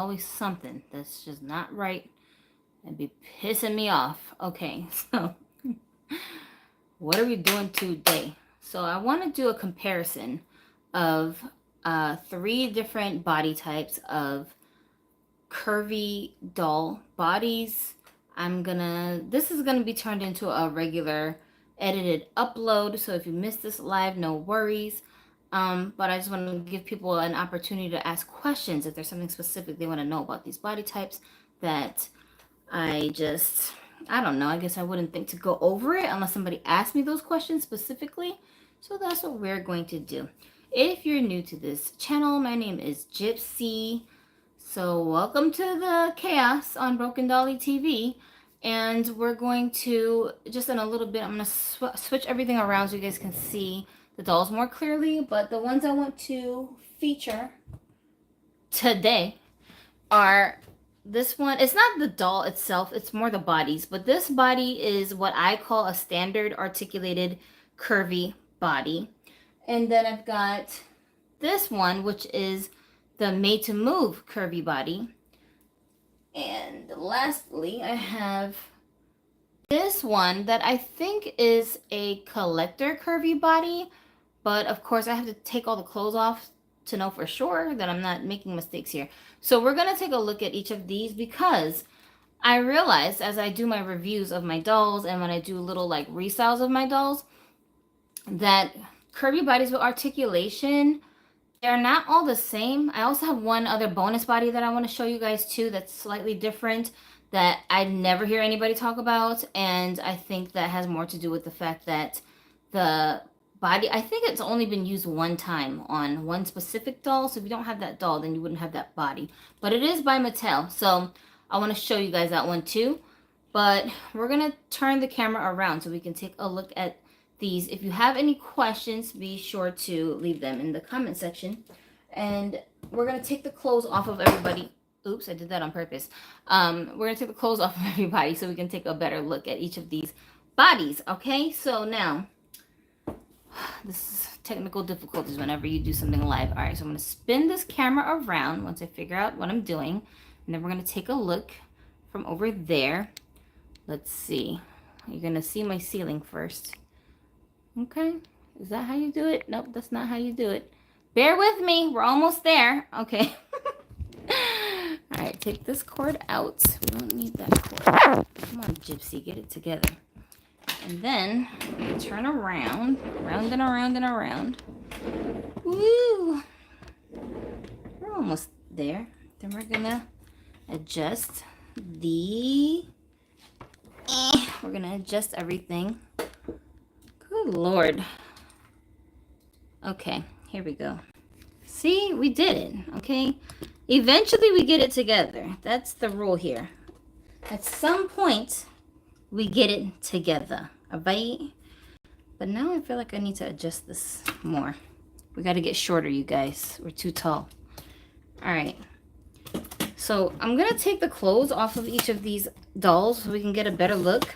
always something that's just not right and be pissing me off. Okay, so what are we doing today? So I want to do a comparison of three different body types of curvy doll bodies. This is gonna be turned into a regular edited upload. So if you missed this live, no worries. But I just want to give people an opportunity to ask questions if there's something specific they want to know about these body types that I don't know. I guess I wouldn't think to go over it unless somebody asked me those questions specifically. So that's what we're going to do. If you're new to this channel, my name is Gypsy. So welcome to the chaos on Broken Dolly TV. And we're going to, just in a little bit, I'm going to switch everything around so you guys can see the dolls more clearly. But the ones I want to feature today are this one. It's not the doll itself, it's more the bodies. But this body is what I call a standard articulated curvy body. And then I've got this one, which is the made to move curvy body. And lastly, I have this one that I think is a collector curvy body. But of course, I have to take all the clothes off to know for sure that I'm not making mistakes here. So we're going to take a look at each of these because I realized as I do my reviews of my dolls and when I do little like restyles of my dolls that curvy bodies with articulation, they're not all the same. I also have one other bonus body that I want to show you guys too that's slightly different that I never hear anybody talk about. And I think that has more to do with the fact that the body, I think it's only been used one time on one specific doll. So if you don't have that doll, then you wouldn't have that body. But it is by Mattel. So I want to show you guys that one too. But we're going to turn the camera around so we can take a look at these. If you have any questions, be sure to leave them in the comment section. And we're going to take the clothes off of everybody. Oops, I did that on purpose. We're going to take the clothes off of everybody so we can take a better look at each of these bodies. Okay, so now, this is technical difficulties whenever you do something live. All right, so I'm going to spin this camera around once I figure out what I'm doing. And then we're going to take a look from over there. Let's see. You're going to see my ceiling first. Okay, is that how you do it? Nope, that's not how you do it. Bear with me, we're almost there. Okay. All right, take this cord out. We don't need that cord. Come on, Gypsy, get it together. And then turn around, round and around and around. Woo! We're almost there. Then we're gonna adjust the. We're gonna adjust everything. Good Lord. Okay, here we go. See, we did it, okay? Eventually we get it together. That's the rule here. At some point, we get it together, all right? But now I feel like I need to adjust this more. We got to get shorter, you guys. We're too tall. All right. So I'm going to take the clothes off of each of these dolls so we can get a better look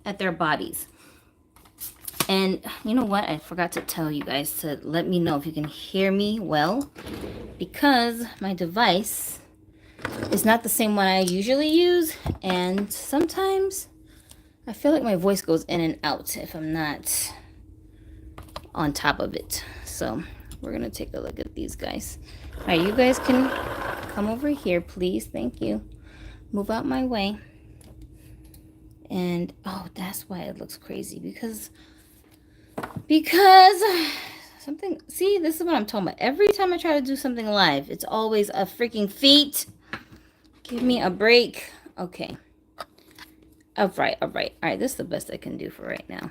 at their bodies. And you know what? I forgot to tell you guys to let me know if you can hear me well. Because my device is not the same one I usually use. And sometimes I feel like my voice goes in and out if I'm not on top of it. So we're going to take a look at these guys. All right, you guys can come over here, please. Thank you. Move out my way. And, oh, that's why it looks crazy. Because something, see, this is what I'm talking about. Every time I try to do something live, it's always a freaking feat. Give me a break. Okay. All right. This is the best I can do for right now.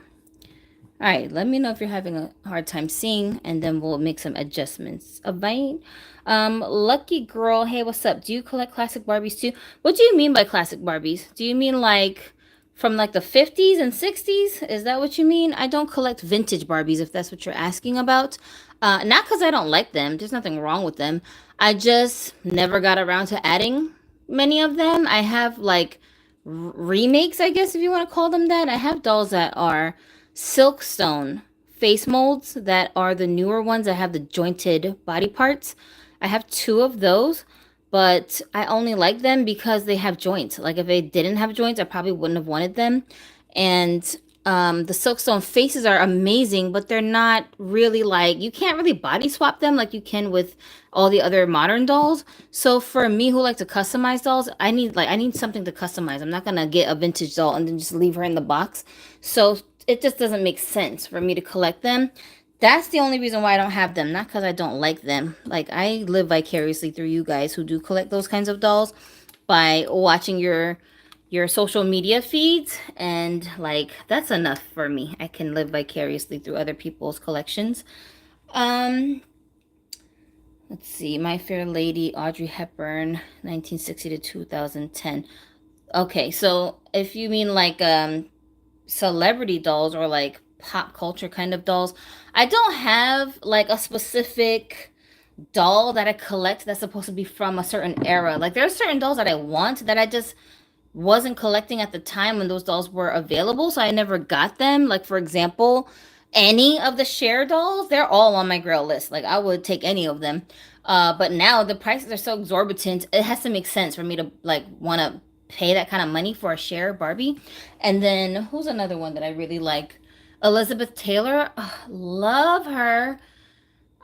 All right, let me know if you're having a hard time seeing, and then we'll make some adjustments. All right. Lucky girl, hey, what's up? Do you collect classic Barbies too? What do you mean by classic Barbies? Do you mean like from like the 50s and 60s? Is that what you mean? I don't collect vintage Barbies, if that's what you're asking about. Not because I don't like them. There's nothing wrong with them. I just never got around to adding many of them. I have like remakes, I guess, if you want to call them that. I have dolls that are silkstone face molds that are the newer ones that have the jointed body parts. I have 2 of those, but I only like them because they have joints. Like if they didn't have joints, I probably wouldn't have wanted them. And the Silkstone faces are amazing, but they're not really like, you can't really body swap them like you can with all the other modern dolls. So for me who like to customize dolls, I need something to customize. I'm not gonna get a vintage doll and then just leave her in the box. So it just doesn't make sense for me to collect them. That's the only reason why I don't have them. Not because I don't like them. Like, I live vicariously through you guys who do collect those kinds of dolls by watching your social media feeds, and like that's enough for me. I can live vicariously through other people's collections. Um let's see. My Fair Lady, Audrey Hepburn, 1960 to 2010. Okay, so if you mean like celebrity dolls or like pop culture kind of dolls, I don't have like a specific doll that I collect that's supposed to be from a certain era. Like there are certain dolls that I want that I just wasn't collecting at the time when those dolls were available, so I never got them. Like for example, any of the Cher dolls, they're all on my grail list. Like I would take any of them. But now the prices are so exorbitant, it has to make sense for me to like want to pay that kind of money for a Cher Barbie. And then who's another one that I really like? Elizabeth Taylor. Ugh, love her.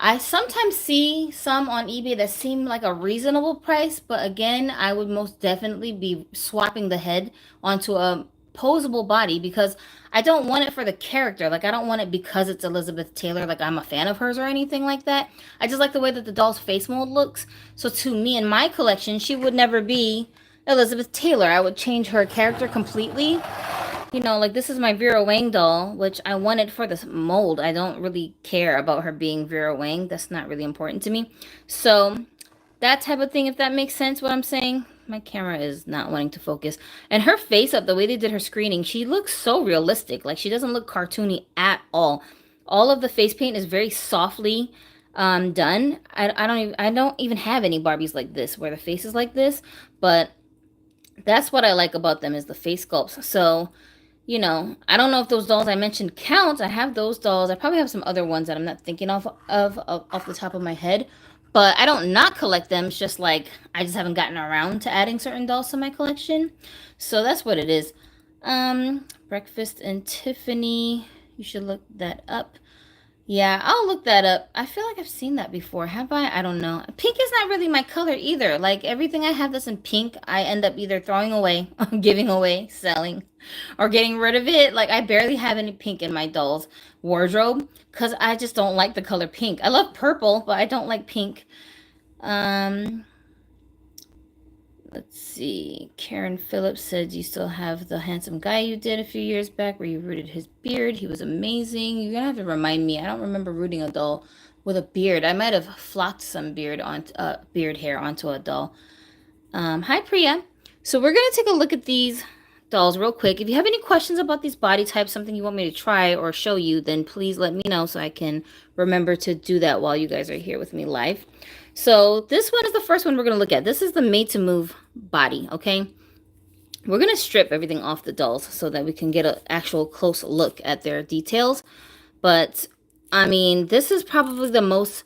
I sometimes see some on eBay that seem like a reasonable price, but again, I would most definitely be swapping the head onto a posable body because I don't want it for the character. Like, I don't want it because it's Elizabeth Taylor, like I'm a fan of hers or anything like that. I just like the way that the doll's face mold looks. So, to me, in my collection, she would never be Elizabeth Taylor. I would change her character completely. You know, like this is my Vera Wang doll, which I wanted for this mold. I don't really care about her being Vera Wang. That's not really important to me. So that type of thing, if that makes sense, what I'm saying. My camera is not wanting to focus. And her face up, the way they did her screening, she looks so realistic. Like she doesn't look cartoony at all. All of the face paint is very softly done. I don't even have any Barbies like this where the face is like this, but that's what I like about them is the face sculpts. So you know, I don't know if those dolls I mentioned count. I have those dolls. I probably have some other ones that I'm not thinking of off the top of my head. But I don't not collect them. It's just like I just haven't gotten around to adding certain dolls to my collection. So that's what it is. Breakfast and Tiffany. You should look that up. Yeah, I'll look that up. I feel like I've seen that before. Have I? I don't know. Pink is not really my color either. Like everything I have that's in pink, I end up either throwing away, giving away, selling, or getting rid of it. Like I barely have any pink in my doll's wardrobe because I just don't like the color pink. I love purple, but I don't like pink. Um, Let's see. Karen Phillips said you still have the handsome guy you did a few years back where you rooted his beard. He was amazing. You're gonna have to remind me. I don't remember rooting a doll with a beard. I might have flocked some beard hair onto a doll. Hi Priya. So we're gonna take a look at these dolls real quick. If you have any questions about these body types, something you want me to try or show you, then please let me know so I can remember to do that while you guys are here with me live. So this one is the first one we're going to look at. This is the made to move body, okay? We're going to strip everything off the dolls so that we can get an actual close look at their details. But, I mean, this is probably the most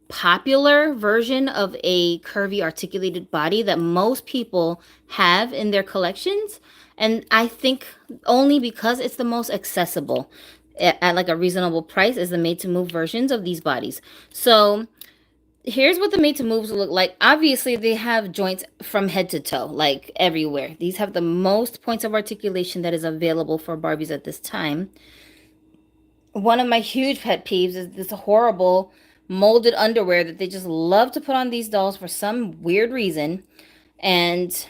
popular version of a curvy articulated body that most people have in their collections. And I think only because it's the most accessible at like a reasonable price is the made to move versions of these bodies. So here's what the made to moves look like. Obviously, they have joints from head to toe, like everywhere. These have the most points of articulation that is available for Barbies at this time. One of my huge pet peeves is this horrible molded underwear that they just love to put on these dolls for some weird reason. And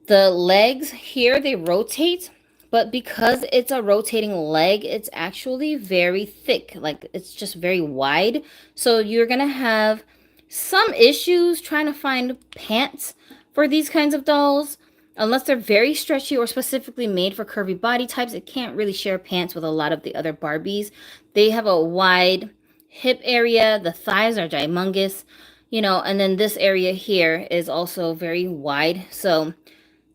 the legs here, they rotate, but because it's a rotating leg, it's actually very thick. Like it's just very wide. So you're going to have some issues trying to find pants for these kinds of dolls. Unless they're very stretchy or specifically made for curvy body types, it can't really share pants with a lot of the other Barbies. They have a wide hip area. The thighs are humongous, you know, and then this area here is also very wide. So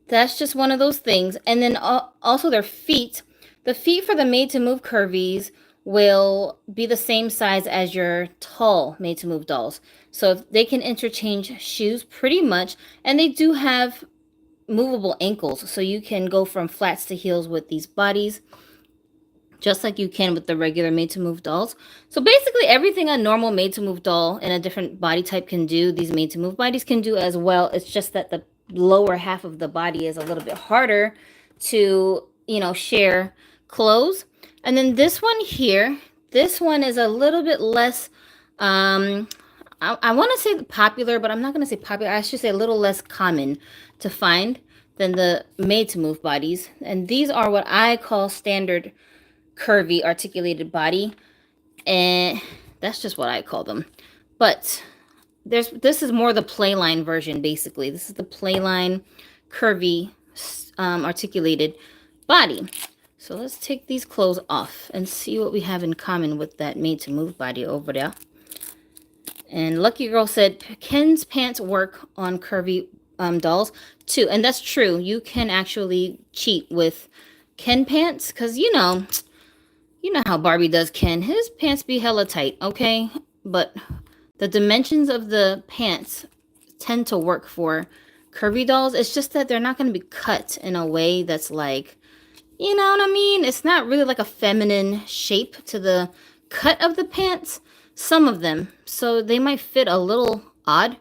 that's just one of those things. And then also their feet. The feet for the made to move curvies will be the same size as your tall Made to Move dolls. So if they can interchange shoes pretty much, and they do have movable ankles, so you can go from flats to heels with these bodies, just like you can with the regular Made to Move dolls. So basically everything a normal Made to Move doll in a different body type can do, these Made to Move bodies can do as well. It's just that the lower half of the body is a little bit harder to, you know, share clothes. And then this one here, this one is a little bit less, I want to say popular, but I'm not going to say popular. I should say a little less common to find than the Made to Move bodies. And these are what I call standard curvy articulated body, and that's just what I call them. But this is more the playline version. Basically, this is the playline curvy articulated body. So let's take these clothes off and see what we have in common with that Made to Move body over there. And Lucky Girl said Ken's pants work on curvy dolls too, and that's true. You can actually cheat with Ken pants, because you know how Barbie does Ken. His pants be hella tight, okay? But the dimensions of the pants tend to work for curvy dolls. It's just that they're not going to be cut in a way that's like, you know what I mean? It's not really like a feminine shape to the cut of the pants. Some of them. So they might fit a little odd,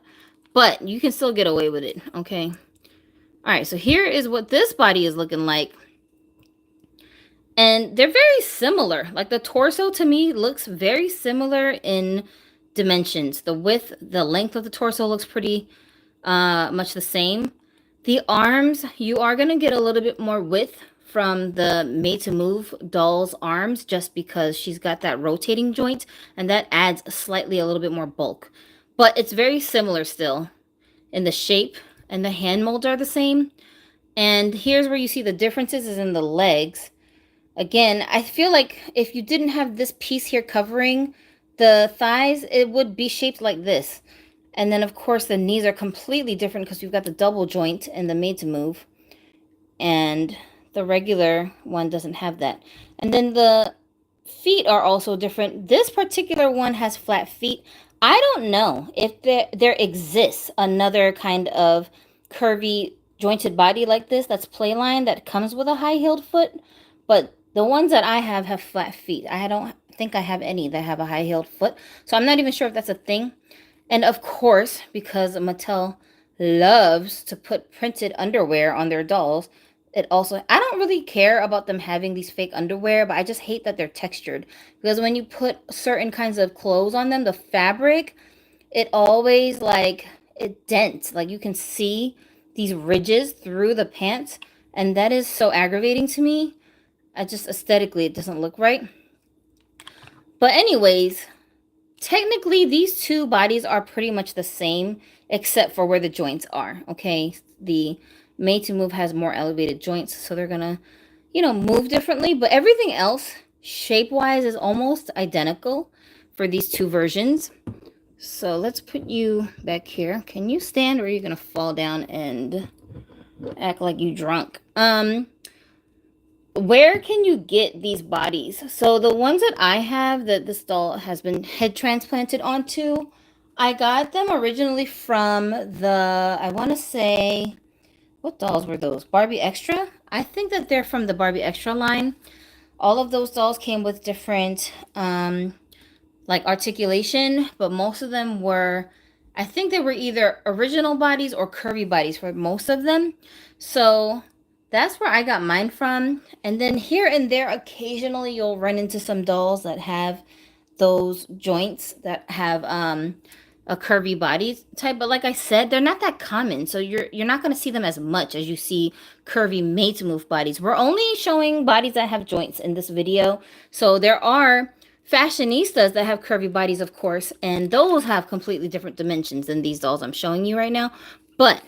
but you can still get away with it, okay? All right, so here is what this body is looking like. And they're very similar. Like the torso to me looks very similar in dimensions. The width, the length of the torso looks pretty much the same. The arms, you are going to get a little bit more width from the Made to Move doll's arms, just because she's got that rotating joint, and that adds slightly a little bit more bulk. But it's very similar still in the shape, and the hand molds are the same. And here's where you see the differences is in the legs. Again, I feel like if you didn't have this piece here covering the thighs, it would be shaped like this. And then, of course, the knees are completely different because you've got the double joint in the Made to Move. And the regular one doesn't have that. And then the feet are also different. This particular one has flat feet. I don't know if there exists another kind of curvy jointed body like this that's playline that comes with a high-heeled foot. But the ones that I have flat feet. I don't think I have any that have a high-heeled foot. So I'm not even sure if that's a thing. And of course, because Mattel loves to put printed underwear on their dolls, it also, I don't really care about them having these fake underwear, but I just hate that they're textured. Because when you put certain kinds of clothes on them, the fabric, it always like, it dents. Like you can see these ridges through the pants. And that is so aggravating to me. I just aesthetically, it doesn't look right. But anyways, technically these two bodies are pretty much the same, except for where the joints are, okay? The Made to Move has more elevated joints, so they're gonna, you know, move differently. But everything else, shape-wise, is almost identical for these two versions. So let's put you back here. Can you stand, or are you gonna fall down and act like you drunk? Where can you get these bodies? So the ones that I have that this doll has been head transplanted onto, I got them originally from the, I want to say, what dolls were those? Barbie Extra? I think that they're from the Barbie Extra line. All of those dolls came with different, like articulation, but most of them were, I think they were either original bodies or curvy bodies for most of them. So that's where I got mine from. And then here and there, occasionally you'll run into some dolls that have those joints that have a curvy body type. But like I said, they're not that common. So you're not going to see them as much as you see curvy Made to Move bodies. We're only showing bodies that have joints in this video. So there are fashionistas that have curvy bodies, of course. And those have completely different dimensions than these dolls I'm showing you right now. But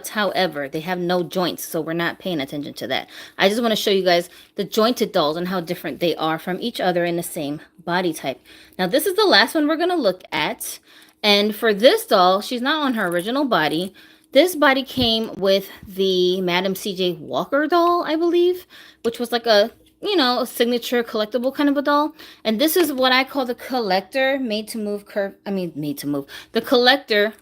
however, they have no joints, so we're not paying attention to that. I just want to show you guys the jointed dolls and how different they are from each other in the same body type. Now, this is the last one we're going to look at. And for this doll, she's not on her original body. This body came with the Madam C.J. Walker doll, I believe, which was like a you know, a signature collectible kind of a doll. And this is what I call the collector made to move made to move. The collector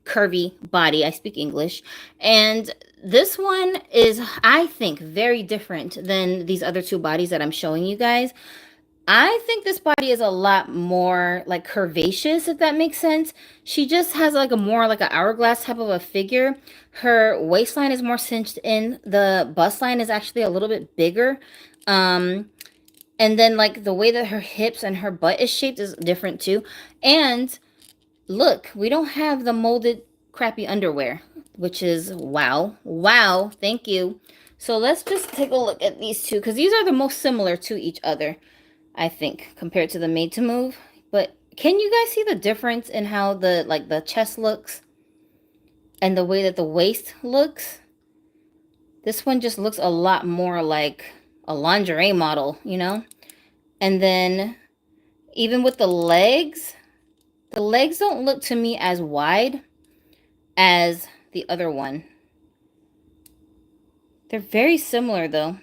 curvy body. I speak English. And this one is, I think, very different than these other two bodies that I'm showing you guys. I think this body is a lot more like curvaceous, if that makes sense. She just has like a more like an hourglass type of a figure. Her waistline is more cinched in. The bust line is actually a little bit bigger. Um, and then like the way that her hips and her butt is shaped is different too. And look, we don't have the molded crappy underwear, which is wow. Wow, thank you. So let's just take a look at these two because these are the most similar to each other, I think, compared to the made to move. But can you guys see the difference in how the chest looks and the way that the waist looks? This one just looks a lot more like a lingerie model, you know? And then even with the legs don't look to me as wide as the other one. They're very similar though.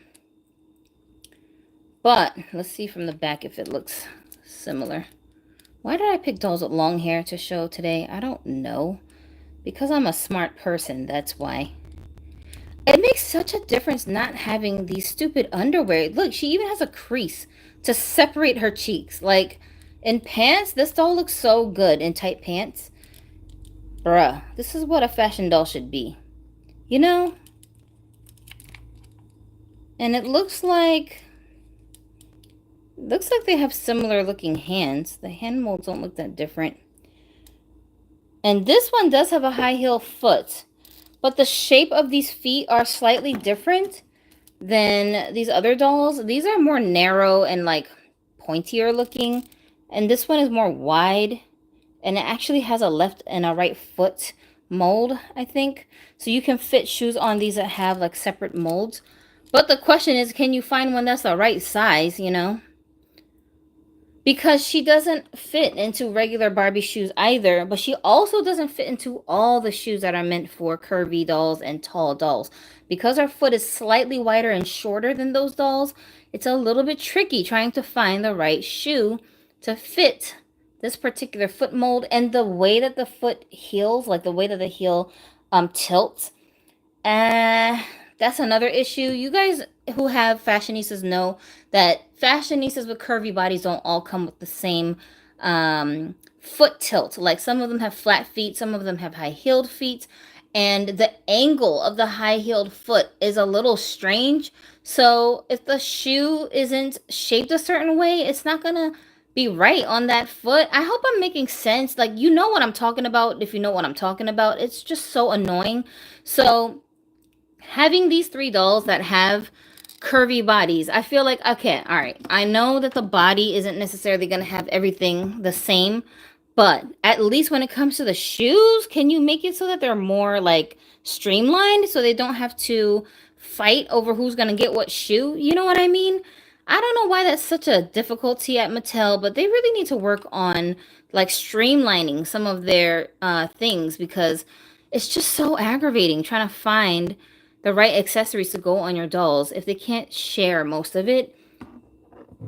But let's see from the back if it looks similar. Why did I pick dolls with long hair to show today? I don't know. Because I'm a smart person, that's why. It makes such a difference not having these stupid underwear. Look, she even has a crease to separate her cheeks. Like, in pants, this doll looks so good in tight pants. Bruh, this is what a fashion doll should be. You know? And it looks like they have similar looking hands. The hand molds don't look that different. And this one does have a high heel foot. But the shape of these feet are slightly different than these other dolls. These are more narrow and like pointier looking. And this one is more wide. And it actually has a left and a right foot mold, I think. So you can fit shoes on these that have like separate molds. But the question is, can you find one that's the right size, you know? Because she doesn't fit into regular Barbie shoes either, but she also doesn't fit into all the shoes that are meant for curvy dolls and tall dolls. Because her foot is slightly wider and shorter than those dolls, it's a little bit tricky trying to find the right shoe to fit this particular foot mold. And the way that the foot heels, like the way that the heel tilts, that's another issue. You guys who have fashionistas know that fashionistas with curvy bodies don't all come with the same foot tilt. Like some of them have flat feet, some of them have high-heeled feet, and the angle of the high-heeled foot is a little strange. So if the shoe isn't shaped a certain way, it's not gonna be right on that foot. I hope I'm making sense. Like, you know what I'm talking about. If you know what I'm talking about, it's just so annoying. So having these three dolls that have curvy bodies, I feel like, okay, all right, I know that the body isn't necessarily going to have everything the same, but at least when it comes to the shoes, can you make it so that they're more like streamlined so they don't have to fight over who's going to get what shoe? You know what I mean? I don't know why that's such a difficulty at Mattel, but they really need to work on like streamlining some of their things, because it's just so aggravating trying to find the right accessories to go on your dolls if they can't share most of it.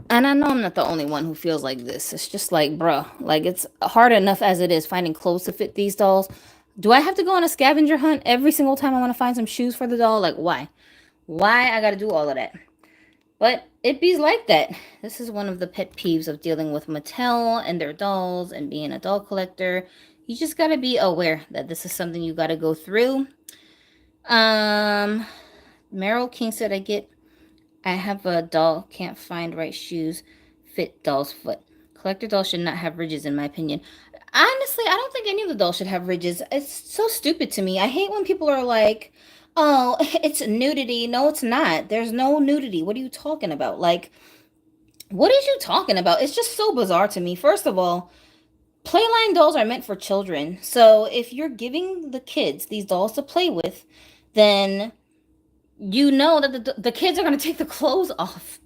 And I know I'm not the only one who feels like this. It's just like, bruh, like it's hard enough as it is finding clothes to fit these dolls. Do I have to go on a scavenger hunt every single time I want to find some shoes for the doll? Like, why? Why I gotta do all of that? But it be's like that. This is one of the pet peeves of dealing with Mattel and their dolls and being a doll collector. You just gotta be aware that this is something you gotta go through. Meryl King said, I have a doll, can't find right shoes, fit doll's foot. Collector dolls should not have ridges, in my opinion. Honestly, I don't think any of the dolls should have ridges. It's so stupid to me. I hate when people are like, oh, it's nudity. No, it's not. There's no nudity. What are you talking about? Like, what is you talking about? It's just so bizarre to me. First of all, Playline dolls are meant for children. So if you're giving the kids these dolls to play with, then you know that the kids are going to take the clothes off.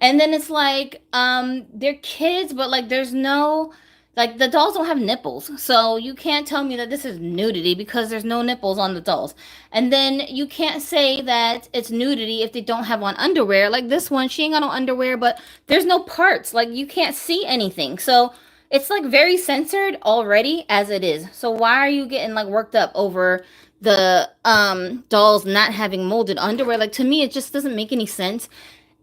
And then it's like, they're kids, but like there's no Like the dolls don't have nipples. So you can't tell me that this is nudity because there's no nipples on the dolls. And then you can't say that it's nudity if they don't have on underwear. Like this one, she ain't got no underwear, but there's no parts. Like you can't see anything. So it's like very censored already as it is. So why are you getting like worked up over the dolls not having molded underwear? Like to me it just doesn't make any sense.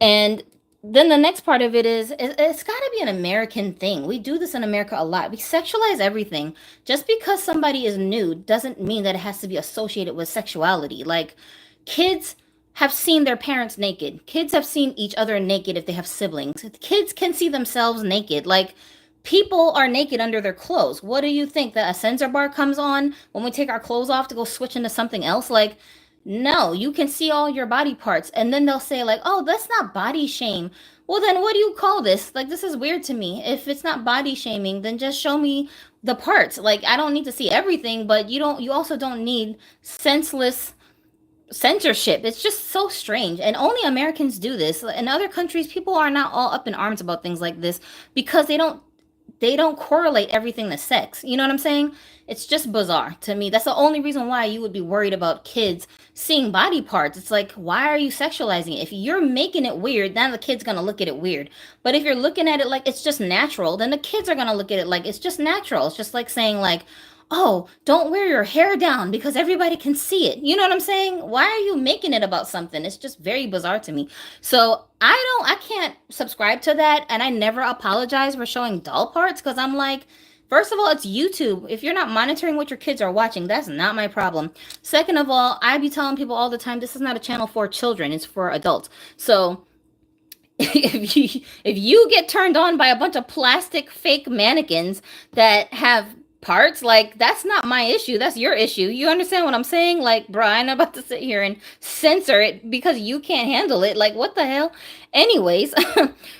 And then the next part of it is it's got to be an American thing. We do this in America a lot. We sexualize everything. Just because somebody is nude doesn't mean that it has to be associated with sexuality. Like kids have seen their parents naked. Kids have seen each other naked if they have siblings. Kids can see themselves naked. Like people are naked under their clothes. What do you think that a censor bar comes on when we take our clothes off to go switch into something else? Like no, you can see all your body parts. And then they'll say, like, oh, that's not body shame. Well, then what do you call this? Like, this is weird to me. If it's not body shaming, then just show me the parts. Like, I don't need to see everything, but you also don't need senseless censorship. It's just so strange. And only Americans do this. In other countries, people are not all up in arms about things like this because they don't correlate everything to sex. You know what I'm saying? It's just bizarre to me. That's the only reason why you would be worried about kids seeing body parts. It's like, why are you sexualizing it? If you're making it weird, then the kid's gonna look at it weird. But if you're looking at it like it's just natural, then the kids are gonna look at it like it's just natural. It's just like saying like, oh, don't wear your hair down because everybody can see it. You know what I'm saying? Why are you making it about something? It's just very bizarre to me. So I can't subscribe to that. And I never apologize for showing doll parts because I'm like, first of all, it's YouTube. If you're not monitoring what your kids are watching, that's not my problem. Second of all, I be telling people all the time, this is not a channel for children, it's for adults. So if you get turned on by a bunch of plastic fake mannequins that have parts, like that's not my issue, that's your issue. You understand what I'm saying? Like, bro, I'm not about to sit here and censor it because you can't handle it. Like, what the hell? Anyways,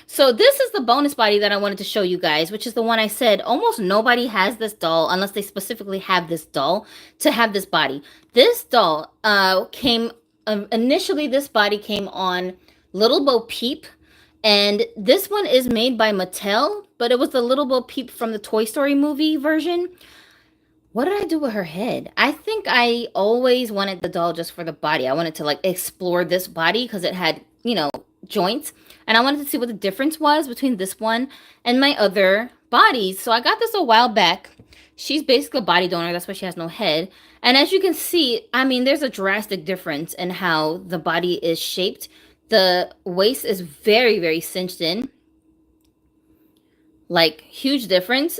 so this is the bonus body that I wanted to show you guys, which is the one I said almost nobody has this doll unless they specifically have this doll to have this body. This doll came initially, this body came on Little Bo Peep, and this one is made by Mattel, but it was the Little Bo Peep from the Toy Story movie version. What did I do with her head? I think I always wanted the doll just for the body. I wanted to like explore this body because it had, joints. And I wanted to see what the difference was between this one and my other bodies. So I got this a while back. She's basically a body donor. That's why she has no head. And as you can see, I mean, there's a drastic difference in how the body is shaped. The waist is very, very cinched in. Like, huge difference.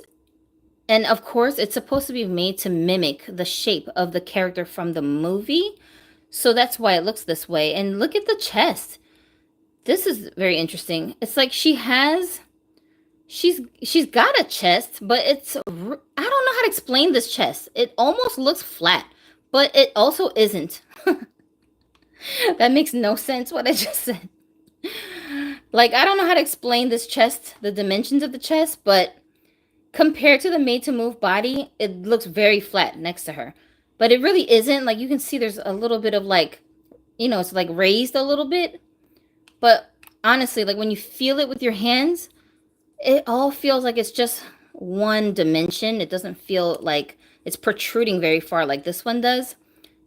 And of course, it's supposed to be made to mimic the shape of the character from the movie. So that's why it looks this way. And look at the chest. This is very interesting. It's like she's got a chest, but I don't know how to explain this chest. It almost looks flat, but it also isn't. That makes no sense what I just said. Like, I don't know how to explain this chest, the dimensions of the chest, but compared to the Made to Move body, it looks very flat next to her. But it really isn't. Like, you can see there's a little bit of like, it's like raised a little bit. But honestly, like when you feel it with your hands, it all feels like it's just one dimension. It doesn't feel like it's protruding very far like this one does.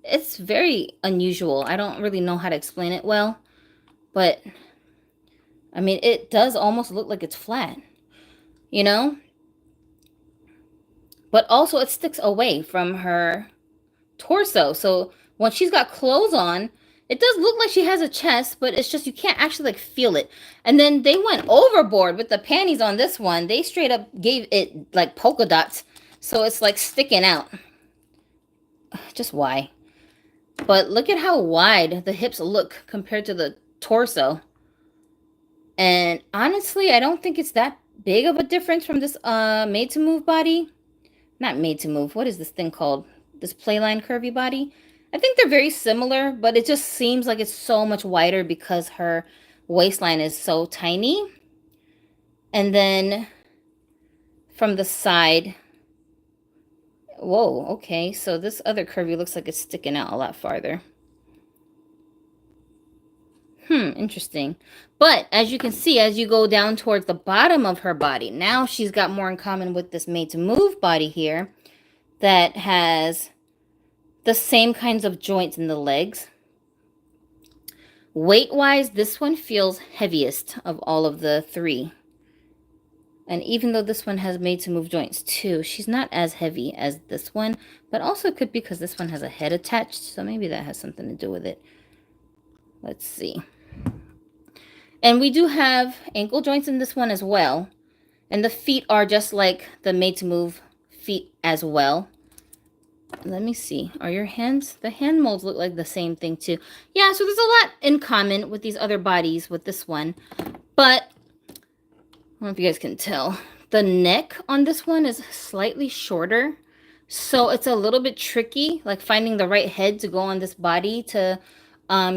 It's very unusual. I don't really know how to explain it well, but I mean, it does almost look like it's flat, But also it sticks away from her torso. So when she's got clothes on, it does look like she has a chest, but it's just you can't actually like feel it. And then they went overboard with the panties on this one. They straight up gave it like polka dots. So it's like sticking out. Just why? But look at how wide the hips look compared to the torso. And honestly, I don't think it's that big of a difference from this Made to Move body. Not Made to Move. What is this thing called? This Playline Curvy body. I think they're very similar, but it just seems like it's so much wider because her waistline is so tiny. And then from the side, whoa, okay, so this other Curvy looks like it's sticking out a lot farther. Interesting. But as you can see, as you go down towards the bottom of her body, now she's got more in common with this made to move body here that has the same kinds of joints in the legs. Weight-wise, this one feels heaviest of all of the three. And even though this one has made to move joints too, she's not as heavy as this one, but also could be because this one has a head attached, so maybe that has something to do with it. Let's see. And we do have ankle joints in this one as well. And the feet are just like the made to move feet as well. Let me see. Are your hands? The hand molds look like the same thing too. Yeah, so there's a lot in common with these other bodies with this one. But I don't know if you guys can tell. The neck on this one is slightly shorter. So it's a little bit tricky, like finding the right head to go on this body to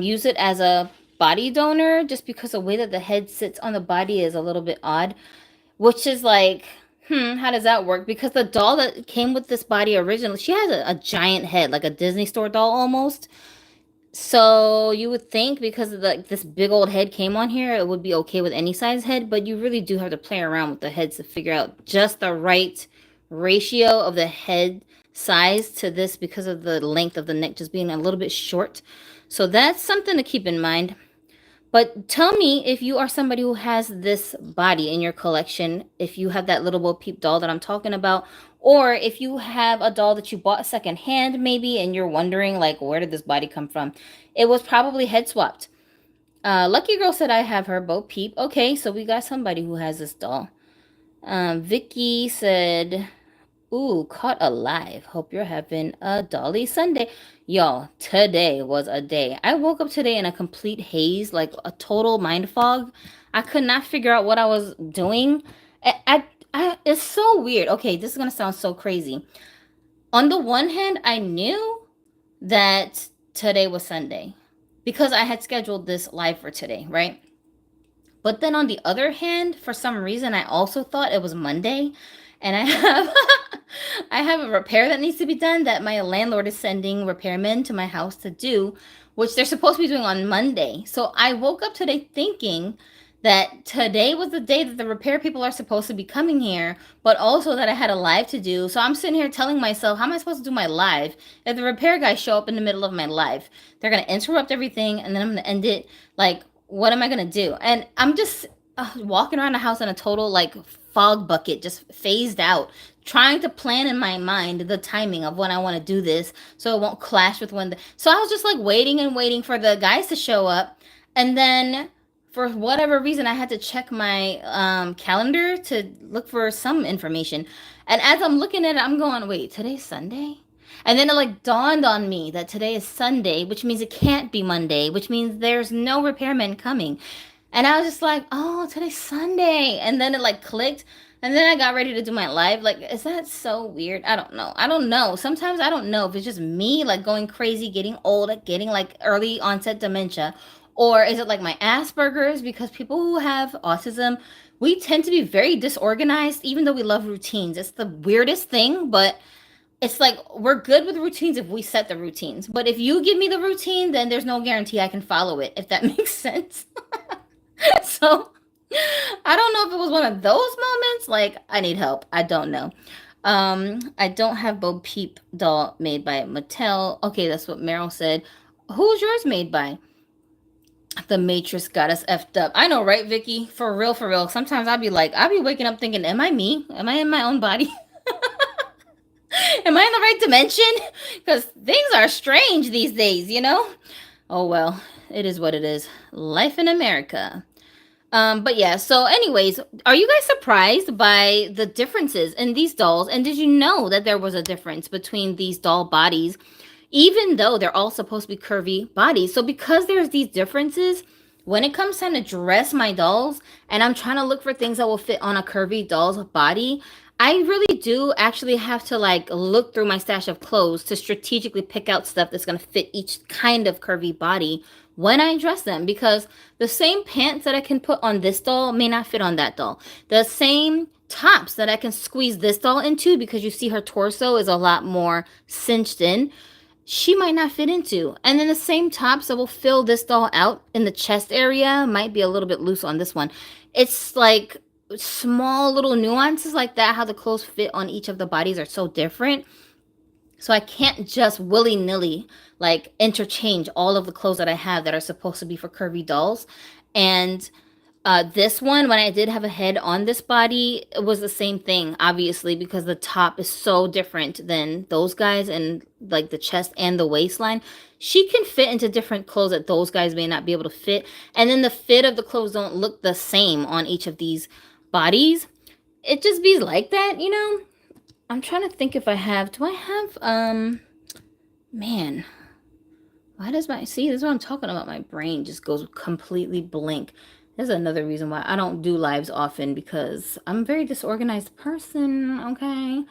use it as a body donor, just because the way that the head sits on the body is a little bit odd, which is like, how does that work? Because the doll that came with this body originally, she has a giant head, like a Disney store doll almost. So you would think because of this big old head came on here, it would be okay with any size head, but you really do have to play around with the heads to figure out just the right ratio of the head size to this because of the length of the neck just being a little bit short. So that's something to keep in mind. But tell me if you are somebody who has this body in your collection, if you have that little Bo Peep doll that I'm talking about, or if you have a doll that you bought secondhand maybe and you're wondering like, where did this body come from? It was probably head swapped. Lucky Girl said I have her Bo Peep. Okay, so we got somebody who has this doll. Vicky said, ooh, caught alive. Hope you're having a Dolly Sunday. Y'all, today was a day. I woke up today in a complete haze, like a total mind fog. I could not figure out what I was doing. It's so weird. Okay, this is going to sound so crazy. On the one hand, I knew that today was Sunday because I had scheduled this live for today, right? But then on the other hand, for some reason, I also thought it was Monday. And I have a repair that needs to be done that my landlord is sending repairmen to my house to do, which they're supposed to be doing on Monday. So I woke up today thinking that today was the day that the repair people are supposed to be coming here, but also that I had a live to do. So I'm sitting here telling myself, how am I supposed to do my live if the repair guys show up in the middle of my live? They're going to interrupt everything, and then I'm going to end it. Like, what am I going to do? And I'm just walking around the house in a total, like, fog bucket, just phased out, trying to plan in my mind the timing of when I want to do this so it won't clash with when so I was just like waiting and waiting for the guys to show up, and then for whatever reason I had to check my calendar to look for some information, and as I'm looking at it I'm going, wait, today's Sunday? And then it like dawned on me that today is Sunday, which means it can't be Monday, which means there's no repairman coming. And I was just like, oh, today's Sunday. And then it like clicked. And then I got ready to do my live. Like, is that so weird? I don't know. Sometimes I don't know if it's just me like going crazy, getting old, getting like early onset dementia. Or is it like my Asperger's? Because people who have autism, we tend to be very disorganized, even though we love routines. It's the weirdest thing, but it's like we're good with routines if we set the routines. But if you give me the routine, then there's no guarantee I can follow it, if that makes sense. So I don't know if it was one of those moments. Like, I need help. I don't know. I don't have Bo Peep doll made by Mattel. Okay, that's what Meryl said. Who's yours made by? The Matrix got us effed up. I know, right, Vicky? For real, for real. Sometimes I'll be waking up thinking, am I me? Am I in my own body? Am I in the right dimension? Because things are strange these days, you know? Oh, well, it is what it is. Life in America. But yeah, so anyways, are you guys surprised by the differences in these dolls? And did you know that there was a difference between these doll bodies, even though they're all supposed to be curvy bodies? So because there's these differences, when it comes time to dress my dolls, and I'm trying to look for things that will fit on a curvy doll's body, I really do actually have to like look through my stash of clothes to strategically pick out stuff that's going to fit each kind of curvy body when I dress them, because the same pants that I can put on this doll may not fit on that doll. The same tops that I can squeeze this doll into, because you see her torso is a lot more cinched in, she might not fit into. And then the same tops that will fill this doll out in the chest area might be a little bit loose on this one. It's like small little nuances like that, how the clothes fit on each of the bodies are so different. So I can't just willy-nilly like interchange all of the clothes that I have that are supposed to be for curvy dolls. And this one, when I did have a head on this body, it was the same thing, obviously, because the top is so different than those guys, and like the chest and the waistline. She can fit into different clothes that those guys may not be able to fit. And then the fit of the clothes don't look the same on each of these bodies. It just be like that, you know? I'm trying to think if I have, do I have, man, why does see, this is what I'm talking about. My brain just goes completely blank. There's another reason why I don't do lives often, because I'm a very disorganized person, okay?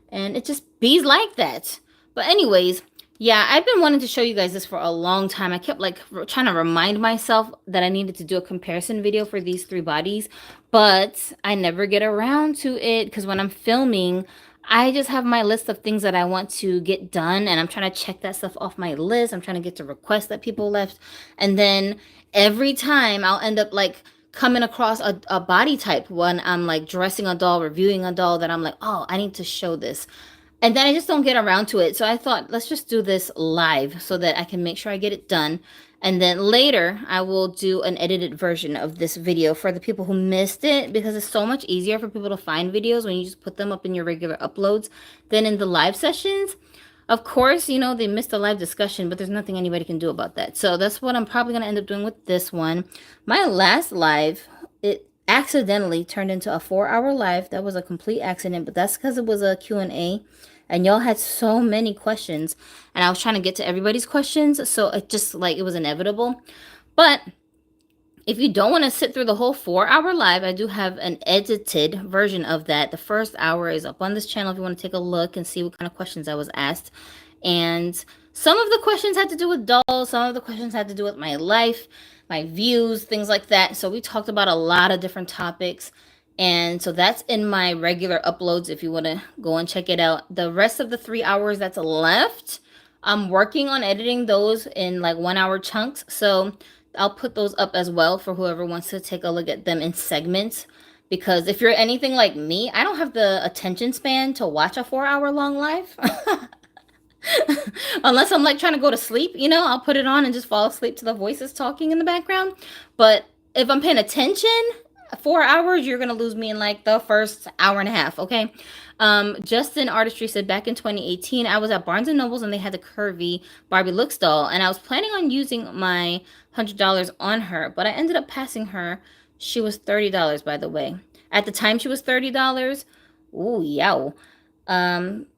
And it just bees like that. But anyways, yeah, I've been wanting to show you guys this for a long time. I kept like trying to remind myself that I needed to do a comparison video for these three bodies, but I never get around to it because when I'm filming, I just have my list of things that I want to get done, and I'm trying to check that stuff off my list. I'm trying to get to requests that people left, and then every time I'll end up like coming across a body type when I'm like dressing a doll, reviewing a doll, that I'm like, oh, I need to show this. And then I just don't get around to it. So I thought, let's just do this live so that I can make sure I get it done. And then later, I will do an edited version of this video for the people who missed it, because it's so much easier for people to find videos when you just put them up in your regular uploads than in the live sessions. Of course, you know, they missed a live discussion, but there's nothing anybody can do about that. So that's what I'm probably going to end up doing with this one. My last live, it accidentally turned into a 4-hour live. That was a complete accident, but that's because it was a Q&A. And y'all had so many questions, and I was trying to get to everybody's questions, so it just, like, it was inevitable. But if you don't want to sit through the whole 4-hour live, I do have an edited version of that. The first hour is up on this channel if you want to take a look and see what kind of questions I was asked. And some of the questions had to do with dolls, some of the questions had to do with my life, my views, things like that. So we talked about a lot of different topics. And so that's in my regular uploads if you want to go and check it out. The rest of the 3 hours that's left, I'm working on editing those in like 1-hour chunks. So I'll put those up as well for whoever wants to take a look at them in segments. Because if you're anything like me, I don't have the attention span to watch a 4-hour long live. Unless I'm like trying to go to sleep, you know, I'll put it on and just fall asleep to the voices talking in the background. But if I'm paying attention, 4 hours, you're gonna lose me in like the first hour and a half. Okay. Justin Artistry said, back in 2018 I was at Barnes and Nobles and they had the Curvy Barbie looks doll, and I was planning on using my $100 on her, but I ended up passing her. She was $30, by the way. At the time she was $30. Ooh, yow.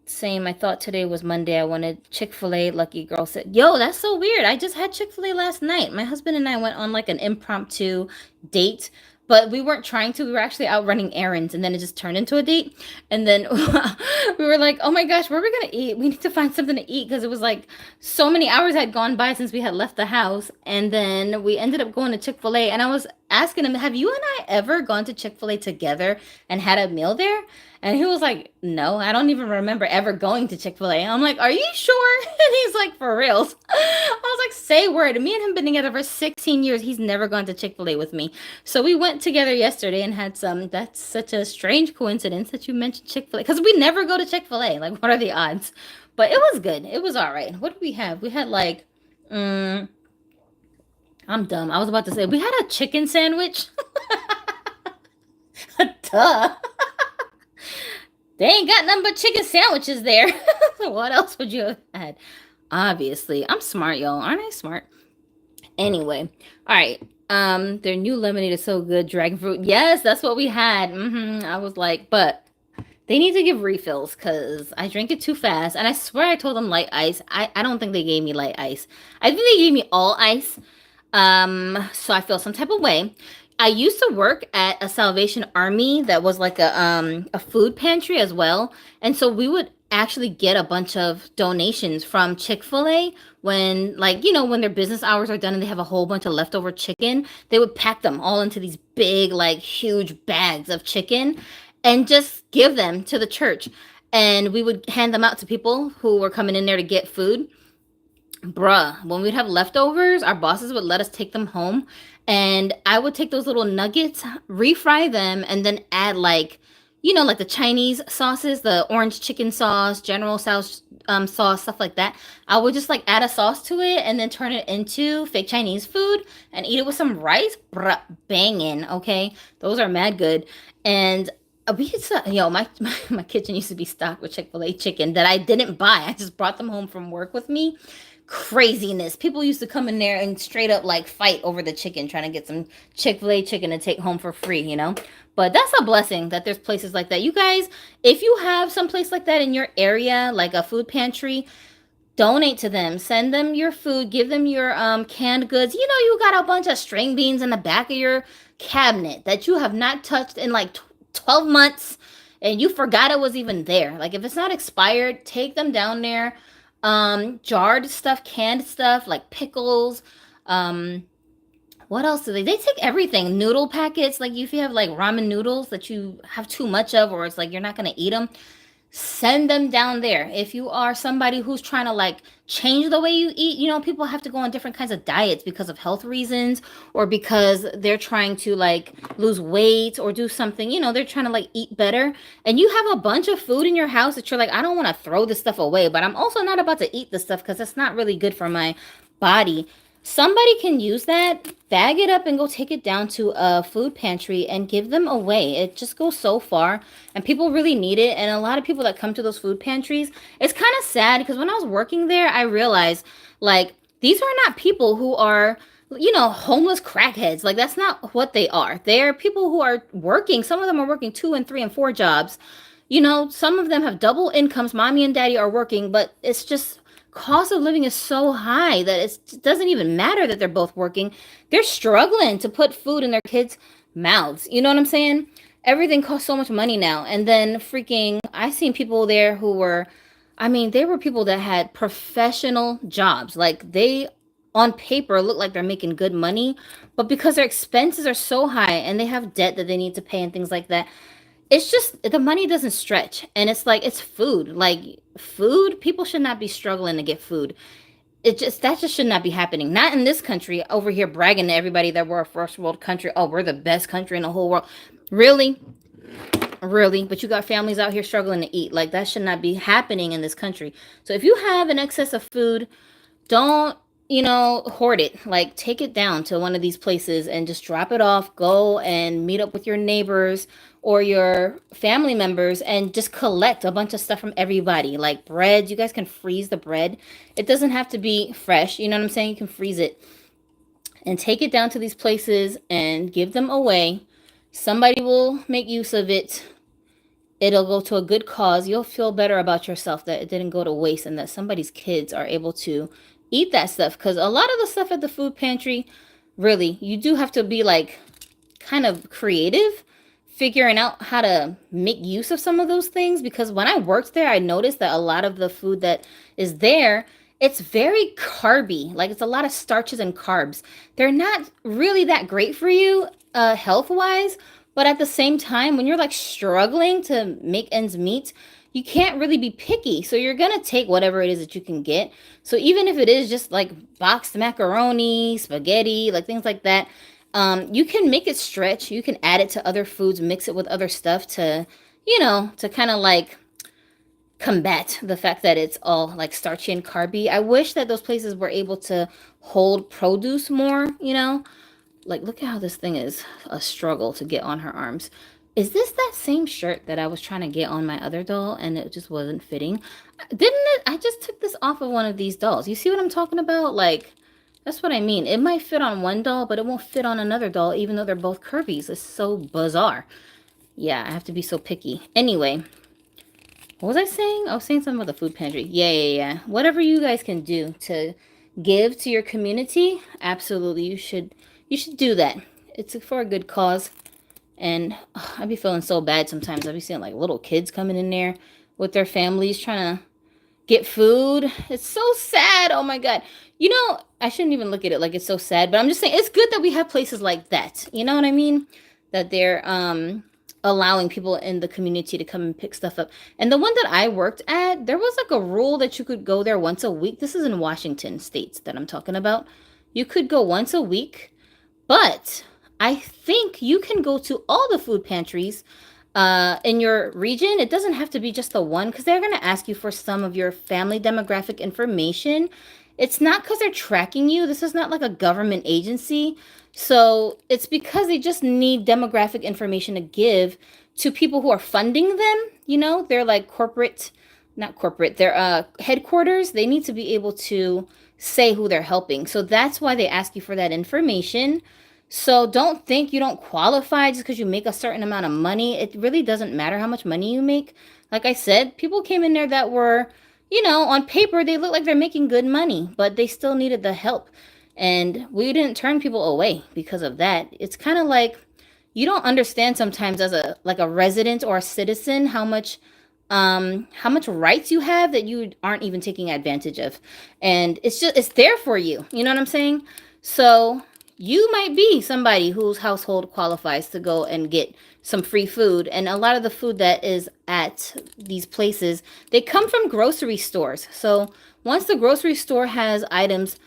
Same, I thought today was Monday. I wanted Chick-fil-A. Lucky Girl said, yo, that's so weird. I just had Chick-fil-A last night. My husband and I went on like an impromptu date, but we weren't trying to. We were actually out running errands, and then it just turned into a date. And then we were like, oh my gosh, where are we going to eat? We need to find something to eat, because it was like so many hours had gone by since we had left the house. And then we ended up going to Chick-fil-A, and I was asking him, have you and I ever gone to Chick-fil-A together and had a meal there? And he was like, no, I don't even remember ever going to Chick-fil-A. I'm like, are you sure? And he's like, for reals. I was like, say word. Me and him been together for 16 years. He's never gone to Chick-fil-A with me. So we went together yesterday and had some. That's such a strange coincidence that you mentioned Chick-fil-A, because we never go to Chick-fil-A. Like, what are the odds? But it was good. It was all right. What did we have? We had like, I'm dumb. I was about to say, we had a chicken sandwich. Duh. They ain't got nothing but chicken sandwiches there. What else would you have had? Obviously. I'm smart, y'all. Aren't I smart? Anyway. All right. Their new lemonade is so good. Dragon fruit. Yes, that's what we had. I was like, but they need to give refills, because I drink it too fast. And I swear I told them light ice. I don't think they gave me light ice. I think they gave me all ice. So I feel some type of way. I used to work at a Salvation Army that was like a food pantry as well. And so we would actually get a bunch of donations from Chick-fil-A when, like, you know, when their business hours are done and they have a whole bunch of leftover chicken. They would pack them all into these big, like, huge bags of chicken and just give them to the church. And we would hand them out to people who were coming in there to get food. Bruh, when we'd have leftovers, our bosses would let us take them home. And I would take those little nuggets, refry them, and then add like, like the Chinese sauces, the orange chicken sauce, general sauce, stuff like that. I would just like add a sauce to it and then turn it into fake Chinese food and eat it with some rice. Bruh, banging, okay? Those are mad good. And we used to, my kitchen used to be stocked with Chick-fil-A chicken that I didn't buy. I just brought them home from work with me. Craziness. People used to come in there and straight up like fight over the chicken, trying to get some Chick-fil-A chicken to take home for free. But that's a blessing that there's places like that. You guys, if you have some place like that in your area, like a food pantry, donate to them. Send them your food. Give them your canned goods. You got a bunch of string beans in the back of your cabinet that you have not touched in like 12 months and you forgot it was even there. Like if it's not expired, take them down there. Jarred stuff, canned stuff like pickles. Um, what else do they take everything. Noodle packets, like if you have like ramen noodles that you have too much of, or it's like you're not gonna eat them, send them down there. If you are somebody who's trying to like change the way you eat, people have to go on different kinds of diets because of health reasons or because they're trying to like lose weight or do something, they're trying to like eat better. And you have a bunch of food in your house that you're like, I don't want to throw this stuff away, but I'm also not about to eat this stuff because it's not really good for my body. Somebody can use that, bag it up, and go take it down to a food pantry and give them away. It just goes so far, and people really need it. And a lot of people that come to those food pantries, it's kind of sad because when I was working there, I realized like these are not people who are, homeless crackheads. Like that's not what they are. They're people who are working. Some of them are working 2 and 3 and 4 jobs. Some of them have double incomes. Mommy and daddy are working, but it's just cost of living is so high that it doesn't even matter that they're both working. They're struggling to put food in their kids' mouths. You know what I'm saying? Everything costs so much money now. And then freaking, I seen people there who were, they were people that had professional jobs. Like they, on paper, look like they're making good money, but because their expenses are so high and they have debt that they need to pay and things like that, it's just the money doesn't stretch. And it's like it's food. Like food, people should not be struggling to get food. That just should not be happening. Not in this country over here bragging to everybody that we're a first world country. Oh, we're the best country in the whole world. Really? Really? But you got families out here struggling to eat. Like that should not be happening in this country. So if you have an excess of food, don't hoard it. Like take it down to one of these places and just drop it off. Go and meet up with your neighbors or your family members and just collect a bunch of stuff from everybody. Like bread, you guys can freeze the bread. It doesn't have to be fresh. You know what I'm saying? You can freeze it and take it down to these places and give them away. Somebody will make use of it. It'll go to a good cause. You'll feel better about yourself that it didn't go to waste and that somebody's kids are able to eat that stuff. Because a lot of the stuff at the food pantry, really, you do have to be like kind of creative figuring out how to make use of some of those things. Because when I worked there, I noticed that a lot of the food that is there, it's very carby. Like it's a lot of starches and carbs. They're not really that great for you health wise. But at the same time, when you're like struggling to make ends meet, you can't really be picky. So you're going to take whatever it is that you can get. So even if it is just like boxed macaroni, spaghetti, like things like that, you can make it stretch. You can add it to other foods, mix it with other stuff to, to kind of like combat the fact that it's all like starchy and carby. I wish that those places were able to hold produce more, Like, look at how this thing is a struggle to get on her arms. Is this that same shirt that I was trying to get on my other doll and it just wasn't fitting? Didn't it? I just took this off of one of these dolls. You see what I'm talking about? Like, that's what I mean. It might fit on one doll, but it won't fit on another doll, even though they're both curvies. It's so bizarre. Yeah, I have to be so picky. Anyway, what was I saying? I was saying something about the food pantry. Yeah. Whatever you guys can do to give to your community, absolutely, you should do that. It's for a good cause. And I'd be feeling so bad sometimes. I'd be seeing like little kids coming in there with their families trying to get food. It's so sad. Oh my God. I shouldn't even look at it like it's so sad, but I'm just saying it's good that we have places like that. You know what I mean? That they're allowing people in the community to come and pick stuff up. And the one that I worked at, there was like a rule that you could go there once a week. This is in Washington states that I'm talking about. You could go once a week, but I think you can go to all the food pantries in your region. It doesn't have to be just the one, because they're going to ask you for some of your family demographic information. It's not because they're tracking you. This is not like a government agency. So it's because they just need demographic information to give to people who are funding them. You know, they're like corporate, not corporate, they're headquarters. They need to be able to say who they're helping. So that's why they ask you for that information. So don't think you don't qualify just because you make a certain amount of money. It really doesn't matter how much money you make. Like I said, people came in there that were, you know, on paper, they look like they're making good money, but they still needed the help. And we didn't turn people away because of that. It's kind of like you don't understand sometimes as a resident or a citizen how much rights you have that you aren't even taking advantage of. And it's there for you. You know what I'm saying? So you might be somebody whose household qualifies to go and get some free food. And a lot of the food that is at these places, they come from grocery stores. So once the grocery store has items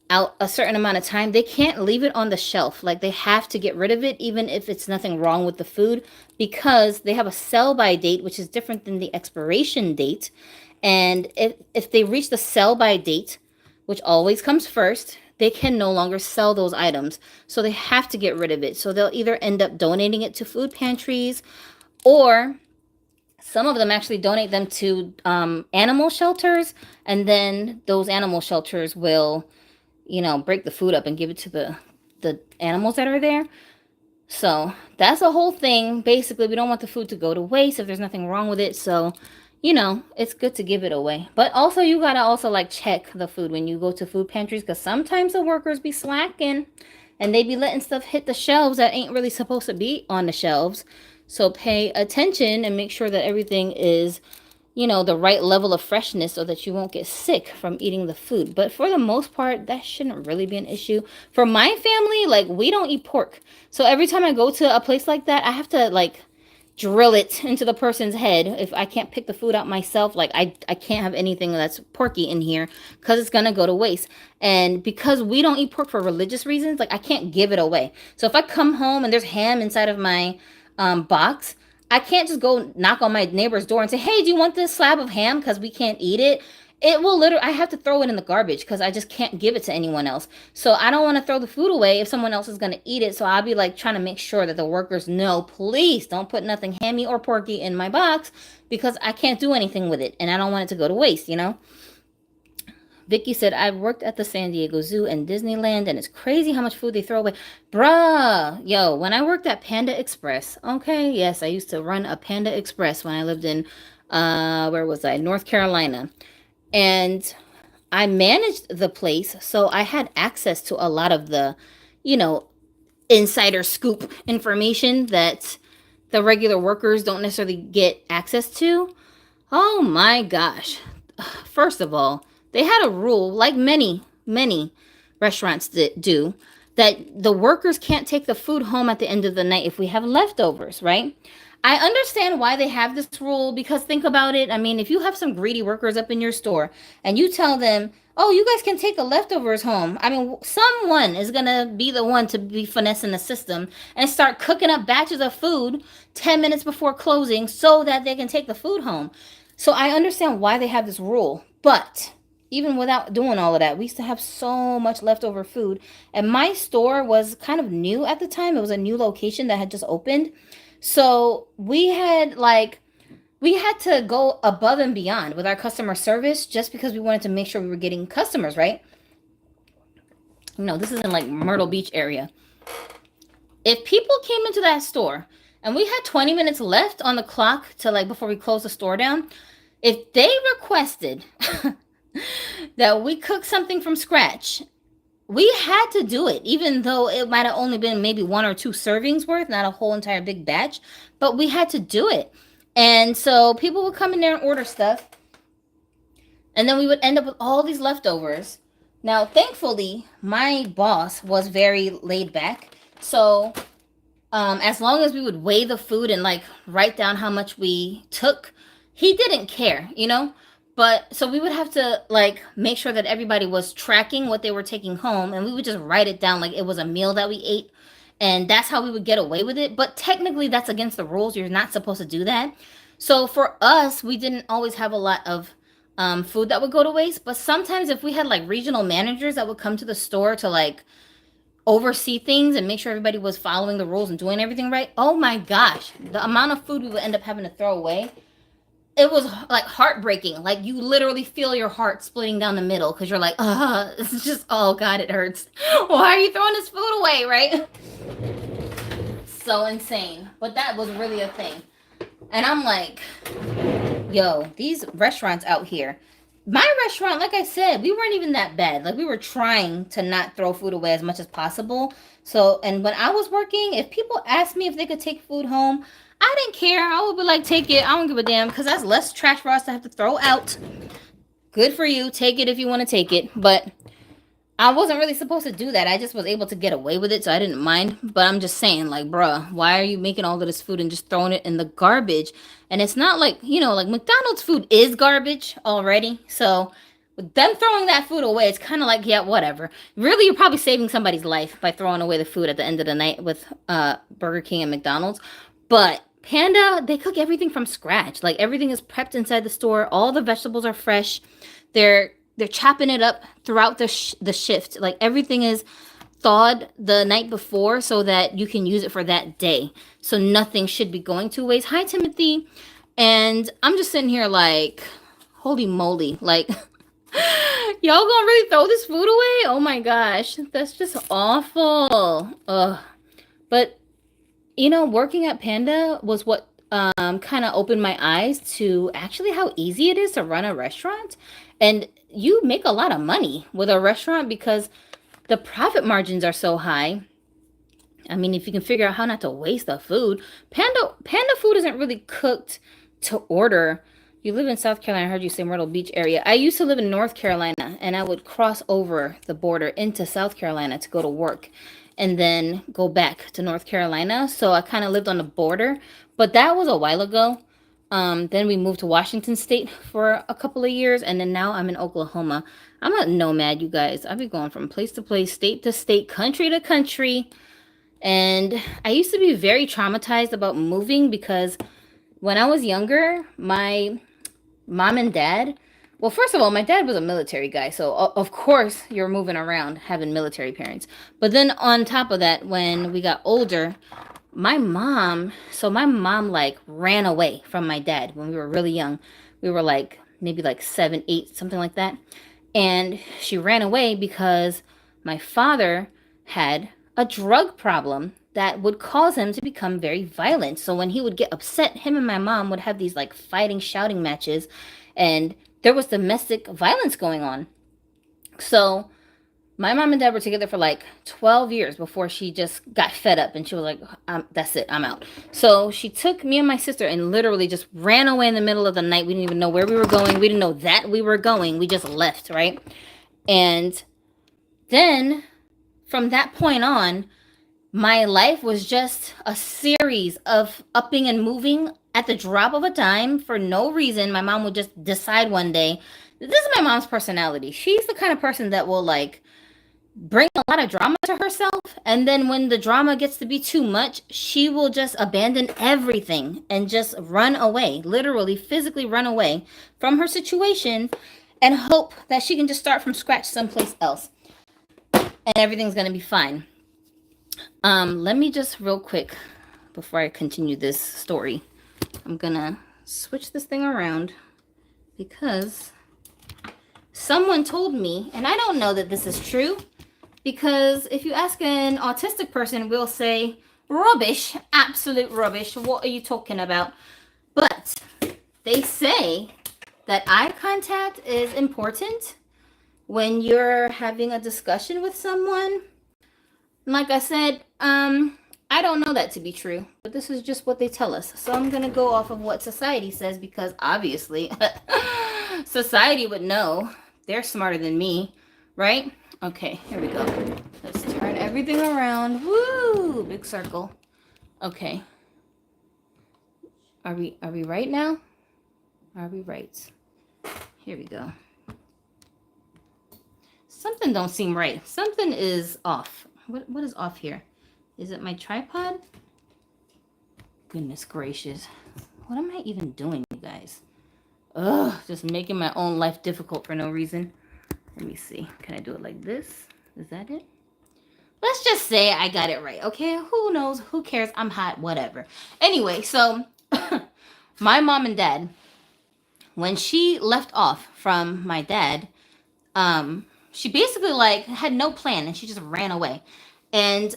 out a certain amount of time, they can't leave it on the shelf. Like, they have to get rid of it, even if it's nothing wrong with the food, because they have a sell-by date, which is different than the expiration date. And if they reach the sell-by date, which always comes first, they can no longer sell those items. So they have to get rid of it. So they'll either end up donating it to food pantries, or some of them actually donate them to animal shelters. And then those animal shelters will, you know, break the food up and give it to the animals that are there. So that's a whole thing. Basically, we don't want the food to go to waste if there's nothing wrong with it. So, you know, it's good to give it away. But also, you gotta also like check the food when you go to food pantries, because sometimes the workers be slacking and they be letting stuff hit the shelves that ain't really supposed to be on the shelves. So pay attention and make sure that everything is, you know, the right level of freshness so that you won't get sick from eating the food. But for the most part, that shouldn't really be an issue. For my family, like, we don't eat pork. So every time I go to a place like that, I have to like drill it into the person's head. If I can't pick the food out myself, like I can't have anything that's porky in here, because it's gonna go to waste. And because we don't eat pork for religious reasons, like, I can't give it away. So if I come home and there's ham inside of my box, I can't just go knock on my neighbor's door and say, hey, do you want this slab of ham? Because we can't eat it. It will literally, I have to throw it in the garbage because I just can't give it to anyone else. So I don't want to throw the food away if someone else is going to eat it. So I'll be like trying to make sure that the workers know, please don't put nothing hammy or porky in my box, because I can't do anything with it and I don't want it to go to waste, you know? Vicky said, I've worked at the San Diego Zoo and Disneyland, and it's crazy how much food they throw away. Bruh, yo, when I worked at Panda Express, okay, yes, I used to run a Panda Express when I lived in, where was I? North Carolina. And I managed the place, so I had access to a lot of the, you know, insider scoop information that the regular workers don't necessarily get access to. Oh my gosh. First of all, they had a rule, like many restaurants that do, that the workers can't take the food home at the end of the night if we have leftovers, right? I understand why they have this rule, because think about it. I mean, if you have some greedy workers up in your store and you tell them, oh, you guys can take the leftovers home, I mean, someone is going to be the one to be finessing the system and start cooking up batches of food 10 minutes before closing so that they can take the food home. So I understand why they have this rule. But even without doing all of that, we used to have so much leftover food. And my store was kind of new at the time. It was a new location that had just opened. So we had to go above and beyond with our customer service, just because we wanted to make sure we were getting customers, right? You know, this is in like Myrtle Beach area. If people came into that store and we had 20 minutes left on the clock to like before we closed the store down, if they requested that we cook something from scratch, we had to do it, even though it might have only been maybe 1 or 2 servings worth, not a whole entire big batch, but we had to do it. And so people would come in there and order stuff, and then we would end up with all these leftovers. Now, thankfully, my boss was very laid back, so As long as we would weigh the food and like write down how much we took, he didn't care, you know? But so we would have to like make sure that everybody was tracking what they were taking home, and we would just write it down like it was a meal that we ate. And that's how we would get away with it. But technically, that's against the rules. You're not supposed to do that. So for us, we didn't always have a lot of food that would go to waste. But sometimes, if we had like regional managers that would come to the store to like oversee things and make sure everybody was following the rules and doing everything right, oh my gosh, the amount of food we would end up having to throw away, it was like heartbreaking. Like you literally feel your heart splitting down the middle because you're like, it's just, oh God, it hurts. Why are you throwing this food away, right? So insane. But that was really a thing. And I'm like, yo, these restaurants out here, my restaurant, like I said, we weren't even that bad. Like we were trying to not throw food away as much as possible. So, and when I was working, if people asked me if they could take food home, I didn't care. I would be like, take it. I don't give a damn because that's less trash for us to have to throw out. Good for you. Take it if you want to take it. But I wasn't really supposed to do that. I just was able to get away with it, so I didn't mind. But I'm just saying, like, bruh, why are you making all of this food and just throwing it in the garbage? And it's not like, you know, like McDonald's food is garbage already. So with them throwing that food away, it's kind of like, yeah, whatever. Really, you're probably saving somebody's life by throwing away the food at the end of the night with Burger King and McDonald's. But Panda, they cook everything from scratch. Like everything is prepped inside the store. All the vegetables are fresh. They're chopping it up throughout the shift. Like everything is thawed the night before so that you can use it for that day. So nothing should be going to waste. Hi, Timothy. And I'm just sitting here like, holy moly. Like, y'all gonna really throw this food away? Oh my gosh. That's just awful. Ugh. But, you know, working at Panda was what kind of opened my eyes to actually how easy it is to run a restaurant. And you make a lot of money with a restaurant because the profit margins are so high. I mean, if you can figure out how not to waste the food. Panda food isn't really cooked to order. You live in South Carolina. I heard you say Myrtle Beach area. I used to live in North Carolina, and I would cross over the border into South Carolina to go to work and then go back to North Carolina. So I kind of lived on the border, but that was a while ago. Then we moved to Washington State for a couple of years, and then now I'm in Oklahoma. I'm a nomad, you guys. I've been going from place to place, state to state, country to country. And I used to be very traumatized about moving because when I was younger, my mom and dad, well, first of all, my dad was a military guy. So, of course, you're moving around having military parents. But then on top of that, when we got older, my mom like ran away from my dad when we were really young. We were like maybe like 7, 8, something like that. And she ran away because my father had a drug problem that would cause him to become very violent. So when he would get upset, him and my mom would have these like fighting, shouting matches, and there was domestic violence going on. So my mom and dad were together for like 12 years before she just got fed up and she was like, that's it, I'm out. So she took me and my sister and literally just ran away in the middle of the night. We didn't even know where we were going. We didn't know that we were going. We just left, right? And then from that point on, my life was just a series of upping and moving at the drop of a dime for no reason. My mom would just decide one day. This is my mom's personality. She's the kind of person that will like bring a lot of drama to herself, and then when the drama gets to be too much, she will just abandon everything and just run away, literally physically run away from her situation and hope that she can just start from scratch someplace else and everything's going to be fine. Let me just real quick before I continue this story, I'm gonna switch this thing around because someone told me, and I don't know that this is true, because if you ask an autistic person, we'll say, rubbish, absolute rubbish. What are you talking about? But they say that eye contact is important when you're having a discussion with someone. Like I said, I don't know that to be true, but this is just what they tell us. So I'm going to go off of what society says because obviously society would know. They're smarter than me, right? Okay, here we go. Let's turn everything around. Woo! Big circle. Okay. Are we right now? Are we right? Here we go. Something don't seem right. Something is off. What is off here? Is it my tripod? Goodness gracious. What am I even doing, you guys? Ugh, just making my own life difficult for no reason. Let me see. Can I do it like this? Is that it? Let's just say I got it right, okay? Who knows? Who cares? I'm hot, whatever. Anyway, so my mom and dad, when she left off from my dad, she basically like had no plan and she just ran away. And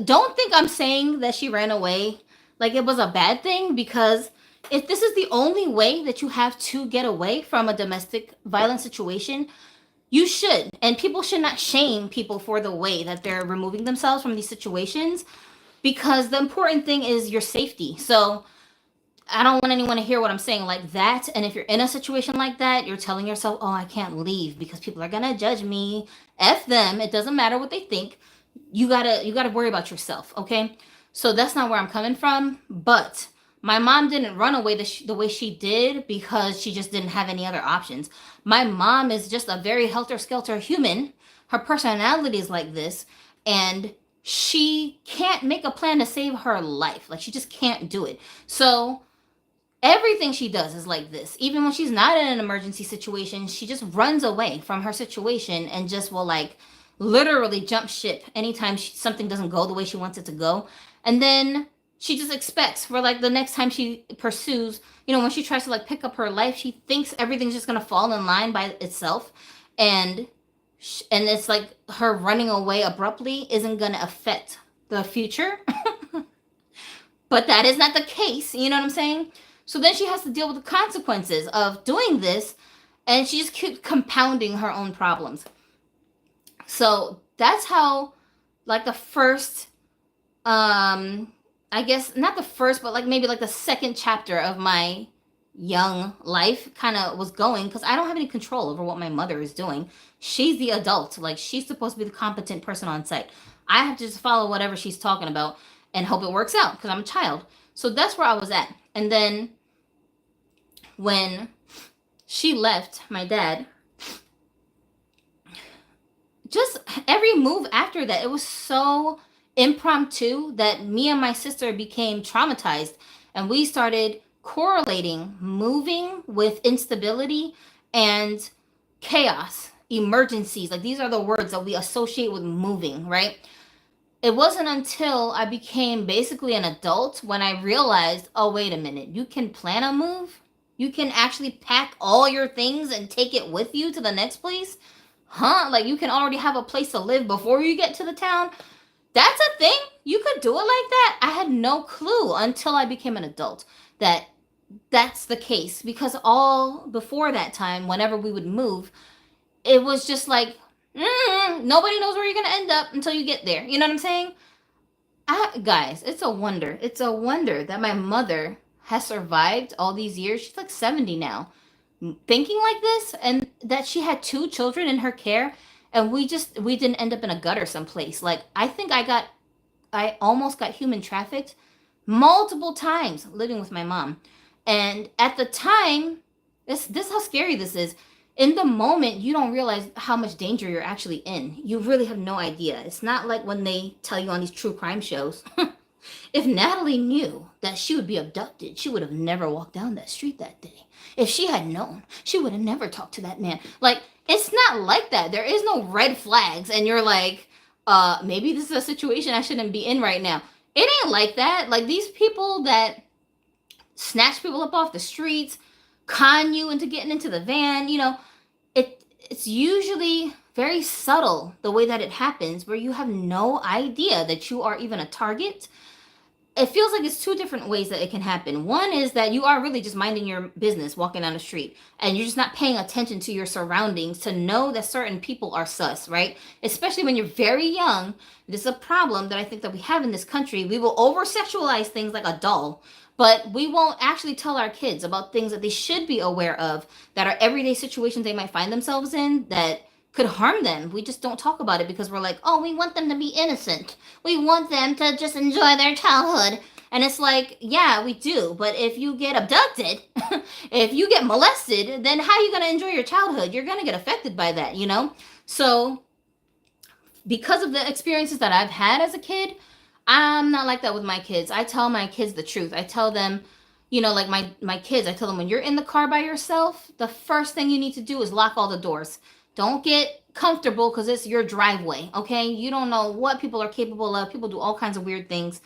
don't think I'm saying that she ran away like it was a bad thing, because if this is the only way that you have to get away from a domestic violence situation, you should. And people should not shame people for the way that they're removing themselves from these situations, because the important thing is your safety. So I don't want anyone to hear what I'm saying like that. And if you're in a situation like that, you're telling yourself, oh, I can't leave because people are going to judge me. F them. It doesn't matter what they think. You gotta worry about yourself. Okay. So that's not where I'm coming from. But my mom didn't run away the way she did because she just didn't have any other options. My mom is just a very helter-skelter human. Her personality is like this. And she can't make a plan to save her life. Like, she just can't do it. So everything she does is like this. Even when she's not in an emergency situation, she just runs away from her situation and just will like literally jump ship anytime something doesn't go the way she wants it to go. And then she just expects for like the next time she pursues, when she tries to like pick up her life, she thinks everything's just going to fall in line by itself. And it's like her running away abruptly isn't going to affect the future. But that is not the case. You know what I'm saying? So then she has to deal with the consequences of doing this, and she just keeps compounding her own problems. So that's how, like, the first, I guess, not the first, but like maybe like the second chapter of my young life kind of was going, because I don't have any control over what my mother is doing. She's the adult. Like, she's supposed to be the competent person on site. I have to just follow whatever she's talking about and hope it works out because I'm a child. So that's where I was at. And then when she left, my dad, just every move after that, it was so impromptu that me and my sister became traumatized, and we started correlating moving with instability and chaos, emergencies. Like, these are the words that we associate with moving, right? It wasn't until I became basically an adult when I realized, oh, wait a minute, you can plan a move? You can actually pack all your things and take it with you to the next place? Huh? Like, you can already have a place to live before you get to the town? That's a thing? You could do it like that? I had no clue until I became an adult that that's the case, because all before that time, whenever we would move, it was just like, nobody knows where you're going to end up until you get there. You know what I'm saying? Guys, it's a wonder. It's a wonder that my mother has survived all these years. She's like 70 now. Thinking like this, and that she had 2 children in her care, and we didn't end up in a gutter someplace. Like, I think I almost got human trafficked multiple times living with my mom. And at the time, this how scary this is. In the moment, you don't realize how much danger you're actually in. You really have no idea. It's not like when they tell you on these true crime shows. If Natalie knew that she would be abducted, she would have never walked down that street that day. If she had known, she would have never talked to that man. Like, it's not like that. There is no red flags, and you're like, maybe this is a situation I shouldn't be in right now. It ain't like that. Like, these people that snatch people up off the streets, con you into getting into the van, it's usually very subtle the way that it happens, where you have no idea that you are even a target. It feels like it's 2 different ways that it can happen. One is that you are really just minding your business walking down the street, and you're just not paying attention to your surroundings to know that certain people are sus, right? Especially when you're very young. This is a problem that I think that we have in this country. We will over-sexualize things like a doll, but we won't actually tell our kids about things that they should be aware of, that are everyday situations they might find themselves in, that could harm them. We just don't talk about it because we're like, oh, we want them to be innocent. We want them to just enjoy their childhood. And it's like, yeah, we do. But if you get abducted, if you get molested, then how are you going to enjoy your childhood? You're going to get affected by that, you know? So because of the experiences that I've had as a kid, I'm not like that with my kids. I tell my kids the truth. I tell them, you know, like my kids, I tell them when you're in the car by yourself, the first thing you need to do is lock all the doors. Don't get comfortable because it's your driveway, okay? You don't know what people are capable of. People do all kinds of weird things.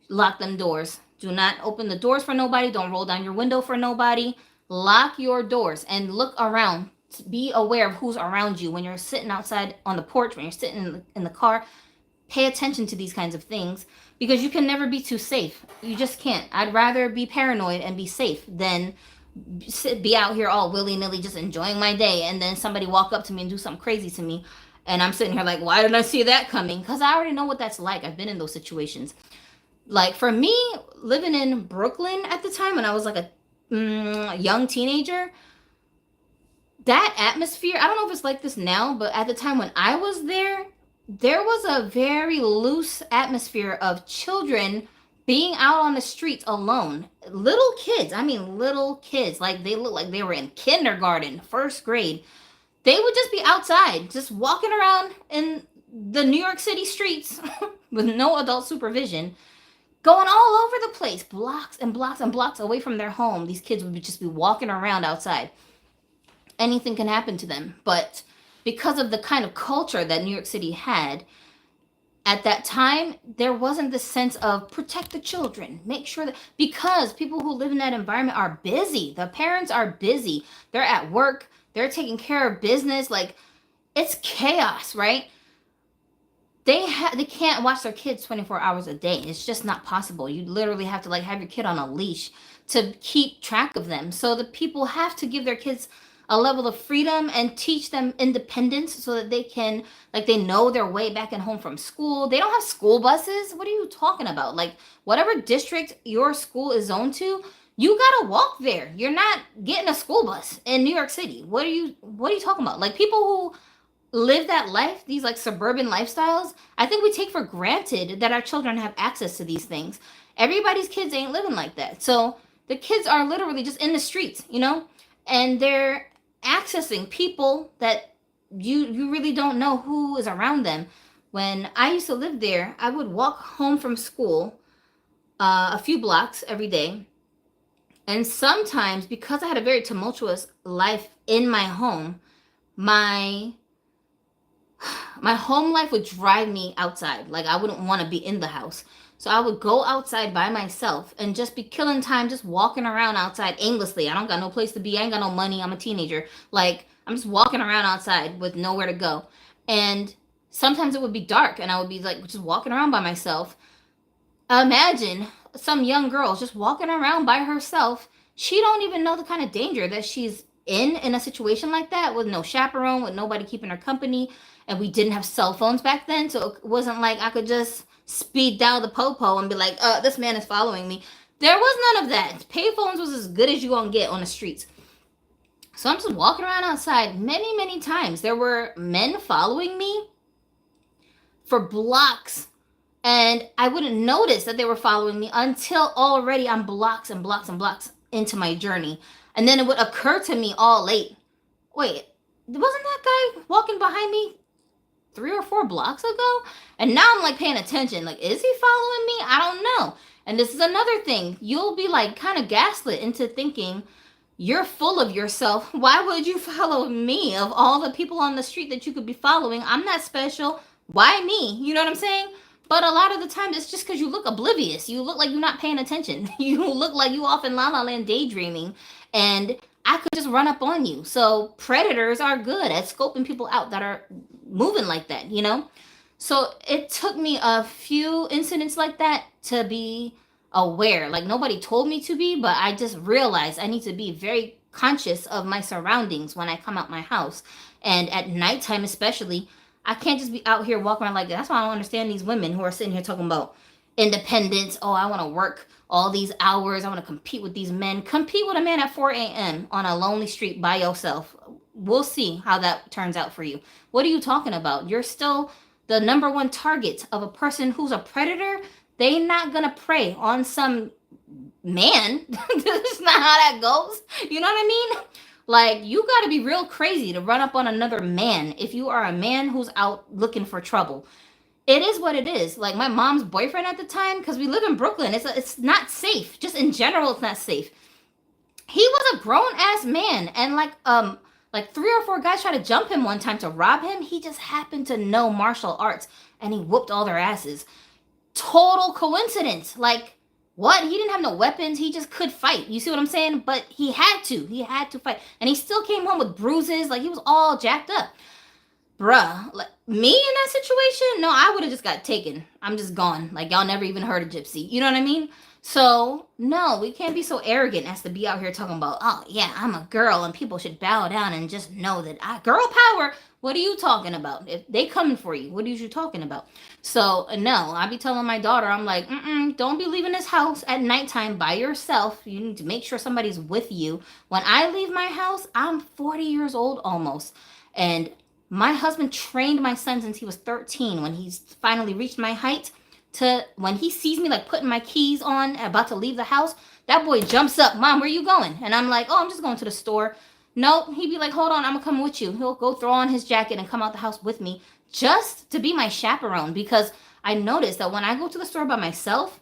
Lock them doors. Do not open the doors for nobody. Don't roll down your window for nobody. Lock your doors and look around. Be aware of who's around you when you're sitting outside on the porch, when you're sitting in the car. Pay attention to these kinds of things because you can never be too safe. You just can't. I'd rather be paranoid and be safe than be out here all willy-nilly just enjoying my day and then somebody walk up to me and do something crazy to me and I'm sitting here like, why didn't I see that coming? Because I already know what that's like. I've been in those situations. Like for me, living in Brooklyn at the time when I was like a young teenager, that atmosphere, I don't know if it's like this now, but at the time when I was there was a very loose atmosphere of children being out on the streets alone. Little kids, I mean little kids, like they look like they were in kindergarten, first grade. They would just be outside, just walking around in the New York City streets with no adult supervision, going all over the place, blocks and blocks and blocks away from their home. These kids would just be walking around outside. Anything can happen to them, but because of the kind of culture that New York City had at that time, there wasn't this sense of protect the children, make sure that, because people who live in that environment are busy. The parents are busy. They're at work. They're taking care of business. Like, it's chaos, right? They can't watch their kids 24 hours a day. It's just not possible. You literally have to like have your kid on a leash to keep track of them. So the people have to give their kids a level of freedom and teach them independence so that they can, like, they know their way back and home from school. They don't have school buses. What are you talking about? Like, whatever district your school is zoned to, you gotta walk there. You're not getting a school bus in New York City. What are you talking about? Like, people who live that life, these like suburban lifestyles, I think we take for granted that our children have access to these things. Everybody's kids ain't living like that. So the kids are literally just in the streets, you know, and they're accessing people that you really don't know who is around them. When I used to live there, I would walk home from school a few blocks every day. And sometimes, because I had a very tumultuous life in my home, my home life would drive me outside. Like, I wouldn't want to be in the house. So I would go outside by myself and just be killing time, just walking around outside aimlessly. I don't got no place to be. I ain't got no money. I'm a teenager. Like, I'm just walking around outside with nowhere to go. And sometimes it would be dark and I would be like just walking around by myself. Imagine some young girl just walking around by herself. She don't even know the kind of danger that she's in a situation like that, with no chaperone, with nobody keeping her company. And we didn't have cell phones back then, so it wasn't like I could just speed down the popo and be like, this man is following me. There was none of that. Payphones was as good as you gonna get on the streets. So I'm just walking around outside. Many times there were men following me for blocks, and I wouldn't notice that they were following me until already I'm blocks and blocks and blocks into my journey. And then it would occur to me all late, wait, wasn't that guy walking behind me 3 or 4 blocks ago? And now I'm like paying attention, like, is he following me? I don't know. And this is another thing. You'll be like kind of gaslit into thinking you're full of yourself. Why would you follow me? Of all the people on the street that you could be following, I'm not special. Why me? You know what I'm saying? But a lot of the time, it's just because you look oblivious. You look like you're not paying attention. You look like you off in La La Land daydreaming. And I could just run up on you. So predators are good at scoping people out that are moving like that, you know? So it took me a few incidents like that to be aware. Like, nobody told me to be, but I just realized I need to be very conscious of my surroundings when I come out my house. And at nighttime especially, I can't just be out here walking around like that. That's why I don't understand these women who are sitting here talking about independence. Oh, I want to work all these hours. I want to compete with these men. Compete with a man at 4 a.m. on a lonely street by yourself. we'll see how that turns out for you. What are you talking about? You're still the number one target of a person who's a predator. They not gonna prey on some man. That's not how that goes. You know what I mean? Like, you gotta be real crazy to run up on another man if you are a man who's out looking for trouble. It is what it is. Like, my mom's boyfriend at the time, because we live in Brooklyn, it's not safe. Just in general, it's not safe. He was a grown ass man, and like 3 or 4 guys tried to jump him one time to rob him. He just happened to know martial arts, and he whooped all their asses. Total coincidence. Like, what? He didn't have no weapons. He just could fight. You see what I'm saying? But he had to. He had to fight. And he still came home with bruises. Like, he was all jacked up. Bruh, like, me in that situation? No, I would have just got taken. I'm just gone. Like, y'all never even heard of Gypsy. You know what I mean? So, no, we can't be so arrogant as to be out here talking about, oh, yeah, I'm a girl and people should bow down and just know that girl power. What are you talking about? If they coming for you, what are you talking about? So, no, I be telling my daughter, I'm like, don't be leaving this house at nighttime by yourself. You need to make sure somebody's with you. When I leave my house, I'm 40 years old almost. And my husband trained my son since he was 13. When he's finally reached my height, to when he sees me like putting my keys on, about to leave the house, that boy jumps up. Mom, where you going? And I'm like, oh, I'm just going to the store. No, he'd be like, hold on, I'm gonna come with you. He'll go throw on his jacket and come out the house with me just to be my chaperone, because I noticed that when I go to the store by myself,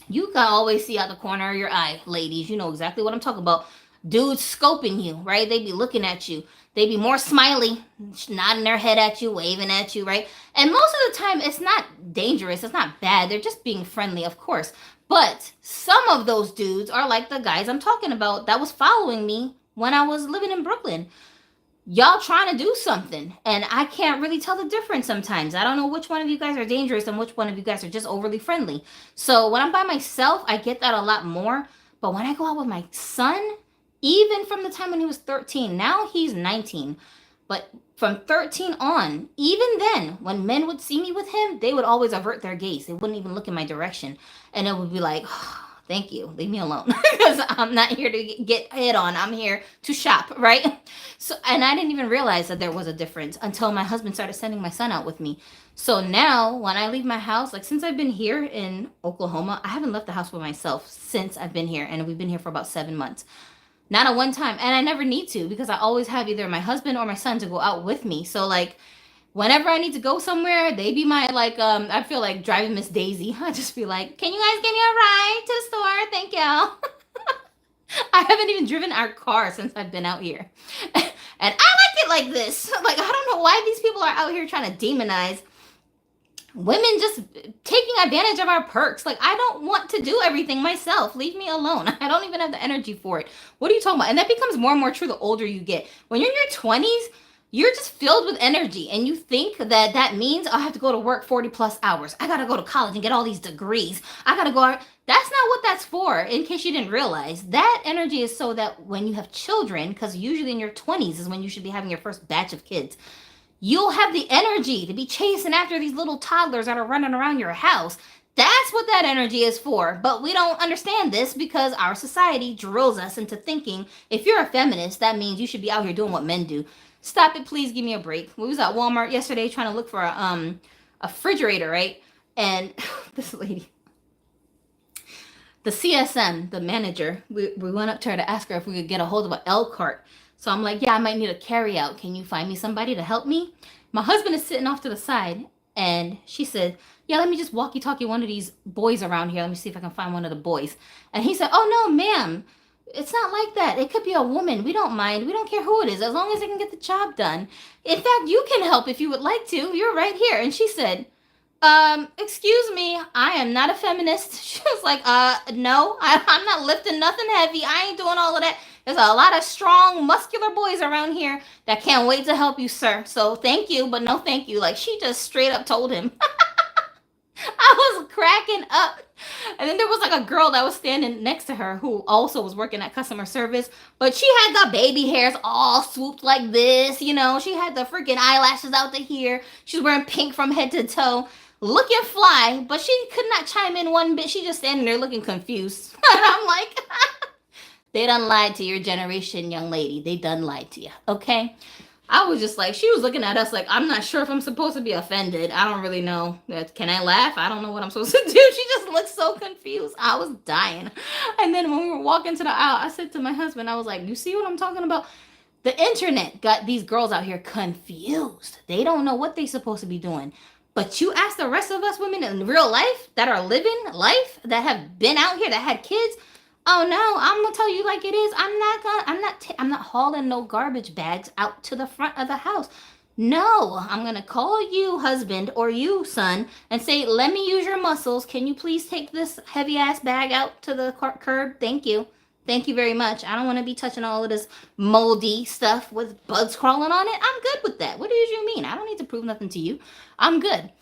you can always see out the corner of your eye, ladies. You know exactly what I'm talking about. Dudes scoping you, right? They be looking at you. They be more smiley, nodding their head at you, waving at you, right? And most of the time, it's not dangerous. It's not bad. They're just being friendly, of course. But some of those dudes are like the guys I'm talking about that was following me when I was living in Brooklyn. Y'all trying to do something, and I can't really tell the difference sometimes. I don't know which one of you guys are dangerous and which one of you guys are just overly friendly. So when I'm by myself, I get that a lot more. But when I go out with my son, even from the time when he was 13, now he's 19, but from 13 on, even then, when men would see me with him, they would always avert their gaze. They wouldn't even look in my direction. And it would be like, oh, thank you, leave me alone. Because I'm not here to get hit on. I'm here to shop, right? So, and I didn't even realize that there was a difference until my husband started sending my son out with me. So now when I leave my house, like since I've been here in Oklahoma, I haven't left the house with myself since I've been here. And we've been here for about 7 months. Not at one time. And I never need to, because I always have either my husband or my son to go out with me. So like whenever I need to go somewhere, they be my like I feel like driving Miss Daisy. I just be like, can you guys give me a ride to the store? Thank you. I haven't even driven our car since I've been out here. And I like it like this. Like, I don't know why these people are out here trying to demonize women just taking advantage of our perks. Like, I don't want to do everything myself. Leave me alone. I don't even have the energy for it. What are you talking about? And that becomes more and more true the older you get. When you're in your 20s, you're just filled with energy, and you think that that means I have to go to work 40 plus hours. I got to go to college and get all these degrees. I got to go out. That's not what that's for, in case you didn't realize. That energy is so that when you have children, because usually in your 20s is when you should be having your first batch of kids, you'll have the energy to be chasing after these little toddlers that are running around your house. That's what that energy is for. But we don't understand this because our society drills us into thinking if you're a feminist, that means you should be out here doing what men do. Stop it, please give me a break. We was at Walmart yesterday trying to look for a refrigerator, right? And this lady, the CSM, the manager, we went up to her to ask her if we could get a hold of an L cart. So I'm like, yeah, I might need a carry out. Can you find me somebody to help me? My husband is sitting off to the side, and she said, yeah, let me just walkie-talkie one of these boys around here. Let me see if I can find one of the boys. And he said, oh, no, ma'am. It's not like that. It could be a woman. We don't mind. We don't care who it is, as long as they can get the job done. In fact, you can help if you would like to. You're right here. And she said, excuse me, I am not a feminist. She was like, no, I'm not lifting nothing heavy. I ain't doing all of that. There's a lot of strong, muscular boys around here that can't wait to help you, sir. So thank you, but no thank you. Like, she just straight up told him. I was cracking up. And then there was like a girl that was standing next to her who also was working at customer service, but she had the baby hairs all swooped like this, you know. She had the freaking eyelashes out to here. She was wearing pink from head to toe, looking fly, but she could not chime in one bit. She just standing there looking confused. And I'm like, They done lied to your generation, young lady. They done lied to you. Okay? I was just like, she was looking at us like, I'm not sure if I'm supposed to be offended. I don't really know. Can I laugh? I don't know what I'm supposed to do. She just looked so confused. I was dying. And then when we were walking to the aisle, I said to my husband, I was like, you see what I'm talking about? The internet got these girls out here confused. They don't know what they're supposed to be doing. But you ask the rest of us women in real life that are living life, that have been out here, that had kids. Oh no, I'm gonna tell you like it is. I'm not hauling no garbage bags out to the front of the house. No, I'm gonna call you husband or you son and say, let me use your muscles. Can you please take this heavy ass bag out to the curb? Thank you. Thank you very much. I don't want to be touching all of this moldy stuff with bugs crawling on it. I'm good with that. What do you mean? I don't need to prove nothing to you. I'm good.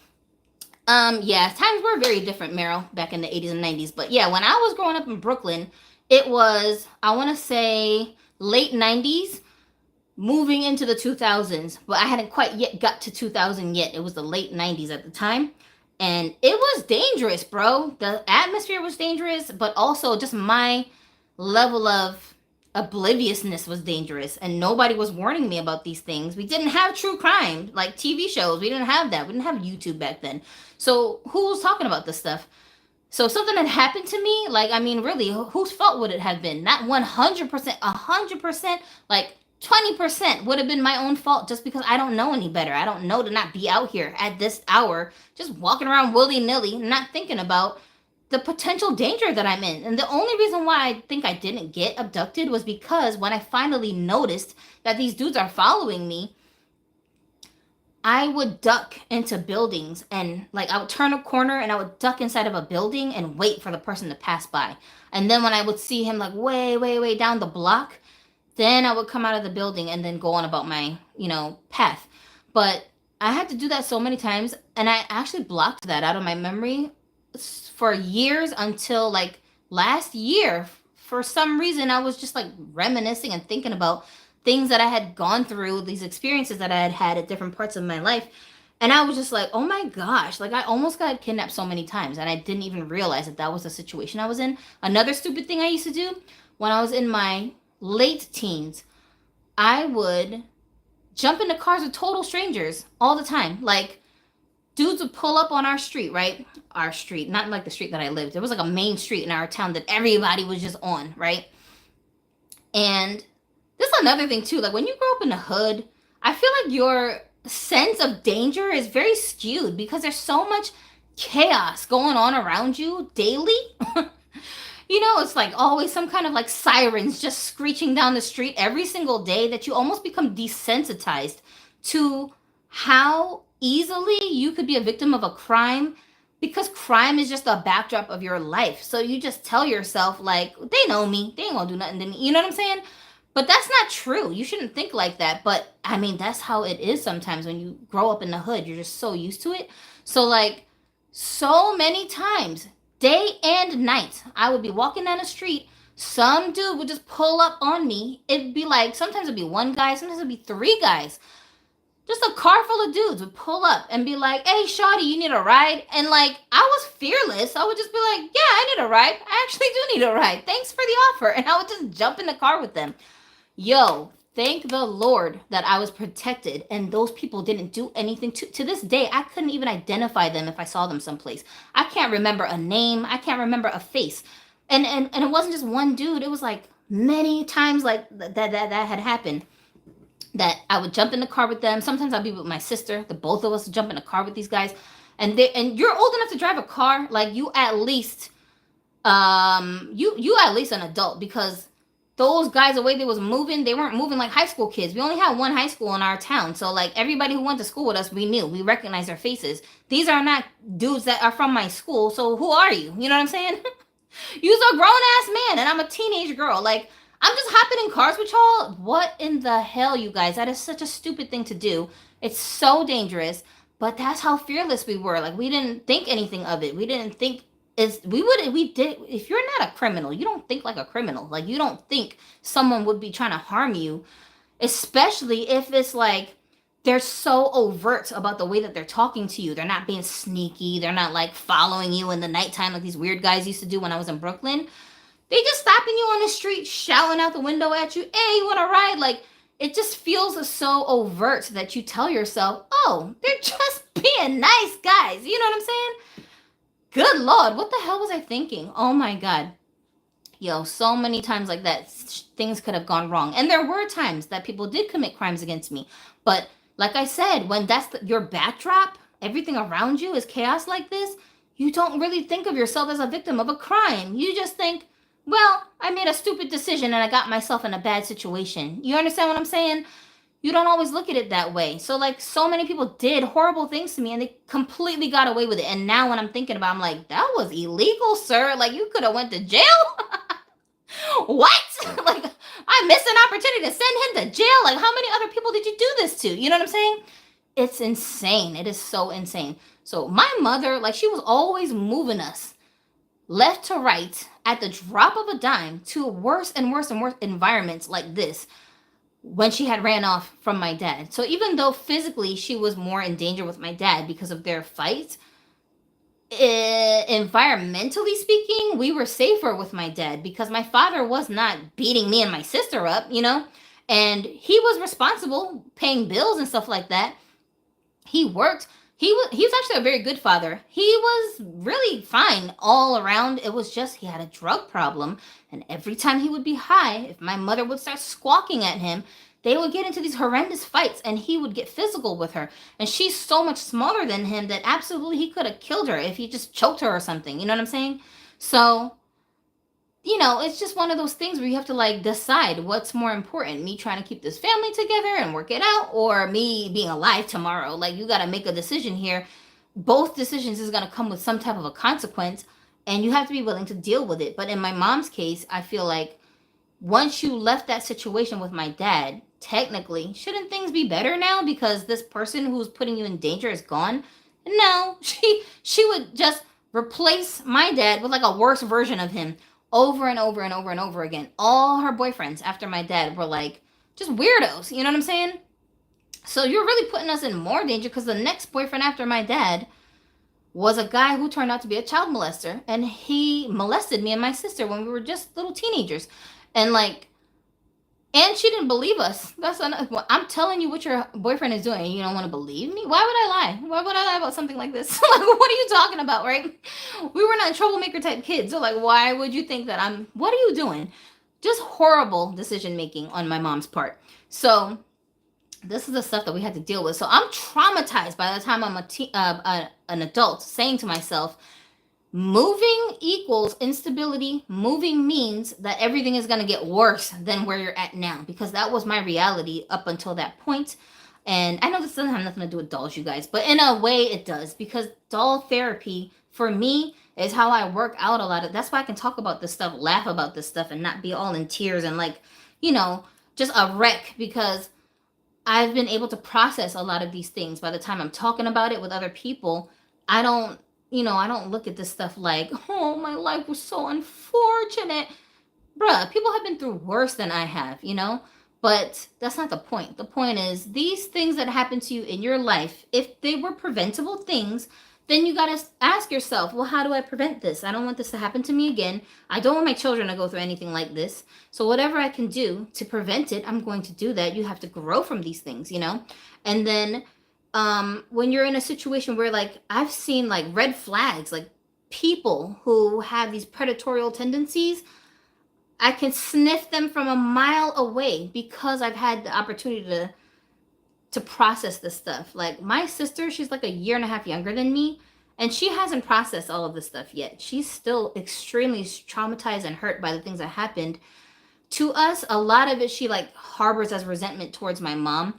Yeah, times were very different, Meryl, back in the 80s and 90s. But yeah, when I was growing up in Brooklyn, it was, I want to say, late 90s, moving into the 2000s. But I hadn't quite yet got to 2000 yet. It was the late 90s at the time. And it was dangerous, bro. The atmosphere was dangerous, but also just my level of obliviousness was dangerous, and nobody was warning me about these things. We didn't have true crime like TV shows. We didn't have that. We didn't have YouTube back then. So who was talking about this stuff? So something had happened to me, like, I mean, really, whose fault would it have been? Not 100%, 100%, like 20% would have been my own fault, just because I don't know any better. I don't know to not be out here at this hour just walking around willy-nilly, not thinking about the potential danger that I'm in. And the only reason why I think I didn't get abducted was because when I finally noticed that these dudes are following me, I would duck into buildings, and like I would turn a corner and I would duck inside of a building and wait for the person to pass by. And then when I would see him like way down the block, then I would come out of the building and then go on about my, path. But I had to do that so many times, and I actually blocked that out of my memory for years, until like last year. For some reason, I was just like reminiscing and thinking about things that I had gone through, these experiences that I had had at different parts of my life. And I was just like, oh my gosh, like I almost got kidnapped so many times, and I didn't even realize that that was the situation I was in. Another stupid thing I used to do when I was in my late teens, I would jump into cars with total strangers all the time. Like, dudes would pull up on our street, right? Our street, not like the street that I lived. There was like a main street in our town that everybody was just on, right? And this is another thing too. Like, when you grow up in the hood, I feel like your sense of danger is very skewed because there's so much chaos going on around you daily. It's like always some kind of like sirens just screeching down the street every single day, that you almost become desensitized to how easily you could be a victim of a crime, because crime is just a backdrop of your life. So you just tell yourself, like, they know me, they ain't gonna do nothing to me. You know what I'm saying? But that's not true. You shouldn't think like that. But I mean, that's how it is sometimes when you grow up in the hood. You're just so used to it. So like, so many times, day and night, I would be walking down the street, some dude would just pull up on me. It'd be like, sometimes it'd be one guy, sometimes it'd be three guys. Just a car full of dudes would pull up and be like, hey, shawty, you need a ride? And like, I was fearless. I would just be like, yeah, I need a ride. I actually do need a ride. Thanks for the offer. And I would just jump in the car with them. Yo, thank the Lord that I was protected and those people didn't do anything. To this day, I couldn't even identify them if I saw them someplace. I can't remember a name. I can't remember a face. And it wasn't just one dude. It was like many times like that had happened, that I would jump in the car with them. Sometimes I'd be with my sister. The both of us would jump in a car with these guys. And you're old enough to drive a car. Like, you at least you at least an adult, because those guys, the way they was moving, they weren't moving like high school kids. We only had one high school in our town. So like, everybody who went to school with us, we knew. We recognized their faces. These are not dudes that are from my school. So who are you? You know what I'm saying? You're a grown ass man and I'm a teenage girl. Like, I'm just hopping in cars with y'all. What in the hell, you guys? That is such a stupid thing to do. It's so dangerous. But that's how fearless we were. Like, we didn't think anything of it. We didn't think if you're not a criminal, you don't think like a criminal. Like, you don't think someone would be trying to harm you, especially if it's like they're so overt about the way that they're talking to you. They're not being sneaky. They're not like following you in the nighttime like these weird guys used to do when I was in Brooklyn. They just stopping you on the street, shouting out the window at you, hey, you want to ride? Like, it just feels so overt that you tell yourself, oh, they're just being nice guys. You know what I'm saying? Good Lord, what the hell was I thinking? Oh my God. Yo, so many times like that, things could have gone wrong. And there were times that people did commit crimes against me. But like I said, when that's your backdrop, everything around you is chaos like this, you don't really think of yourself as a victim of a crime. You just think, well, I made a stupid decision and I got myself in a bad situation. You understand what I'm saying? You don't always look at it that way. So like so many people did horrible things to me and they completely got away with it. And now when I'm thinking about it, I'm like, that was illegal, sir. Like you could have went to jail. What? Like I missed an opportunity to send him to jail. Like how many other people did you do this to? You know what I'm saying? It's insane. It is so insane. So my mother, like she was always moving us left to right at the drop of a dime to worse and worse and worse environments like this when she had ran off from my dad. So even though physically she was more in danger with my dad because of their fight, environmentally speaking, we were safer with my dad because my father was not beating me and my sister up, you know? And he was responsible paying bills and stuff like that. He worked. He was actually a very good father. He was really fine all around. It was just he had a drug problem, and every time he would be high, if my mother would start squawking at him, they would get into these horrendous fights and he would get physical with her. And she's so much smaller than him that absolutely he could have killed her if he just choked her or something. You know what I'm saying? So, you know, it's just one of those things where you have to like decide what's more important, me trying to keep this family together and work it out, or me being alive tomorrow. Like you got to make a decision here. Both decisions is going to come with some type of a consequence, and you have to be willing to deal with it. But in my mom's case, I feel like once you left that situation with my dad, technically, shouldn't things be better now because this person who's putting you in danger is gone? No, she would just replace my dad with like a worse version of him over and over and over and over again. All her boyfriends after my dad were like just weirdos. You know what I'm saying? So you're really putting us in more danger because the next boyfriend after my dad was a guy who turned out to be a child molester, and he molested me and my sister when we were just little teenagers. And like, and she didn't believe us. That's well, I'm telling you what your boyfriend is doing, and you don't want to believe me. Why would I lie? Why would I lie about something like this? Like, what are you talking about, right? We were not troublemaker type kids, so like, why would you think that I'm? What are you doing? Just horrible decision making on my mom's part. So this is the stuff that we had to deal with. So I'm traumatized by the time I'm an adult, saying to myself, moving equals instability. Moving means that everything is going to get worse than where you're at now, because that was my reality up until that point. And I know this doesn't have nothing to do with dolls, you guys, but in a way it does, because doll therapy for me is how I work out a lot of. That's why I can talk about this stuff, laugh about this stuff, and not be all in tears and like, you know, just a wreck, because I've been able to process a lot of these things. By the time I'm talking about it with other people, I don't look at this stuff like, oh, my life was so unfortunate. Bruh, people have been through worse than I have, you know? But that's not the point. The point is, these things that happen to you in your life, if they were preventable things, then you got to ask yourself, well, how do I prevent this? I don't want this to happen to me again. I don't want my children to go through anything like this. So whatever I can do to prevent it, I'm going to do that. You have to grow from these things, you know? And then when you're in a situation where, like, I've seen like red flags, like people who have these predatory tendencies, I can sniff them from a mile away because I've had the opportunity to process this stuff. Like my sister, she's like a year and a half younger than me, and she hasn't processed all of this stuff yet. She's still extremely traumatized and hurt by the things that happened to us. A lot of it she like harbors as resentment towards my mom,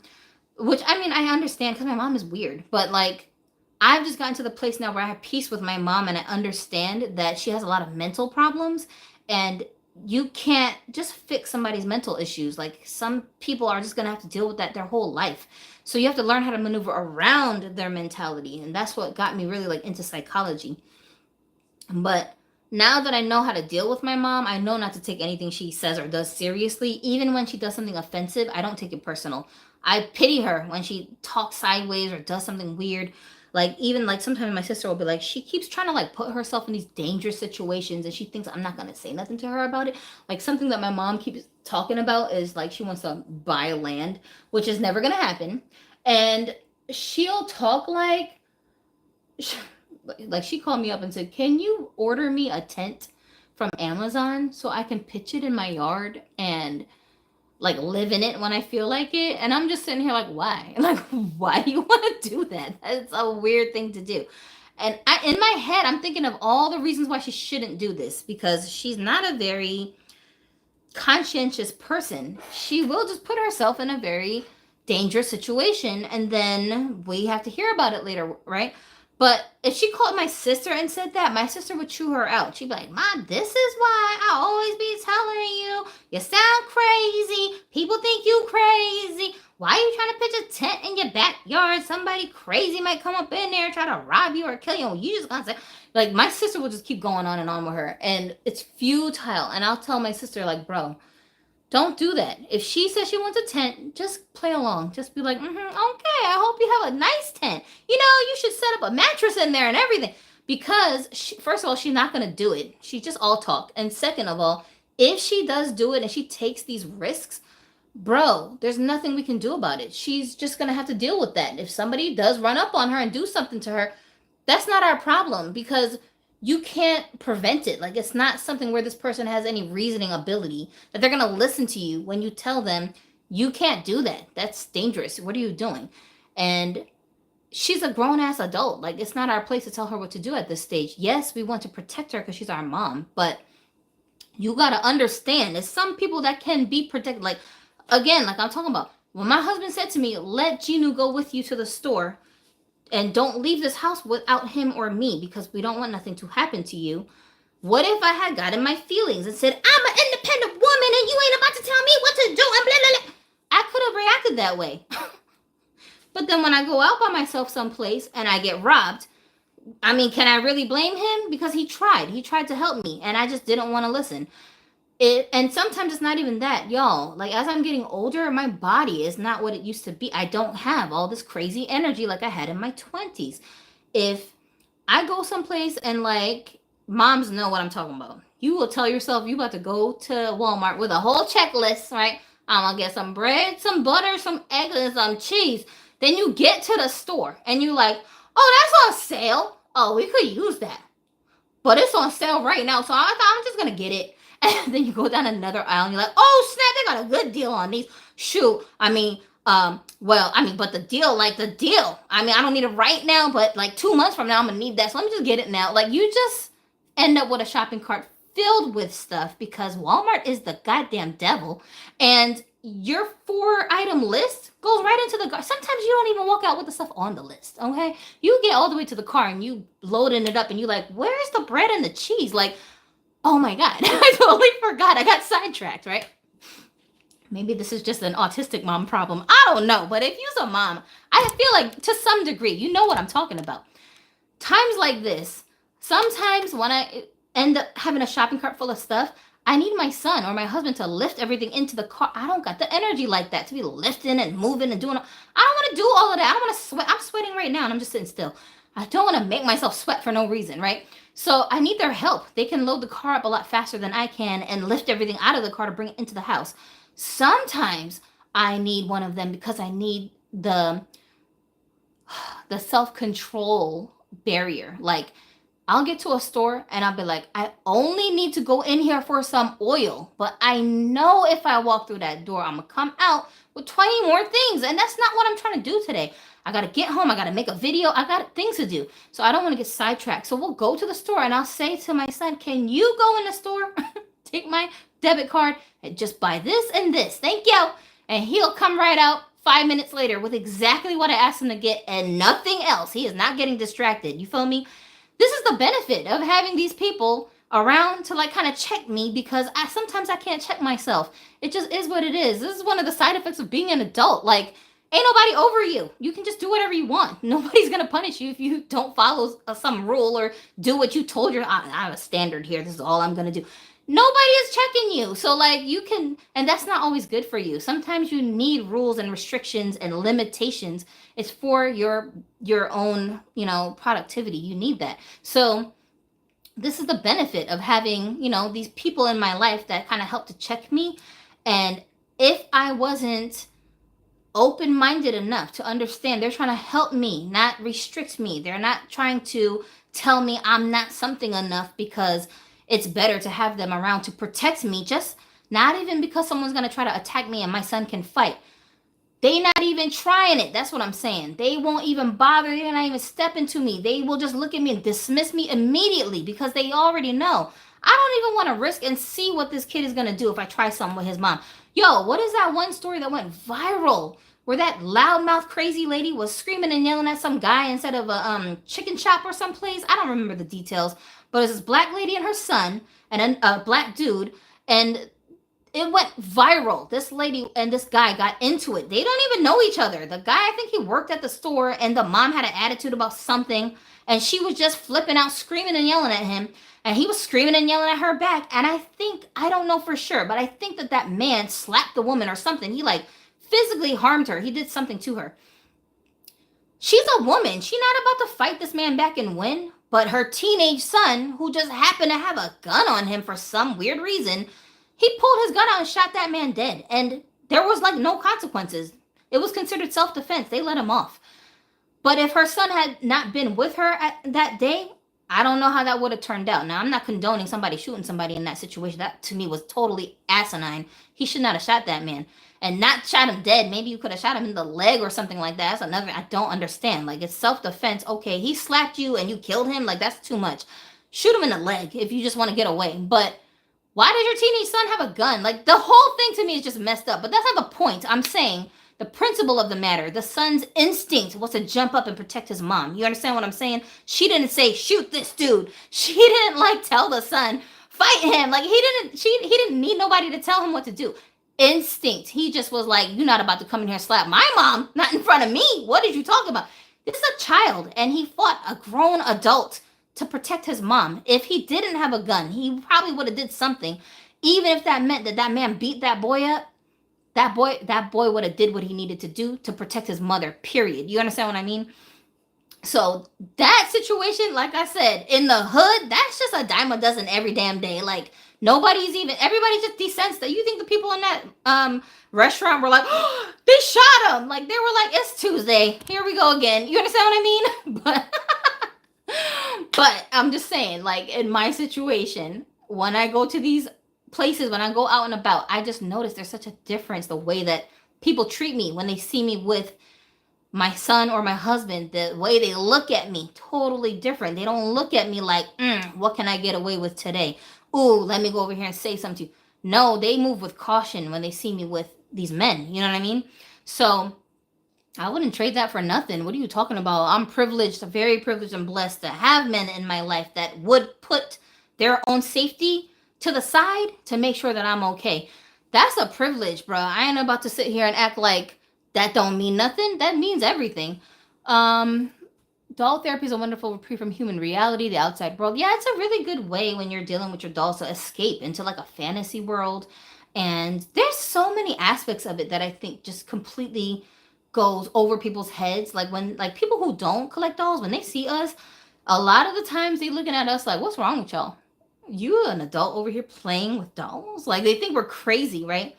which I mean I understand because my mom is weird, but like I've just gotten to the place now where I have peace with my mom, and I understand that she has a lot of mental problems, and you can't just fix somebody's mental issues. Like some people are just going to have to deal with that their whole life. So you have to learn how to maneuver around their mentality. And that's what got me really like into psychology. But now that I know how to deal with my mom, I know not to take anything she says or does seriously. Even when she does something offensive, I don't take it personal. I pity her when she talks sideways or does something weird. Like, even like sometimes my sister will be like, she keeps trying to like put herself in these dangerous situations and she thinks I'm not gonna say nothing to her about it. Like, something that my mom keeps talking about is like she wants to buy land, which is never gonna happen. And she'll talk like she called me up and said, "Can you order me a tent from Amazon so I can pitch it in my yard and like live in it when I feel like it?" And I'm just sitting here like, why? Like, why do you want to do that? That's a weird thing to do. And in my head, I'm thinking of all the reasons why she shouldn't do this, because she's not a very conscientious person. She will just put herself in a very dangerous situation, and then we have to hear about it later, right? But if she called my sister and said that, my sister would chew her out. She'd be like, "Mom, this is why I always be telling you, you sound crazy. People think you crazy. Why are you trying to pitch a tent in your backyard? Somebody crazy might come up in there, try to rob you or kill you. You just gonna say," like, my sister will just keep going on and on with her, and it's futile. And I'll tell my sister, like, bro, don't do that. If she says she wants a tent, just play along. Just be like, okay, I hope you have a nice tent. You know, you should set up a mattress in there and everything. Because, first of all, she's not going to do it. She just all talk. And second of all, if she does do it and she takes these risks, bro, there's nothing we can do about it. She's just going to have to deal with that. If somebody does run up on her and do something to her, that's not our problem, because you can't prevent it. Like, it's not something where this person has any reasoning ability that they're going to listen to you when you tell them you can't do that. That's dangerous. What are you doing? And she's a grown-ass adult. Like, it's not our place to tell her what to do at this stage. Yes, we want to protect her because she's our mom, but you got to understand, there's some people that can be protected. Like, again, like I'm talking about, when my husband said to me, "Let Ginu go with you to the store and don't leave this house without him or me because we don't want nothing to happen to you." What if I had gotten my feelings and said, "I'm an independent woman and you ain't about to tell me what to do," and blah, blah, blah. I could have reacted that way. But then when I go out by myself someplace and I get robbed, I mean, can I really blame him? Because he tried. He tried to help me, and I just didn't want to listen. And sometimes it's not even that, y'all. Like, as I'm getting older, my body is not what it used to be. I don't have all this crazy energy like I had in my 20s. If I go someplace and, like, moms know what I'm talking about. You will tell yourself you about to go to Walmart with a whole checklist, right? I'm gonna get some bread, some butter, some eggs, and some cheese. Then you get to the store and you're like, "Oh, that's on sale. Oh, we could use that. But it's on sale right now, so I'm just gonna get it." And then you go down another aisle and you're like, "Oh snap, they got a good deal on these." Shoot, I mean, but the deal, I mean, I don't need it right now, but like 2 months from now, I'm gonna need that. So let me just get it now. Like, you just end up with a shopping cart filled with stuff because Walmart is the goddamn devil. And your 4-item list goes right into the car. Sometimes you don't even walk out with the stuff on the list, okay? You get all the way to the car and you loading it up and you like, "Where's the bread and the cheese?" Like, oh my God, I totally forgot. I got sidetracked, right? Maybe this is just an autistic mom problem. I don't know. But if you're a mom, I feel like to some degree, you know what I'm talking about. Times like this, sometimes when I end up having a shopping cart full of stuff, I need my son or my husband to lift everything into the car. I don't got the energy like that to be lifting and moving and doing. I don't want to do all of that. I don't want to sweat. I'm sweating right now and I'm just sitting still. I don't want to make myself sweat for no reason, right? So I need their help. They can load the car up a lot faster than I can and lift everything out of the car to bring it into the house. Sometimes I need one of them because I need the self-control barrier. Like, I'll get to a store and I'll be like, "I only need to go in here for some oil, but I know if I walk through that door, I'm gonna come out with 20 more things." And that's not what I'm trying to do today. I gotta get home, I gotta make a video, I got things to do. So I don't want to get sidetracked. So we'll go to the store and I'll say to my son, "Can you go in the store, take my debit card and just buy this and this, thank you." And he'll come right out 5 minutes later with exactly what I asked him to get and nothing else. He is not getting distracted. You feel me? This is the benefit of having these people around to like kind of check me, because sometimes I can't check myself. It just is what it is. This is one of the side effects of being an adult. Like, ain't nobody over you. You can just do whatever you want. Nobody's going to punish you if you don't follow some rule or do what you told I have a standard here. This is all I'm going to do. Nobody is checking you. So like you can, and that's not always good for you. Sometimes you need rules and restrictions and limitations. It's for your own, productivity. You need that. So this is the benefit of having, these people in my life that kind of help to check me. And if I wasn't open-minded enough to understand they're trying to help me, not restrict me. They're not trying to tell me I'm not something enough because it's better to have them around to protect me. Just not even because someone's going to try to attack me and my son can fight. They not even trying it. That's what I'm saying. They won't even bother. They're not even stepping to me. They will just look at me and dismiss me immediately because they already know. I don't even want to risk and see what this kid is going to do if I try something with his mom. Yo, what is that one story that went viral where that loudmouth crazy lady was screaming and yelling at some guy instead of a chicken shop or someplace? I don't remember the details, but it's this black lady and her son and a black dude, and it went viral. This lady and this guy got into it. They don't even know each other. The guy, I think he worked at the store, and the mom had an attitude about something, and she was just flipping out, screaming and yelling at him, and he was screaming and yelling at her back. And I don't know for sure, but I think that man slapped the woman or something. He like physically harmed her. He did something to her. She's a woman. She's not about to fight this man back and win. But her teenage son, who just happened to have a gun on him for some weird reason, he pulled his gun out and shot that man dead. And there was like no consequences. It was considered self-defense. They let him off. But if her son had not been with her at that day, I don't know how that would have turned out. Now, I'm not condoning somebody shooting somebody in that situation. That to me was totally asinine. He should not have shot that man. And not shot him dead. Maybe you could have shot him in the leg or something like that. That's another, I don't understand. Like, it's self-defense. Okay, he slapped you and you killed him. Like, that's too much. Shoot him in the leg if you just want to get away. But why does your teenage son have a gun? Like, the whole thing to me is just messed up. But that's not the point. I'm saying the principle of the matter. The son's instinct was to jump up and protect his mom. You understand what I'm saying? She didn't say, shoot this dude. She didn't, like, tell the son, fight him. Like, he didn't need nobody to tell him what to do. Instinct. He just was like, you're not about to come in here and slap my mom. Not in front of me. What did you talk about? This is a child. And he fought a grown adult to protect his mom. If he didn't have a gun, he probably would have did something. Even if that meant that man beat that boy up, that boy would have did what he needed to do to protect his mother, period. You understand what I mean? So that situation, like I said, in the hood, that's just a dime a dozen every damn day. Like, everybody just desensed that. You think the people in that restaurant were like, oh, they shot him. Like, they were like, it's Tuesday. Here we go again. You understand what I mean? But I'm just saying, like, in my situation, when I go to these places, when I go out and about, I just notice there's such a difference the way that people treat me when they see me with my son or my husband. The way they look at me, totally different. They don't look at me like, what can I get away with today? Ooh, let me go over here and say something to you. No, they move with caution when they see me with these men. You know what I mean? So I wouldn't trade that for nothing. What are you talking about? I'm privileged, very privileged and blessed to have men in my life that would put their own safety to the side to make sure that I'm okay. That's a privilege, bro. I ain't about to sit here and act like that don't mean nothing. That means everything. Doll therapy is a wonderful reprieve from human reality, the outside world. Yeah, it's a really good way when you're dealing with your dolls to escape into like a fantasy world. And there's so many aspects of it that I think just completely goes over people's heads. Like when, like people who don't collect dolls, when they see us, a lot of the times they looking at us like, what's wrong with y'all? You an adult over here playing with dolls? Like they think we're crazy, right?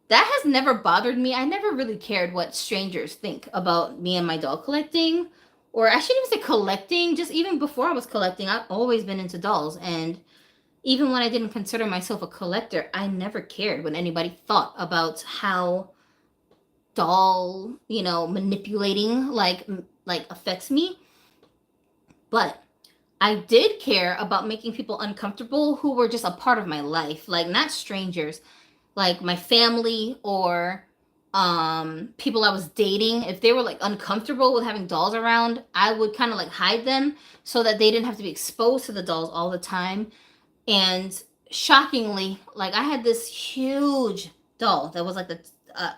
That has never bothered me. I never really cared what strangers think about me and my doll collecting. Or I shouldn't even say collecting. Just even before I was collecting, I've always been into dolls. And even when I didn't consider myself a collector, I never cared when anybody thought about how doll, manipulating like affects me. But I did care about making people uncomfortable who were just a part of my life, like not strangers, like my family or people I was dating. If they were like uncomfortable with having dolls around, I would kind of like hide them so that they didn't have to be exposed to the dolls all the time. And shockingly, like I had this huge doll that was like the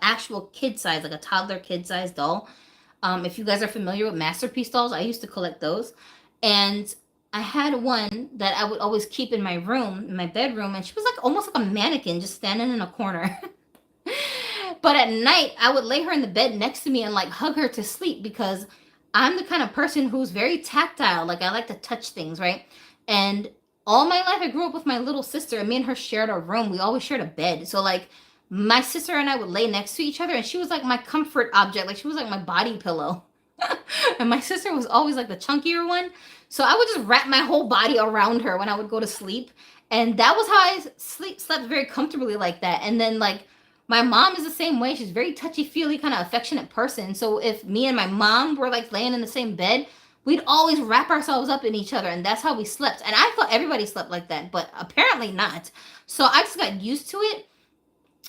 actual kid size, like a toddler kid size doll. If you guys are familiar with masterpiece dolls, I used to collect those. And I had one that I would always keep in my room, in my bedroom, and she was like almost like a mannequin just standing in a corner. But at night, I would lay her in the bed next to me and like hug her to sleep because I'm the kind of person who's very tactile. Like I like to touch things, right? And all my life, I grew up with my little sister, and me and her shared a room. We always shared a bed. So like my sister and I would lay next to each other, and she was like my comfort object. Like she was like my body pillow. And my sister was always like the chunkier one. So I would just wrap my whole body around her when I would go to sleep. And that was how I slept very comfortably like that. And then like my mom is the same way. She's very touchy-feely, kind of affectionate person. So if me and my mom were like laying in the same bed, we'd always wrap ourselves up in each other, and that's how we slept. And I thought everybody slept like that, but apparently not. So I just got used to it.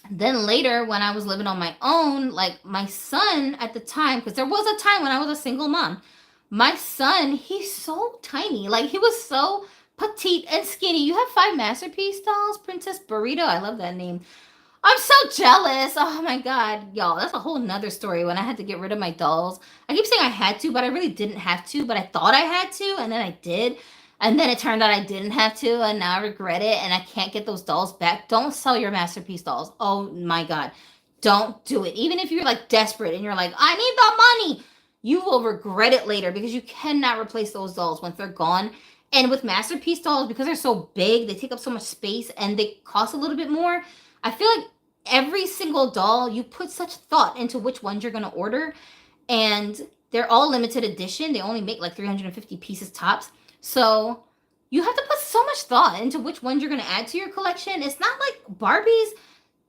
Then later, when I was living on my own, like my son at the time, because there was a time when I was a single mom, my son, he's so tiny. Like he was so petite and skinny. You have 5 masterpiece dolls, Princess Burrito. I love that name. I'm so jealous. Oh my God. Y'all, that's a whole nother story when I had to get rid of my dolls. I keep saying I had to, but I really didn't have to. But I thought I had to, and then I did. And then it turned out I didn't have to, and now I regret it, and I can't get those dolls back. Don't sell your masterpiece dolls. Oh my God. Don't do it. Even if you're like desperate and you're like, I need the money, you will regret it later because you cannot replace those dolls once they're gone. And with masterpiece dolls, because they're so big, they take up so much space and they cost a little bit more. I feel like every single doll, you put such thought into which ones you're going to order, and they're all limited edition. They only make like 350 pieces tops. So you have to put so much thought into which ones you're going to add to your collection. It's not like Barbies,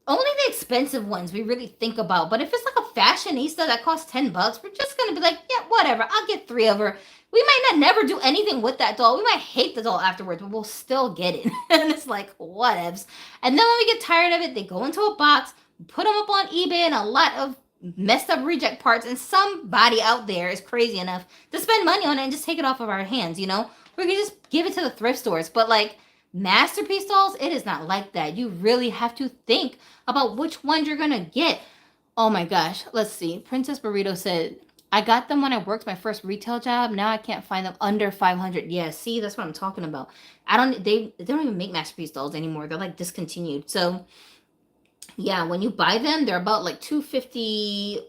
only the expensive ones we really think about. But if it's like a fashionista that costs $10, we're just going to be like, yeah, whatever. I'll get 3 of her. We might not never do anything with that doll. We might hate the doll afterwards, but we'll still get it. And it's like, whatevs. And then when we get tired of it, they go into a box, put them up on eBay, and a lot of messed up reject parts. And somebody out there is crazy enough to spend money on it and just take it off of our hands, you know? We can just give it to the thrift stores. But like masterpiece dolls, it is not like that. You really have to think about which ones you're going to get. Oh my gosh. Let's see. Princess Burrito said, I got them when I worked my first retail job. Now I can't find them under 500. Yeah, see, that's what I'm talking about. They don't even make masterpiece dolls anymore. They're like discontinued. So yeah, when you buy them, they're about like 250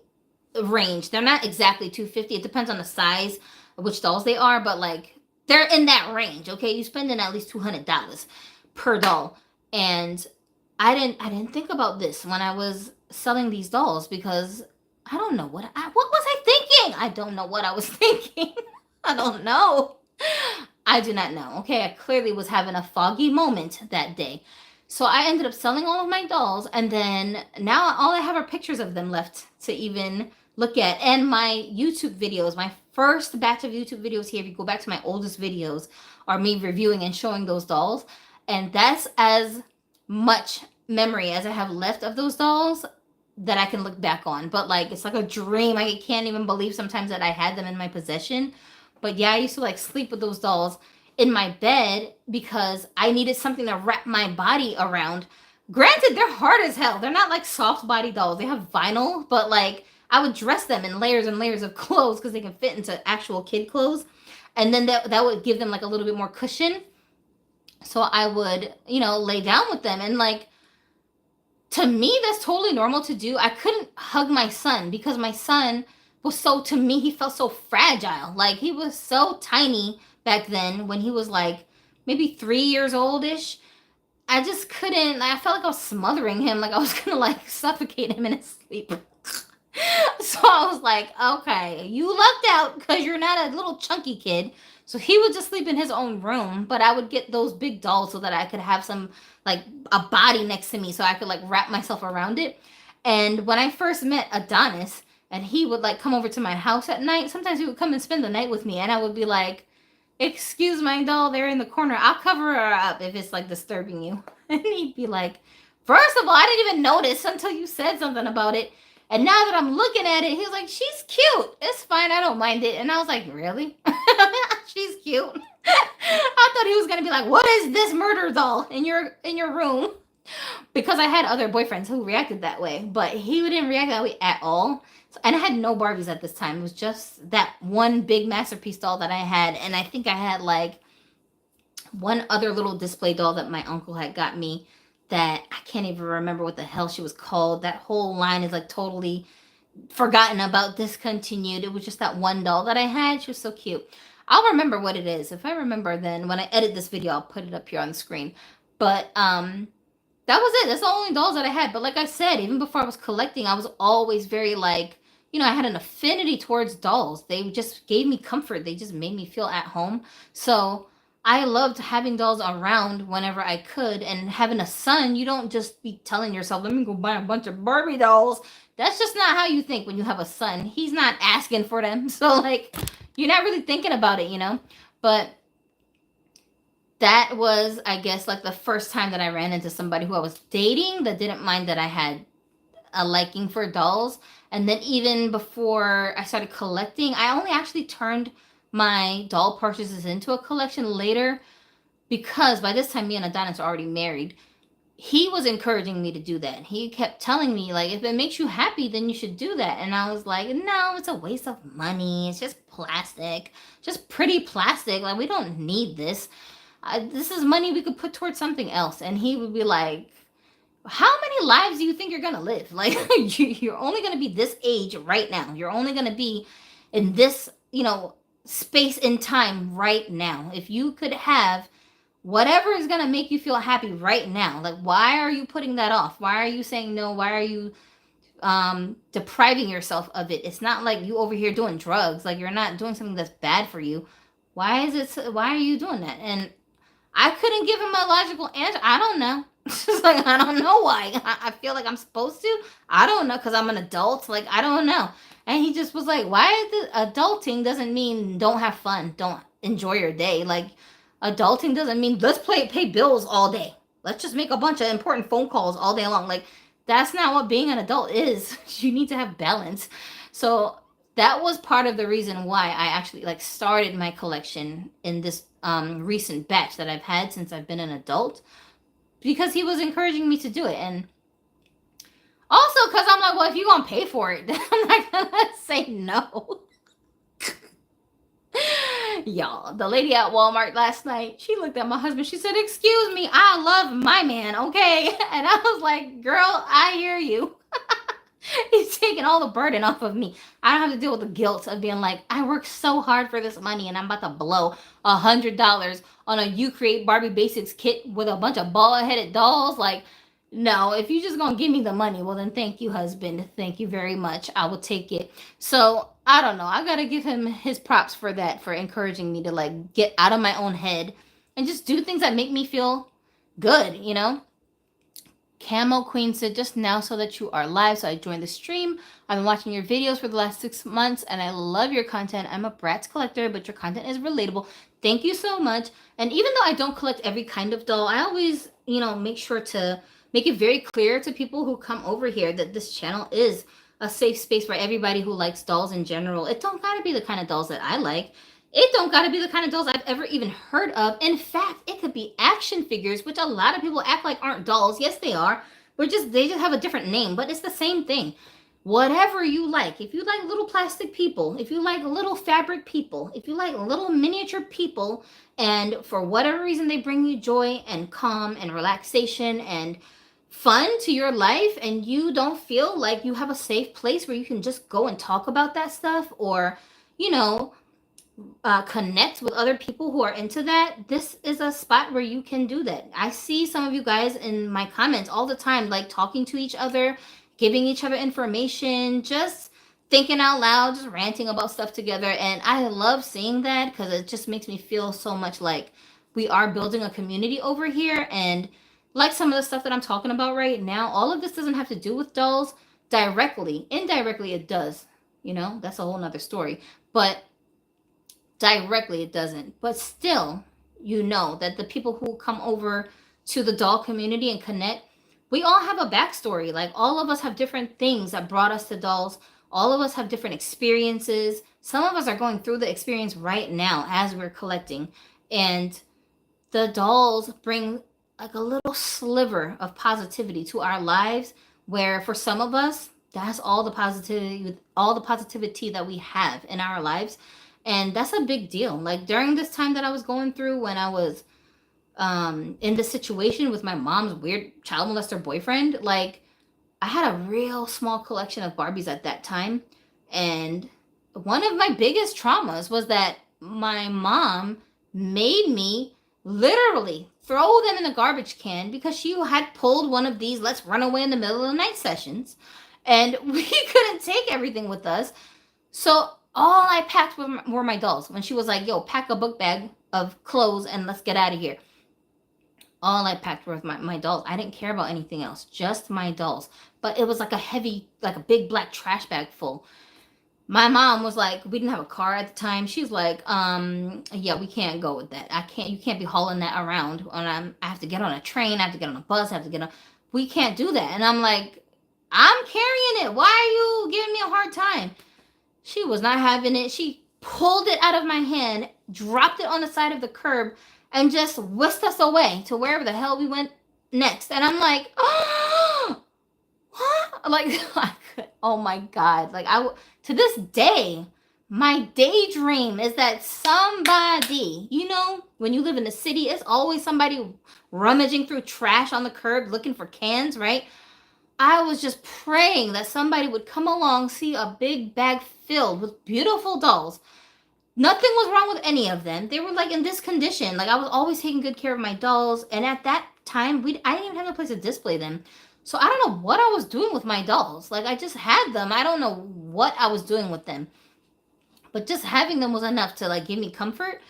range. They're not exactly 250. It depends on the size of which dolls they are, but like they're in that range. Okay, you spending at least $200 per doll. And I didn't think about this when I was selling these dolls because I don't know what was I thinking? I don't know what I was thinking. I don't know. I do not know. Okay, I clearly was having a foggy moment that day. So I ended up selling all of my dolls, and then now all I have are pictures of them left to even look at. And my YouTube videos, my first batch of YouTube videos here, if you go back to my oldest videos, are me reviewing and showing those dolls. And that's as much memory as I have left of those dolls that I can look back on. But like it's like a dream. I can't even believe sometimes that I had them in my possession. But yeah, I used to like sleep with those dolls in my bed because I needed something to wrap my body around. Granted, they're hard as hell. They're not like soft body dolls. They have vinyl, but like I would dress them in layers and layers of clothes because they can fit into actual kid clothes. And then that would give them like a little bit more cushion. So I would, lay down with them. And like, to me, that's totally normal to do. I couldn't hug my son because my son was to me, he felt so fragile. Like he was so tiny back then when he was like maybe 3 years old-ish. I just couldn't, I felt like I was smothering him. Like I was going to like suffocate him in his sleep. So I was like, okay, you lucked out because you're not a little chunky kid. So he would just sleep in his own room, but I would get those big dolls so that I could have some, like a body next to me so I could like wrap myself around it. And when I first met Adonis and he would like come over to my house at night, sometimes he would come and spend the night with me and I would be like, excuse my doll, they're in the corner. I'll cover her up if it's like disturbing you. And he'd be like, first of all, I didn't even notice until you said something about it. And now that I'm looking at it, he was like, she's cute. It's fine. I don't mind it. And I was like, really? She's cute. I thought he was going to be like, what is this murder doll in your room? Because I had other boyfriends who reacted that way. But he didn't react that way at all. And I had no Barbies at this time. It was just that one big masterpiece doll that I had. And I think I had like one other little display doll that my uncle had got me that I can't even remember what the hell she was called. That whole line is like totally forgotten about, discontinued. It was just that one doll that I had. She was so cute. I'll remember what it is. If I remember, then when I edit this video, I'll put it up here on the screen. But that was it. That's the only dolls that I had. But like I said, even before I was collecting, I was always very like, you know, I had an affinity towards dolls. They just gave me comfort. They just made me feel at home. So I loved having dolls around whenever I could. And having a son, you don't just be telling yourself, let me go buy a bunch of Barbie dolls. That's just not how you think when you have a son. He's not asking for them. So, like, you're not really thinking about it, you know? But that was, I guess, like the first time that I ran into somebody who I was dating that didn't mind that I had a liking for dolls. And then even before I started collecting, I only actually turned my doll purchases into a collection later, because by this time me and Adonis are already married. He was encouraging me to do that. He kept telling me, like, if it makes you happy, then you should do that. And I was like, no, it's a waste of money. It's just plastic, just pretty plastic. Like, we don't need this. This is money we could put towards something else. And he would be like, how many lives do you think you're going to live? Like, you're only going to be this age right now. You're only going to be in this, you know, space in time right now. If you could have whatever is going to make you feel happy right now, like, why are you putting that off? Why are you saying no? Why are you depriving yourself of it? It's not like you over here doing drugs. Like, you're not doing something that's bad for you. Why are you doing that? And I couldn't give him a logical answer. I don't know. It's like, I don't know why. I feel like I'm supposed to. I don't know, because I'm an adult. Like, I don't know. And he just was like, why adulting doesn't mean don't have fun. Don't enjoy your day. Like, adulting doesn't mean let's pay bills all day. Let's just make a bunch of important phone calls all day long. Like, that's not what being an adult is. You need to have balance. So that was part of the reason why I actually like started my collection in this recent batch that I've had since I've been an adult, because he was encouraging me to do it. And also because I'm like, well, if you're gonna pay for it, then I'm not gonna say no. Y'all, the lady at Walmart last night, she looked at my husband. She said, excuse me, I love my man, okay? And I was like, girl, I hear you. He's taking all the burden off of me. I don't have to deal with the guilt of being like, I worked so hard for this money and I'm about to blow $100 on a You Create Barbie Basics kit with a bunch of bald-headed dolls. Like, no, if you're just gonna give me the money, well then thank you, husband. Thank you very much. I will take it. So I don't know. I gotta give him his props for that, for encouraging me to like get out of my own head and just do things that make me feel good, you know? Camo Queen said, just now so that you are live, so I joined the stream. I've been watching your videos for the last 6 months and I love your content. I'm a Bratz collector, but your content is relatable. Thank you so much. And even though I don't collect every kind of doll, I always, you know, make sure to make it very clear to people who come over here that this channel is a safe space for everybody who likes dolls in general. It don't gotta be the kind of dolls that I like. It don't gotta be the kind of dolls I've ever even heard of. In fact, it could be action figures, which a lot of people act like aren't dolls. Yes, they are. They just have a different name, but it's the same thing. Whatever you like. If you like little plastic people, if you like little fabric people, if you like little miniature people, and for whatever reason they bring you joy and calm and relaxation and fun to your life, and you don't feel like you have a safe place where you can just go and talk about that stuff, or, you know, connect with other people who are into that, this is a spot where you can do that. I see some of you guys in my comments all the time, like talking to each other, giving each other information, just thinking out loud, just ranting about stuff together. And I love seeing that because it just makes me feel so much like we are building a community over here. And like some of the stuff that I'm talking about right now, all of this doesn't have to do with dolls directly. Indirectly, it does. You know, that's a whole nother story. But directly, it doesn't. But still, you know that the people who come over to the doll community and connect, we all have a backstory. Like, all of us have different things that brought us to dolls. All of us have different experiences. Some of us are going through the experience right now as we're collecting. And the dolls bring like a little sliver of positivity to our lives, where for some of us, that's all the positivity that we have in our lives. And that's a big deal. Like, during this time that I was going through, when I was in the situation with my mom's weird child molester boyfriend, like I had a real small collection of Barbies at that time. And one of my biggest traumas was that my mom made me literally throw them in the garbage can because she had pulled one of these let's run away in the middle of the night sessions. And we couldn't take everything with us. So all I packed were my dolls. When she was like, yo, pack a book bag of clothes and let's get out of here. All I packed were my dolls. I didn't care about anything else, just my dolls. But it was like a heavy, like a big black trash bag full. My mom was like, we didn't have a car at the time. She's like, yeah, we can't go with that. You can't be hauling that around. And I have to get on a train. I have to get on a bus. I have to get on. We can't do that. And I'm like, I'm carrying it. Why are you giving me a hard time? She was not having it. She pulled it out of my hand, dropped it on the side of the curb, and just whisked us away to wherever the hell we went next. And I'm like, oh, what? Like, oh my God. Like, to this day, my daydream is that somebody, when you live in the city, it's always somebody rummaging through trash on the curb looking for cans, right? I was just praying that somebody would come along, see a big bag filled with beautiful dolls. Nothing was wrong with any of them. They were like in this condition. Like I was always taking good care of my dolls, and at that time, I didn't even have a place to display them. So I don't know what I was doing with my dolls. Like I just had them. I don't know what I was doing with them. But just having them was enough to like give me comfort.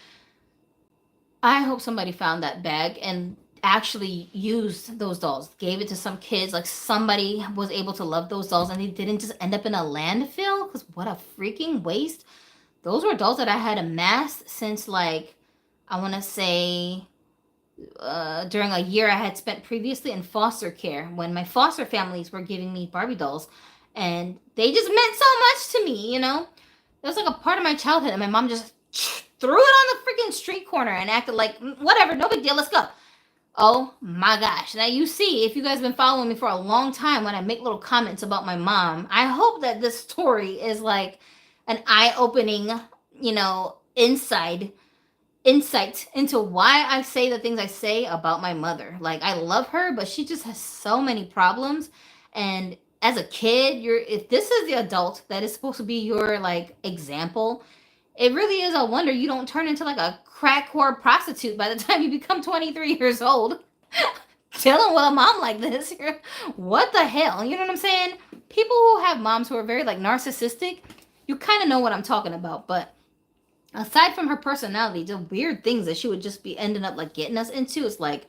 I hope somebody found that bag and actually used those dolls, gave it to some kids, like somebody was able to love those dolls and they didn't just end up in a landfill, because what a freaking waste. Those were dolls that I had amassed since like, I want to say during a year I had spent previously in foster care when my foster families were giving me Barbie dolls, and they just meant so much to me, It was like a part of my childhood, and my mom just threw it on the freaking street corner and acted like, whatever, no big deal, let's go. Oh my gosh. Now you see, if you guys have been following me for a long time, when I make little comments about my mom, I hope that this story is like an eye-opening, insight into why I say the things I say about my mother. Like I love her, but she just has so many problems. And as a kid, if this is the adult that is supposed to be your like example, it really is a wonder you don't turn into like a crack whore prostitute by the time you become 23 years old. Dealing with a mom like this. What the hell? You know what I'm saying? People who have moms who are very like narcissistic, you kind of know what I'm talking about. But aside from her personality, the weird things that she would just be ending up like getting us into, it's like,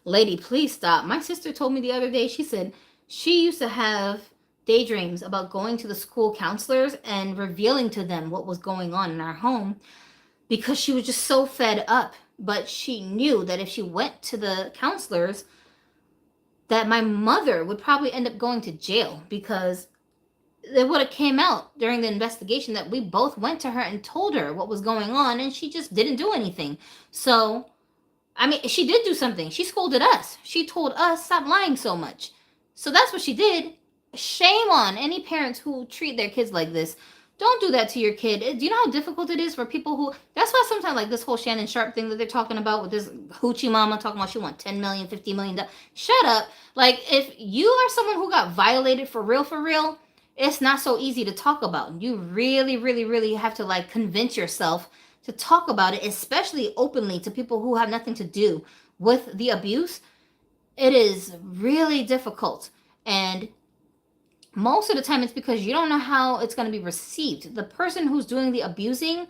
lady, please stop. My sister told me the other day, she said she used to have daydreams about going to the school counselors and revealing to them what was going on in our home because she was just so fed up. But she knew that if she went to the counselors, that my mother would probably end up going to jail, because it would have came out during the investigation that we both went to her and told her what was going on, and she just didn't do anything. So, I mean, she did do something. She scolded us. She told us, stop lying so much. So that's what she did. Shame on any parents who treat their kids like this. Don't do that to your kid. Do you know how difficult it is for people who... That's why sometimes like this whole Shannon Sharp thing that they're talking about with this hoochie mama talking about she want $10 million, $50 million. Shut up. Like, if you are someone who got violated for real, it's not so easy to talk about. You really, really, really have to like convince yourself to talk about it, especially openly to people who have nothing to do with the abuse. It is really difficult. And most of the time it's because you don't know how it's going to be received. The person who's doing the abusing,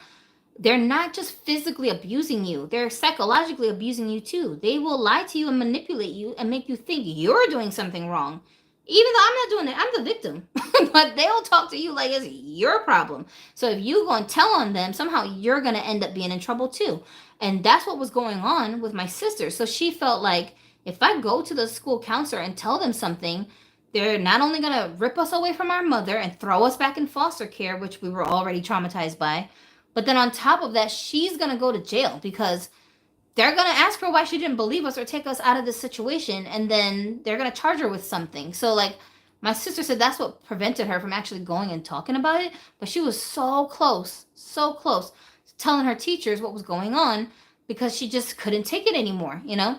they're not just physically abusing you, they're psychologically abusing you too. They will lie to you and manipulate you and make you think you're doing something wrong. Even though I'm not doing it, I'm the victim. But they'll talk to you like it's your problem. So if you go and tell on them, somehow you're going to end up being in trouble too. And that's what was going on with my sister. So she felt like, if I go to the school counselor and tell them something, they're not only going to rip us away from our mother and throw us back in foster care, which we were already traumatized by, but then on top of that, she's going to go to jail because they're going to ask her why she didn't believe us or take us out of this situation, and then they're going to charge her with something. So, like, my sister said that's what prevented her from actually going and talking about it, but she was so close, telling her teachers what was going on, because she just couldn't take it anymore, you know?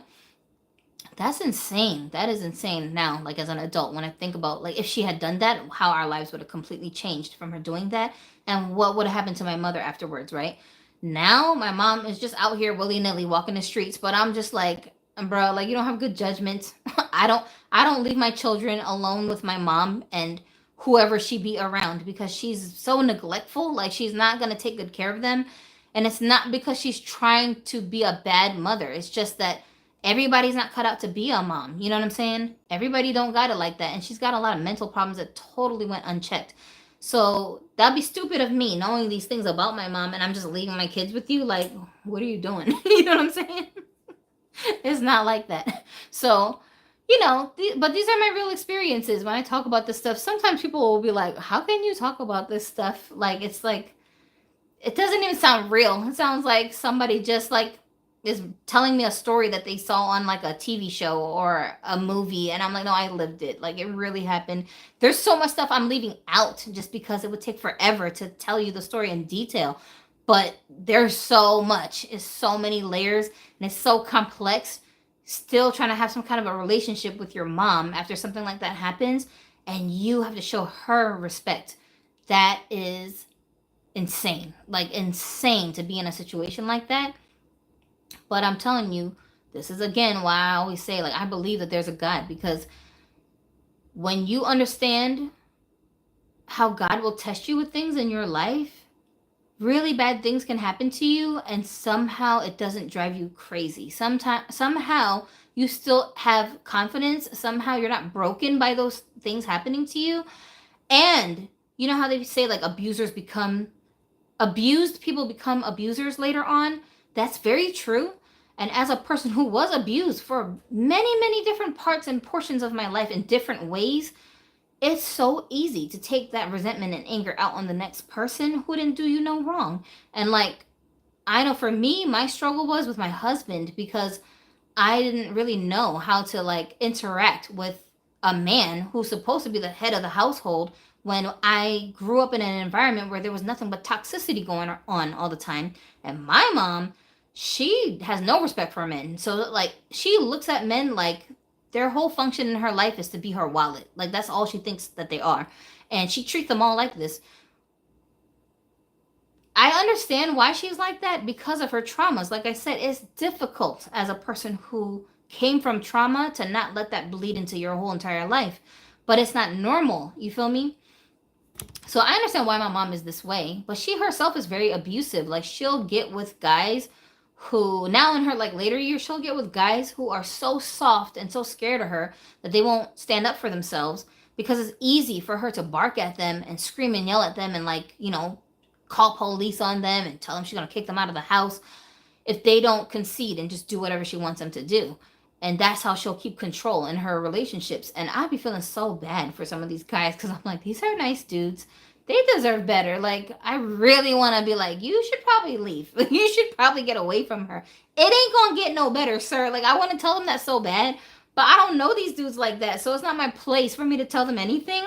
That's insane. That is insane now, like as an adult, when I think about like if she had done that, how our lives would have completely changed from her doing that and what would have happened to my mother afterwards, right? Now my mom is just out here willy-nilly walking the streets, but I'm just like, bro, like you don't have good judgment. I don't leave my children alone with my mom and whoever she be around because she's so neglectful, like she's not going to take good care of them. And it's not because she's trying to be a bad mother. It's just that everybody's not cut out to be a mom. You know what I'm saying? Everybody don't got it like that. And she's got a lot of mental problems that totally went unchecked. So that'd be stupid of me knowing these things about my mom and I'm just leaving my kids with you. Like, what are you doing? You know what I'm saying? It's not like that. So, you know, but these are my real experiences. When I talk about this stuff, sometimes people will be like, how can you talk about this stuff? Like, it's like, it doesn't even sound real. It sounds like somebody just like is telling me a story that they saw on like a TV show or a movie. And I'm like, no, I lived it. Like, it really happened. There's so much stuff I'm leaving out just because it would take forever to tell you the story in detail. But there's so much. It's so many layers and it's so complex. Still trying to have some kind of a relationship with your mom after something like that happens. And you have to show her respect. That is insane. Like, insane to be in a situation like that. But I'm telling you, this is again why I always say, like, I believe that there's a God, because when you understand how God will test you with things in your life, really bad things can happen to you and somehow it doesn't drive you crazy. Somehow you still have confidence. Somehow you're not broken by those things happening to you. And you know how they say like abused people become abusers later on? That's very true. And as a person who was abused for many, many different parts and portions of my life in different ways, it's so easy to take that resentment and anger out on the next person who didn't do you no wrong. And like, I know for me, my struggle was with my husband because I didn't really know how to like interact with a man who's supposed to be the head of the household when I grew up in an environment where there was nothing but toxicity going on all the time. And my mom, she has no respect for men. So like, she looks at men like their whole function in her life is to be her wallet. Like, that's all she thinks that they are. And she treats them all like this. I understand why she's like that because of her traumas. Like I said, it's difficult as a person who came from trauma to not let that bleed into your whole entire life. But it's not normal. You feel me? So I understand why my mom is this way. But she herself is very abusive. Like, she'll get with guys who now in her like later years, she'll get with guys who are so soft and so scared of her that they won't stand up for themselves because it's easy for her to bark at them and scream and yell at them and like, you know, call police on them and tell them she's going to kick them out of the house if they don't concede and just do whatever she wants them to do. And that's how she'll keep control in her relationships. And I'd be feeling so bad for some of these guys because I'm like, these are nice dudes. They deserve better. Like, I really want to be like, you should probably leave. You should probably get away from her. It ain't going to get no better, sir. Like, I want to tell them that so bad. But I don't know these dudes like that. So it's not my place for me to tell them anything.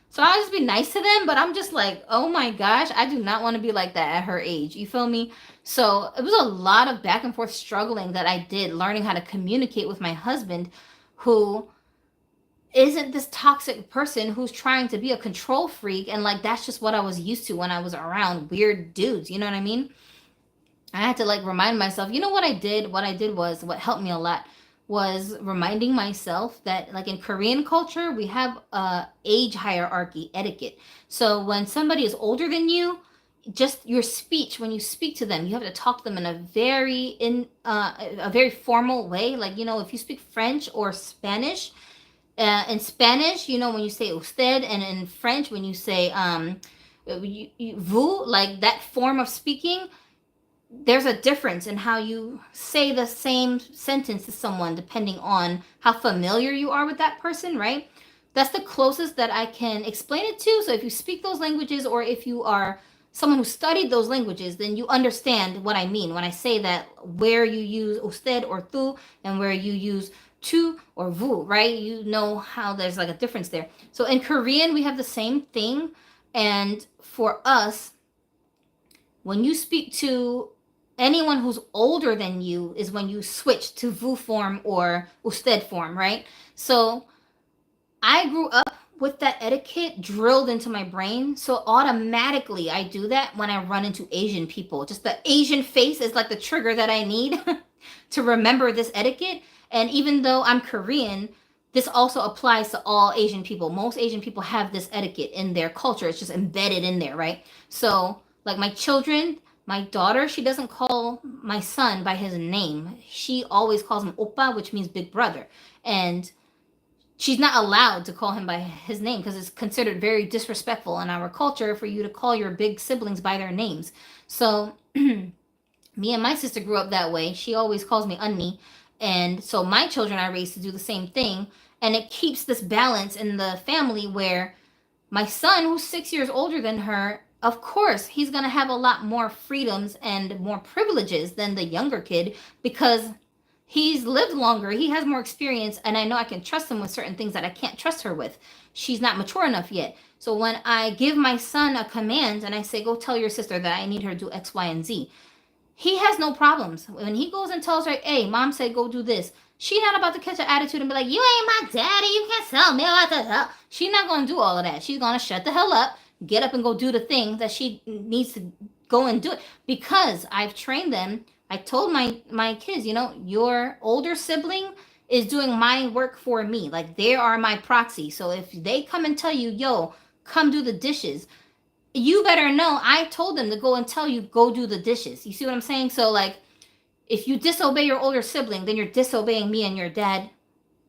So I'll just be nice to them. But I'm just like, oh my gosh, I do not want to be like that at her age. You feel me? So it was a lot of back and forth struggling that I did, learning how to communicate with my husband, who isn't this toxic person who's trying to be a control freak. And like, that's just what I was used to when I was around weird dudes. You know what I mean? I had to like remind myself, you know what I did? What I did was, what helped me a lot was reminding myself that like in Korean culture, we have age hierarchy etiquette. So when somebody is older than you, just your speech, when you speak to them, you have to talk to them in a very formal way. Like, you know, if you speak French or Spanish, in Spanish, you know, when you say usted, and in French, when you say vous, like that form of speaking, there's a difference in how you say the same sentence to someone depending on how familiar you are with that person, right? That's the closest that I can explain it to. So if you speak those languages, or if you are someone who studied those languages, then you understand what I mean when I say that, where you use usted or tú and where you use tu or vous, right? You know how there's like a difference there. So in Korean, we have the same thing. And for us, when you speak to anyone who's older than you is when you switch to vous form or usted form, right? So I grew up with that etiquette drilled into my brain. So automatically I do that when I run into Asian people. Just the Asian face is like the trigger that I need to remember this etiquette. And even though I'm Korean, this also applies to all Asian people. Most Asian people have this etiquette in their culture. It's just embedded in there, right? So, like my children, my daughter, she doesn't call my son by his name. She always calls him Oppa, which means big brother. And she's not allowed to call him by his name because it's considered very disrespectful in our culture for you to call your big siblings by their names. So me and my sister grew up that way. She always calls me Anni. And so my children are raised to do the same thing. And it keeps this balance in the family where my son, who's 6 years older than her, of course, he's going to have a lot more freedoms and more privileges than the younger kid because he's lived longer, he has more experience, and I know I can trust him with certain things that I can't trust her with. She's not mature enough yet. So when I give my son a command and I say, go tell your sister that I need her to do X, Y, and Z, he has no problems. When he goes and tells her, hey, mom said go do this, she's not about to catch an attitude and be like, you ain't my daddy, you can't tell me what the hell. She's not going to do all of that. She's going to shut the hell up, get up and go do the thing that she needs to go and do it. Because I've trained them. I told my kids, you know, your older sibling is doing my work for me. Like they are my proxy. So if they come and tell you, yo, come do the dishes, you better know I told them to go and tell you, go do the dishes. You see what I'm saying? So like if you disobey your older sibling, then you're disobeying me and your dad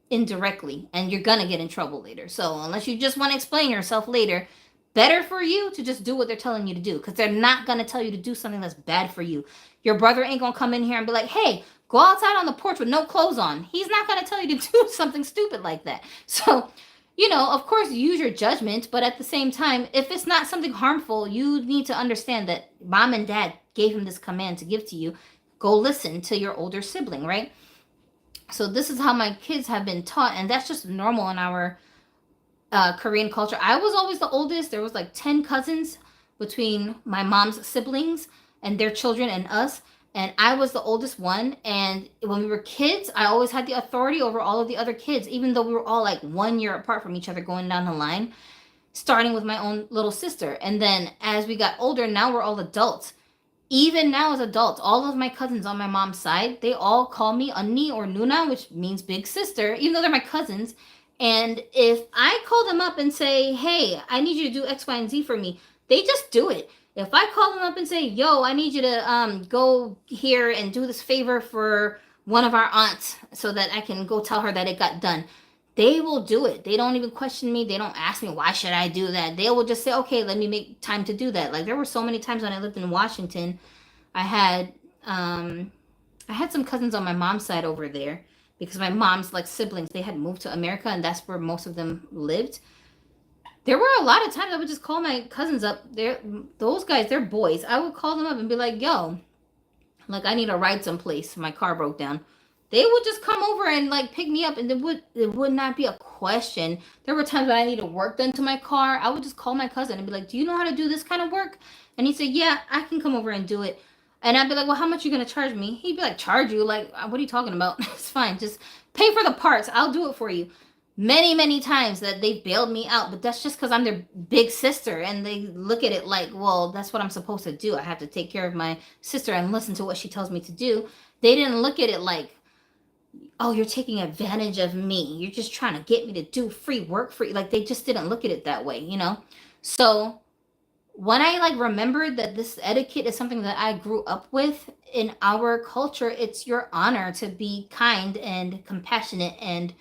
indirectly, and you're gonna get in trouble later. So unless you just want to explain yourself later, better for you to just do what they're telling you to do, because they're not gonna tell you to do something that's bad for you. Your brother ain't gonna come in here and be like, hey, go outside on the porch with no clothes on. He's not gonna tell you to do something stupid like that. So, you know, of course, use your judgment, but at the same time, if it's not something harmful, you need to understand that mom and dad gave him this command to give to you. Go listen to your older sibling, right? So this is how my kids have been taught, and that's just normal in our Korean culture. I was always the oldest. There was like 10 cousins between my mom's siblings and their children and us. And I was the oldest one. And when we were kids, I always had the authority over all of the other kids, even though we were all like 1 year apart from each other going down the line, starting with my own little sister. And then as we got older, now we're all adults. Even now as adults, all of my cousins on my mom's side, they all call me Anni or Nuna, which means big sister, even though they're my cousins. And if I call them up and say, hey, I need you to do X, Y, and Z for me, they just do it. If I call them up and say, yo, I need you to go here and do this favor for one of our aunts so that I can go tell her that it got done, they will do it. They don't even question me. They don't ask me, why should I do that? They will just say, okay, let me make time to do that. Like there were so many times when I lived in Washington, I had some cousins on my mom's side over there because my mom's like siblings, they had moved to America and that's where most of them lived. There were a lot of times I would just call my cousins up. Those guys, they're boys. I would call them up and be like, yo, like I need a ride someplace. My car broke down. They would just come over and like pick me up, and it would not be a question. There were times when I needed work done to my car. I would just call my cousin and be like, do you know how to do this kind of work? And he'd say, yeah, I can come over and do it. And I'd be like, well, how much are you going to charge me? He'd be like, charge you? Like, what are you talking about? It's fine. Just pay for the parts. I'll do it for you. Many, many times that they bailed me out, but that's just because I'm their big sister. And they look at it like, well, that's what I'm supposed to do. I have to take care of my sister and listen to what she tells me to do. They didn't look at it like, oh, you're taking advantage of me. You're just trying to get me to do free work for you. Like, they just didn't look at it that way, you know? So when I like remembered that this etiquette is something that I grew up with in our culture, it's your honor to be kind and compassionate and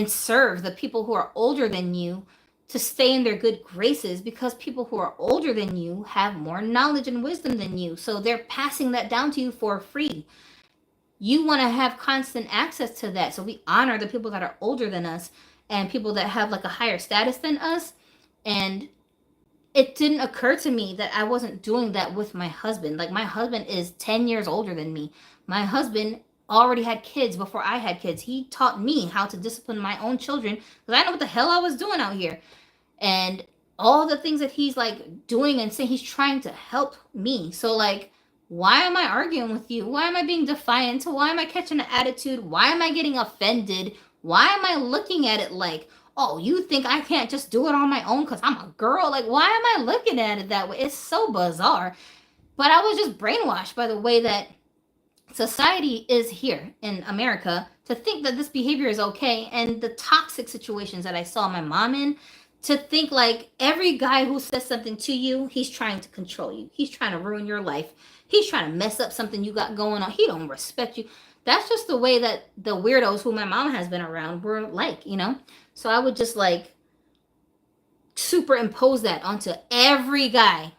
serve the people who are older than you, to stay in their good graces, because people who are older than you have more knowledge and wisdom than you. So they're passing that down to you for free. You want to have constant access to that. So we honor the people that are older than us and people that have like a higher status than us. And it didn't occur to me that I wasn't doing that with my husband. Like my husband is 10 years older than me. My husband already had kids before I had kids. He taught me how to discipline my own children because I know what the hell I was doing out here. And all the things that he's like doing and saying, he's trying to help me. So like, Why am I arguing with you? Why am I being defiant? Why am I catching an attitude? Why am I getting offended? Why am I looking at it like, oh, you think I can't just do it on my own because I'm a girl? Like, why am I looking at it that way? It's so bizarre. But I was just brainwashed by the way that society is here in America to think that this behavior is okay, and the toxic situations that I saw my mom in, to think like every guy who says something to you, he's trying to control you. He's trying to ruin your life. He's trying to mess up something you got going on. He don't respect you. That's just the way that the weirdos who my mom has been around were like, you know? So I would just like superimpose that onto every guy.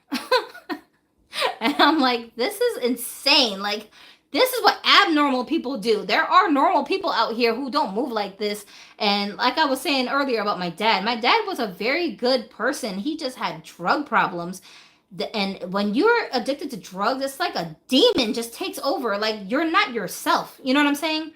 And I'm like, this is insane. Like, this is what abnormal people do. There are normal people out here who don't move like this. And like I was saying earlier about my dad was a very good person. He just had drug problems. And when you're addicted to drugs, it's like a demon just takes over. Like, you're not yourself. You know what I'm saying?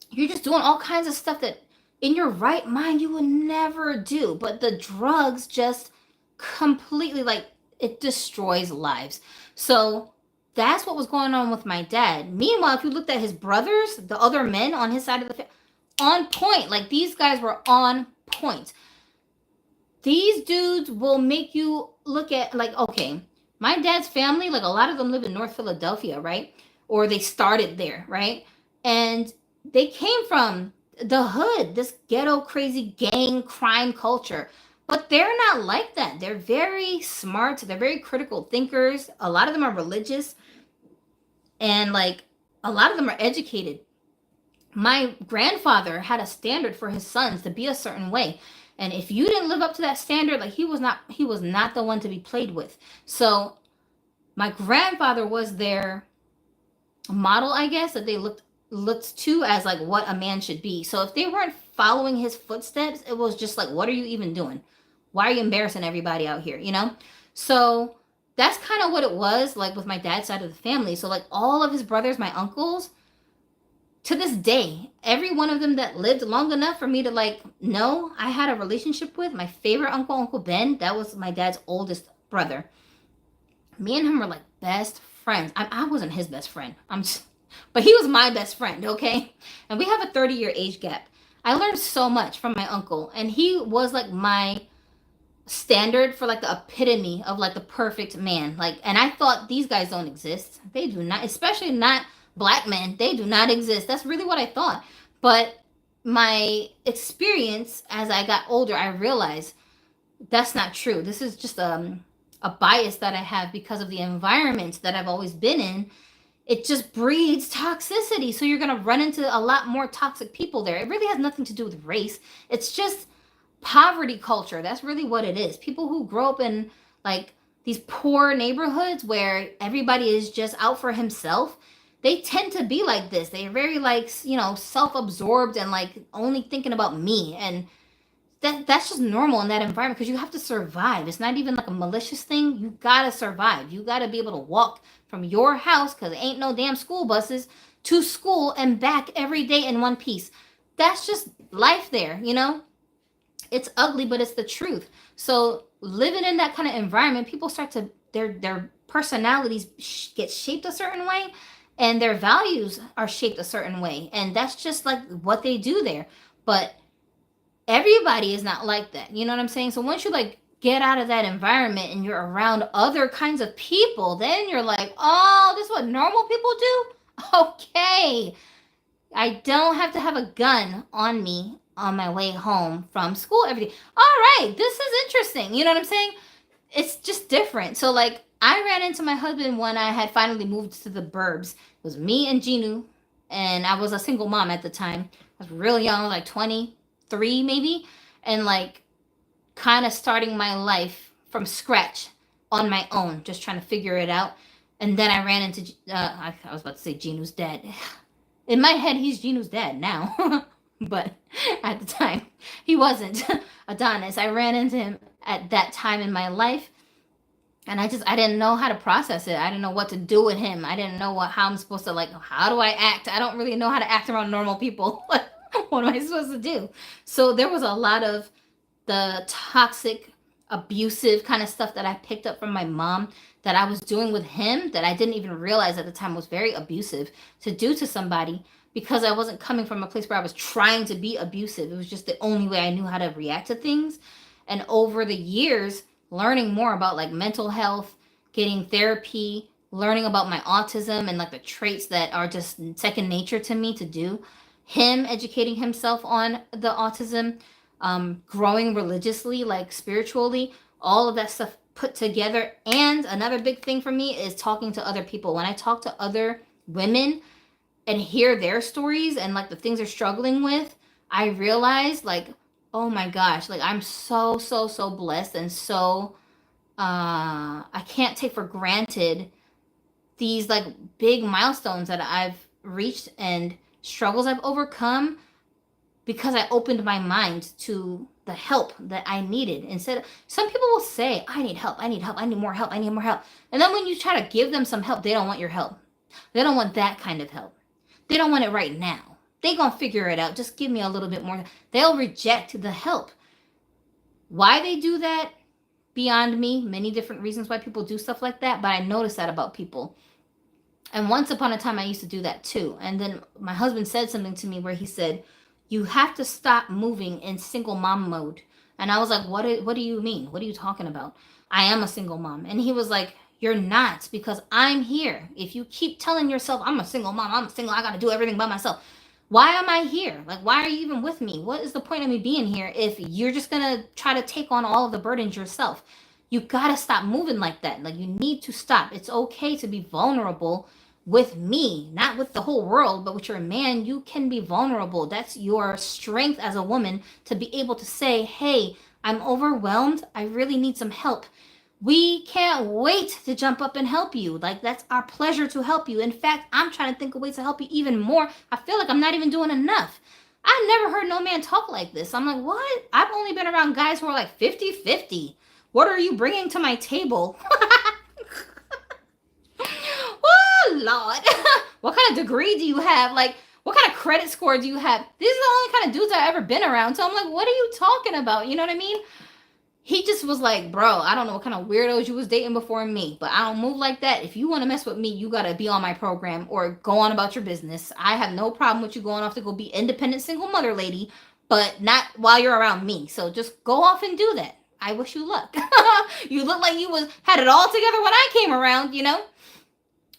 You're just doing all kinds of stuff that in your right mind you would never do. But the drugs just completely, like, it destroys lives. So that's what was going on with my dad. Meanwhile, if you looked at his brothers, the other men on his side of the family, on point. Like, these guys were on point. These dudes will make you look at, like, okay, my dad's family, like, a lot of them live in North Philadelphia, right? Or they started there, right? And they came from the hood, this ghetto, crazy gang crime culture. But they're not like that. They're very smart. They're very critical thinkers. A lot of them are religious. And, like, a lot of them are educated. My grandfather had a standard for his sons to be a certain way. And if you didn't live up to that standard, like, he was not the one to be played with. So my grandfather was their model, I guess, that they looked to as like what a man should be. So if they weren't following his footsteps, it was just like, what are you even doing? Why are you embarrassing everybody out here, you know? So that's kind of what it was like with my dad's side of the family. So, like, all of his brothers, my uncles, to this day, every one of them that lived long enough for me to, like, know I had a relationship with, my favorite uncle, Uncle Ben, that was my dad's oldest brother. Me and him were like best friends. I wasn't his best friend. But he was my best friend, okay? And we have a 30-year age gap. I learned so much from my uncle, and he was like my standard for, like, the epitome of, like, the perfect man. Like, and I thought, these guys don't exist. They do not, especially not black men. They do not exist. That's really what I thought. But my experience as I got older, I realized that's not true. This is just a bias that I have because of the environment that I've always been in. It just breeds toxicity. So you're going to run into a lot more toxic people there. It really has nothing to do with race. It's just poverty culture. That's really what it is. People who grow up in, like, these poor neighborhoods where everybody is just out for himself, they tend to be like this. They're very, like, you know, self-absorbed and, like, only thinking about me. And that's just normal in that environment because you have to survive. It's not even like a malicious thing. You gotta survive. You gotta be able to walk from your house, because there ain't no damn school buses, to school and back every day in one piece. That's just life there, you know? It's ugly, but it's the truth. So living in that kind of environment, people start to, their personalities get shaped a certain way, and their values are shaped a certain way. And that's just like what they do there. But everybody is not like that. You know what I'm saying? So once you, like, get out of that environment and you're around other kinds of people, then you're like, oh, this is what normal people do? Okay. I don't have to have a gun on me on my way home from school every day. All right, this is interesting. You know what I'm saying? It's just different. So, like, I ran into my husband when I had finally moved to the burbs. It was me and Ginu, and I was a single mom at the time. I was real young, like 23 maybe, and, like, kind of starting my life from scratch on my own, just trying to figure it out. And then I ran into, I was about to say Ginu's dad. In my head, he's Ginu's dad now. But at the time, he wasn't. Adonis. I ran into him at that time in my life. And I didn't know how to process it. I didn't know what to do with him. I didn't know how I'm supposed to, like, how do I act? I don't really know how to act around normal people. What am I supposed to do? So there was a lot of the toxic abusive kind of stuff that I picked up from my mom that I was doing with him that I didn't even realize at the time was very abusive to do to somebody, because I wasn't coming from a place where I was trying to be abusive. It was just the only way I knew how to react to things. And over the years, learning more about like mental health, getting therapy, learning about my autism and like the traits that are just second nature to me to do, him educating himself on the autism, growing religiously, like spiritually, all of that stuff put together. And another big thing for me is talking to other people. When I talk to other women and hear their stories and like the things they're struggling with, I realize like, oh my gosh, like I'm so, so, so blessed, and so I can't take for granted these like big milestones that I've reached and struggles I've overcome, because I opened my mind to the help that I needed. Instead, some people will say, I need help, I need help, I need more help, I need more help. And then when you try to give them some help, they don't want your help. They don't want that kind of help. They don't want it right now. They gonna figure it out. Just give me a little bit more. They'll reject the help. Why they do that, beyond me. Many different reasons why people do stuff like that, but I noticed that about people. And once upon a time, I used to do that too. And then my husband said something to me where he said, you have to stop moving in single mom mode. And I was like, what do you mean? What are you talking about? I am a single mom. And he was like, you're not, because I'm here. If you keep telling yourself, I'm a single mom, I'm single, I got to do everything by myself. Why am I here? Like, why are you even with me? What is the point of me being here if you're just going to try to take on all of the burdens yourself? You got to stop moving like that. Like, you need to stop. It's okay to be vulnerable with me, not with the whole world, but with your man. You can be vulnerable. That's your strength as a woman, to be able to say, hey, I'm overwhelmed. I really need some help. We can't wait to jump up and help you. Like, that's our pleasure to help you. In fact, I'm trying to think of ways to help you even more. I feel like I'm not even doing enough. I've never heard no man talk like this. I'm like, what? I've only been around guys who are like 50-50. What are you bringing to my table? Oh, Lord. What kind of degree do you have? Like, what kind of credit score do you have? These are the only kind of dudes I've ever been around. So I'm like, what are you talking about? You know what I mean? He just was like, bro, I don't know what kind of weirdos you was dating before me, but I don't move like that. If you want to mess with me, you got to be on my program or go on about your business. I have no problem with you going off to go be independent single mother lady, but not while you're around me. So just go off and do that. I wish you luck. You look like you had it all together when I came around, you know?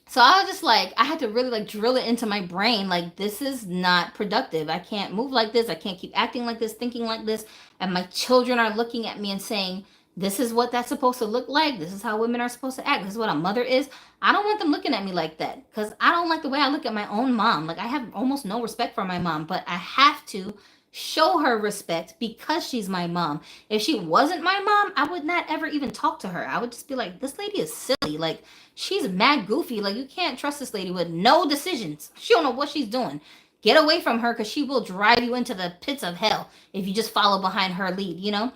So I was just like, I had to really like drill it into my brain. Like, this is not productive. I can't move like this. I can't keep acting like this, thinking like this. And my children are looking at me and saying, this is what that's supposed to look like. This is how women are supposed to act. This is what a mother is. I don't want them looking at me like that, because I don't like the way I look at my own mom. Like, I have almost no respect for my mom, but I have to show her respect because she's my mom. If she wasn't my mom, I would not ever even talk to her. I would just be like, this lady is silly. Like, she's mad goofy. Like, you can't trust this lady with no decisions. She don't know what she's doing. Get away from her, because she will drive you into the pits of hell if you just follow behind her lead, you know?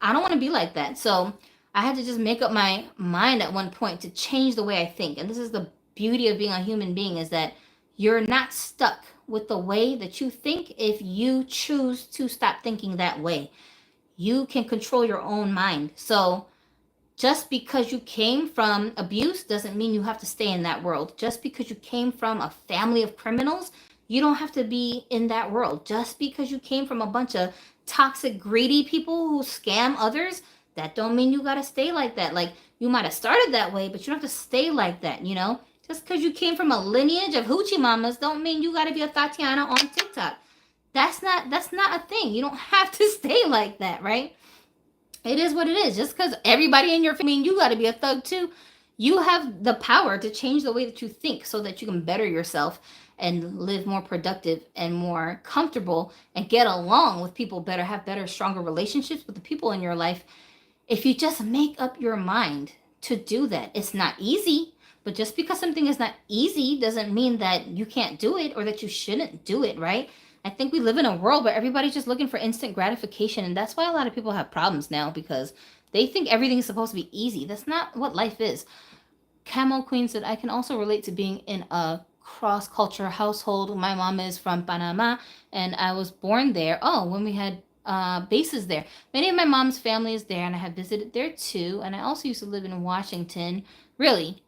I don't want to be like that. So I had to just make up my mind at one point to change the way I think. And this is the beauty of being a human being, is that you're not stuck with the way that you think if you choose to stop thinking that way. You can control your own mind. So just because you came from abuse doesn't mean you have to stay in that world. Just because you came from a family of criminals, you don't have to be in that world. Just because you came from a bunch of toxic, greedy people who scam others, that don't mean you gotta stay like that. Like, you might have started that way, but you don't have to stay like that, you know? Just because you came from a lineage of hoochie mamas don't mean you gotta be a Tatiana on TikTok. That's not a thing. You don't have to stay like that, right? It is what it is. Just because everybody in your family, you got to be a thug too. You have the power to change the way that you think so that you can better yourself and live more productive and more comfortable and get along with people better, have better, stronger relationships with the people in your life. If you just make up your mind to do that. It's not easy, but just because something is not easy doesn't mean that you can't do it or that you shouldn't do it, right? I think we live in a world where everybody's just looking for instant gratification, and that's why a lot of people have problems now, because they think everything is supposed to be easy. That's not what life is. Camo Queen said, I can also relate to being in a cross-culture household. My mom is from Panama, and I was born there. Oh, when we had bases there. Many of my mom's family is there, and I have visited there too. And I also used to live in Washington, really,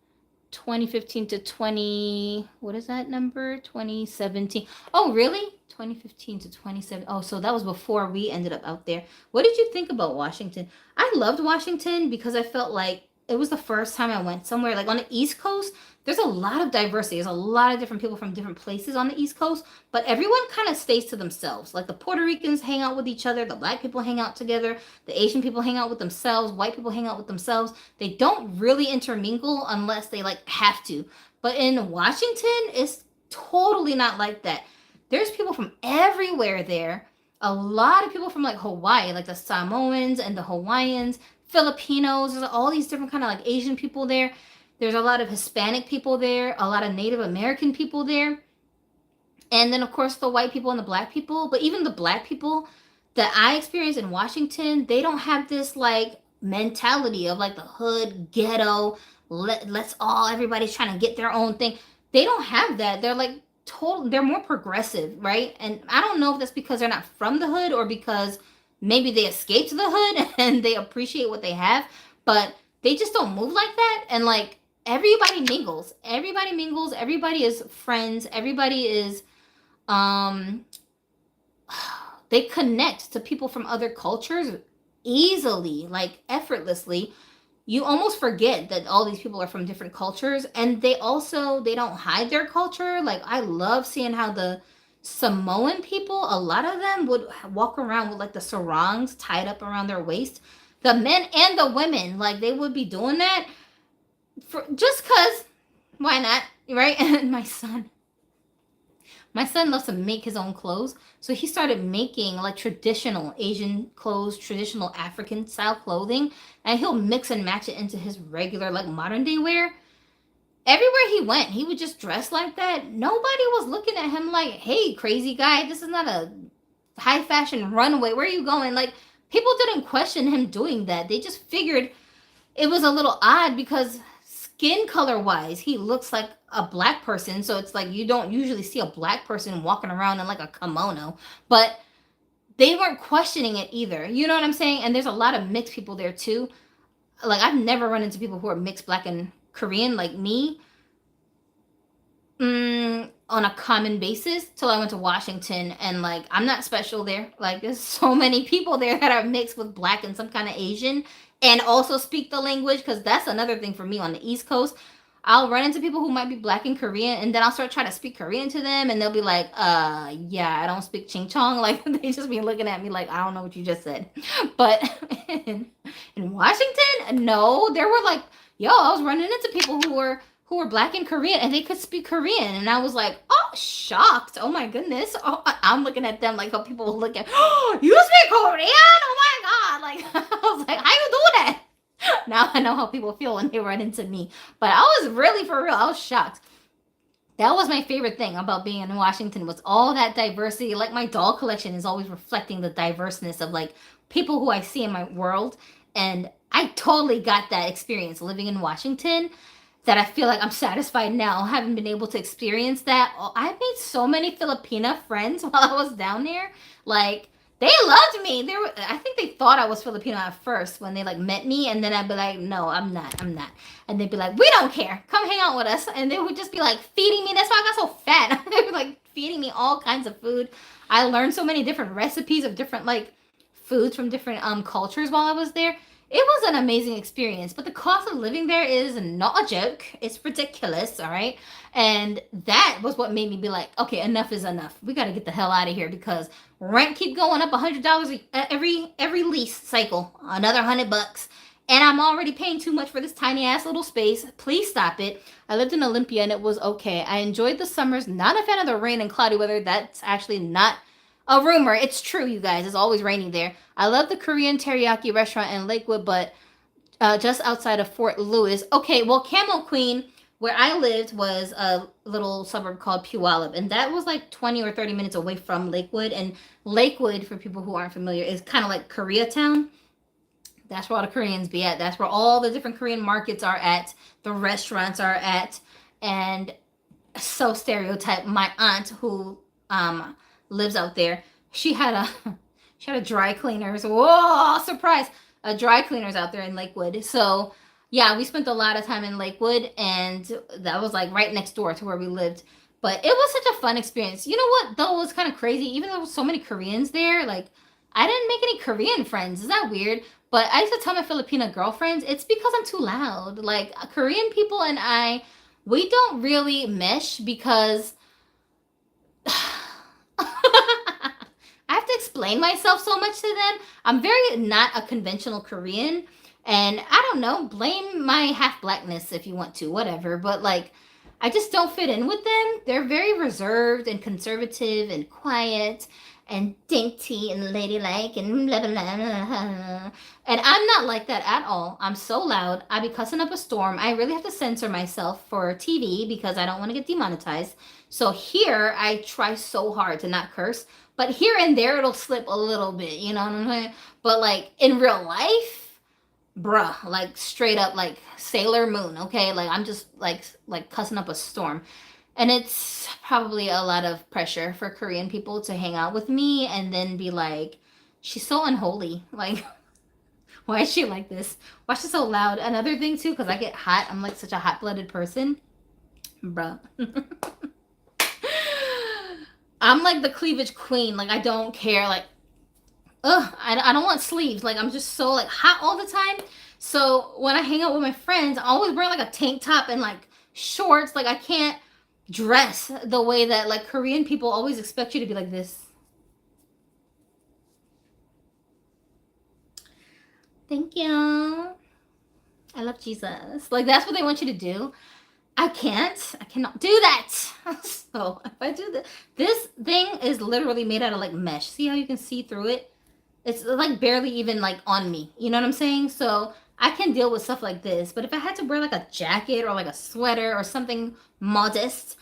2015 to 20, what is that number? 2017. Oh, really? 2015 to 27. Oh, so that was before we ended up out there. What did you think about Washington? I loved Washington because I felt like it was the first time I went somewhere like on the East Coast. There's a lot of diversity. There's a lot of different people from different places on the East Coast, but everyone kind of stays to themselves. Like the Puerto Ricans hang out with each other, the black people hang out together, the Asian people hang out with themselves, white people hang out with themselves. They don't really intermingle unless they like have to. But in Washington, it's totally not like that. There's people from everywhere there. A lot of people from like Hawaii, like the Samoans and the Hawaiians, Filipinos, there's all these different kind of like Asian people there. There's a lot of Hispanic people there, a lot of Native American people there. And then, of course, the white people and the black people. But even the black people that I experienced in Washington, they don't have this like mentality of like the hood, ghetto, let's all, everybody's trying to get their own thing. They don't have that. They're like total, they're more progressive, right? And I don't know if that's because they're not from the hood or because maybe they escaped the hood and they appreciate what they have, but they just don't move like that. And like everybody mingles. Everybody mingles. Everybody is friends. Everybody is they connect to people from other cultures easily, like effortlessly. You almost forget that all these people are from different cultures, and they don't hide their culture. Like I love seeing how the Samoan people, a lot of them would walk around with like the sarongs tied up around their waist. The men and the women, like they would be doing that for just cuz why not, right? And my son loves to make his own clothes. So he started making like traditional Asian clothes, traditional African style clothing, and he'll mix and match it into his regular like modern day wear. Everywhere he went, he would just dress like that. Nobody was looking at him like, "Hey, crazy guy, this is not a high fashion runway. Where are you going?" Like people didn't question him doing that. They just figured it was a little odd because skin color wise, he looks like a black person. So it's like you don't usually see a black person walking around in like a kimono, but they weren't questioning it either. You know what I'm saying? And there's a lot of mixed people there too. Like I've never run into people who are mixed black and Korean like me on a common basis till I went to Washington, and like I'm not special there. Like there's so many people there that are mixed with black and some kind of Asian and also speak the language, because that's another thing for me on the East Coast. I'll run into people who might be black and Korean, and then I'll start trying to speak Korean to them, and they'll be like, yeah, I don't speak ching chong." Like they just be looking at me like I don't know what you just said. But in Washington, no, there were like, yo, I was running into people who were black and Korean, and they could speak Korean, and I was like, oh, shocked. Oh my goodness. Oh, I'm looking at them like how people will look at, oh, you speak Korean? Oh my god. Like I was like, how you do that? Now I know how people feel when they run into me. But I was really, for real, I was shocked. That was my favorite thing about being in Washington, was all that diversity. Like my doll collection is always reflecting the diverseness of like people who I see in my world. And I totally got that experience living in Washington, that I feel like I'm satisfied now having been able to experience that. I made so many Filipina friends while I was down there. Like they loved me. I think they thought I was Filipino at first when they like met me, and then I'd be like, "No, I'm not. I'm not." And they'd be like, "We don't care. Come hang out with us." And they would just be like feeding me. That's why I got so fat. They were like feeding me all kinds of food. I learned so many different recipes of different like foods from different cultures while I was there. It was an amazing experience, but the cost of living there is not a joke. It's ridiculous, all right? And that was what made me be like, okay, enough is enough. We got to get the hell out of here, because rent keep going up $100 every lease cycle, another $100, and I'm already paying too much for this tiny ass little space. Please stop it. I lived in Olympia and it was okay. I enjoyed the summers. Not a fan of the rain and cloudy weather. That's actually not a rumor. It's true, you guys. It's always raining there. I love the Korean teriyaki restaurant in Lakewood, but just outside of Fort Lewis. Okay, well, Camel Queen, where I lived, was a little suburb called Puyallup, and that was like 20 or 30 minutes away from Lakewood. And Lakewood, for people who aren't familiar, is kind of like Koreatown. That's where all the Koreans be at. That's where all the different Korean markets are at. The restaurants are at. And so stereotype. My aunt, who lives out there, she had She had a dry cleaners. Whoa, surprise. A dry cleaners out there in Lakewood. So, yeah, we spent a lot of time in Lakewood, and that was like right next door to where we lived. But it was such a fun experience. You know what, though, was kind of crazy? Even though there was so many Koreans there, like, I didn't make any Korean friends. Is that weird? But I used to tell my Filipina girlfriends, it's because I'm too loud. Like, Korean people and I, we don't really mesh because I have to explain myself so much to them. I'm very not a conventional Korean. And I don't know, blame my half blackness if you want to, whatever. But like, I just don't fit in with them. They're very reserved and conservative and quiet and dainty and ladylike and blah, blah, blah, blah. And I'm not like that at all. I'm so loud. I be cussing up a storm. I really have to censor myself for TV because I don't want to get demonetized. So here I try so hard to not curse, but here and there it'll slip a little bit, you know what I'm saying? But like in real life, bruh, like straight up like Sailor Moon, okay? Like I'm just like cussing up a storm. And it's probably a lot of pressure for Korean people to hang out with me and then be like, she's so unholy. Like, why is she like this? Why is she so loud? Another thing too, because I get hot. I'm like such a hot-blooded person. Bruh. I'm like the cleavage queen. Like, I don't care. Like, I don't want sleeves. Like, I'm just so like hot all the time. So when I hang out with my friends, I always wear like a tank top and like shorts. Like, I can't dress the way that like Korean people always expect you to be like this. Thank you. I love Jesus. Like, that's what they want you to do. I cannot do that. So if I do this thing is literally made out of like mesh. See how you can see through it? It's like barely even like on me. You know what I'm saying? So I can deal with stuff like this. But if I had to wear like a jacket or like a sweater or something modest,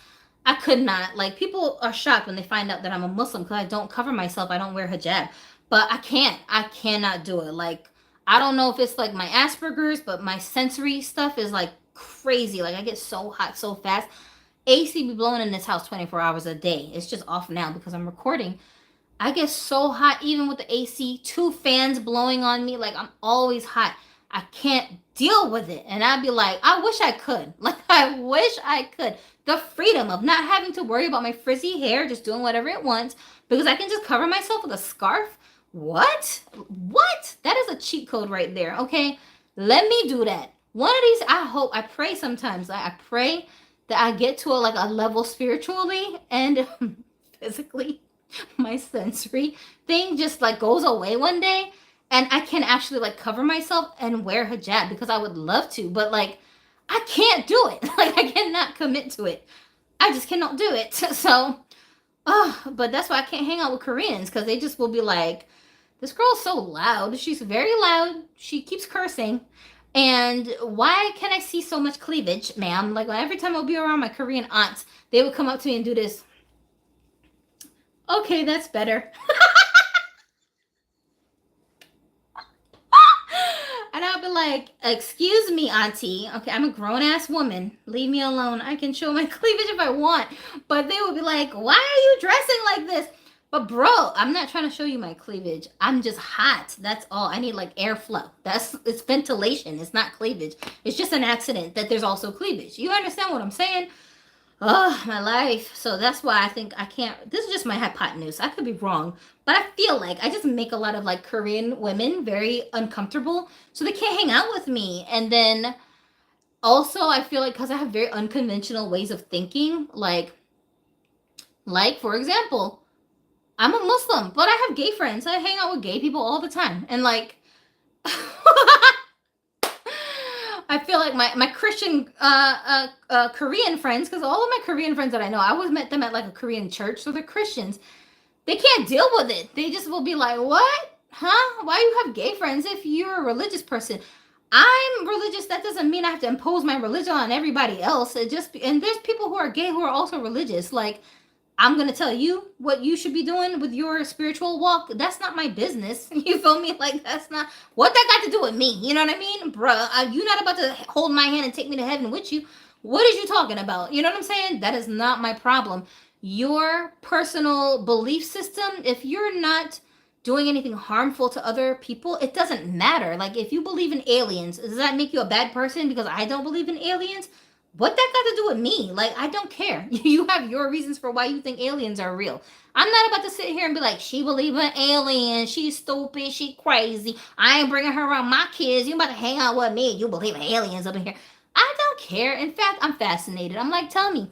I could not. Like, people are shocked when they find out that I'm a Muslim because I don't cover myself. I don't wear hijab. But I can't. I cannot do it. Like, I don't know if it's like my Asperger's, but my sensory stuff is like crazy. Like, I get so hot so fast. AC be blowing in this house 24 hours a day. It's just off now because I'm recording. I get so hot even with the AC, 2 fans blowing on me. Like, I'm always hot. I can't deal with it. And I'd be like, I wish I could. Like, I wish I could. The freedom of not having to worry about my frizzy hair, just doing whatever it wants, because I can just cover myself with a scarf. What? What? That is a cheat code right there, okay? Let me do that. One of these, I pray sometimes. I pray that I get to a level spiritually and physically, my sensory thing just like goes away one day and I can actually like cover myself and wear hijab because I would love to, but like I can't do it. Like, I cannot commit to it. I just cannot do it. So, but that's why I can't hang out with Koreans because they just will be like, this girl's so loud. She's very loud. She keeps cursing. And why can I see so much cleavage, ma'am? Like, every time I'll be around my Korean aunts, they would come up to me and do this. Okay, that's better. And I'll be like, excuse me, auntie. Okay, I'm a grown-ass woman. Leave me alone. I can show my cleavage if I want. But they would be like, why are you dressing like this? But bro, I'm not trying to show you my cleavage. I'm just hot. That's all. I need like airflow. It's ventilation. It's not cleavage. It's just an accident that there's also cleavage. You understand what I'm saying? Oh, my life. So that's why I think I can't. This is just my hypotenuse. I could be wrong. But I feel like I just make a lot of like Korean women very uncomfortable. So they can't hang out with me. And then also I feel like because I have very unconventional ways of thinking, like for example, I'm a Muslim, but I have gay friends. I hang out with gay people all the time. And like, I feel like my Christian Korean friends, because all of my Korean friends that I know, I always met them at like a Korean church, so they're Christians. They can't deal with it. They just will be like, what? Huh? Why you have gay friends if you're a religious person? I'm religious. That doesn't mean I have to impose my religion on everybody else. And there's people who are gay who are also religious. Like, I'm going to tell you what you should be doing with your spiritual walk. That's not my business. You feel me? Like, that's not what that got to do with me. You know what I mean? Bruh, you're not about to hold my hand and take me to heaven with you. What is you talking about? You know what I'm saying? That is not my problem. Your personal belief system, if you're not doing anything harmful to other people, it doesn't matter. Like, if you believe in aliens, does that make you a bad person because I don't believe in aliens? What that got to do with me? Like, I don't care. You have your reasons for why you think aliens are real. I'm not about to sit here and be like, she believe in aliens, she's stupid, she crazy, I ain't bringing her around my kids, you about to hang out with me, you believe in aliens up in here. I don't care. In fact, I'm fascinated. I'm like, tell me,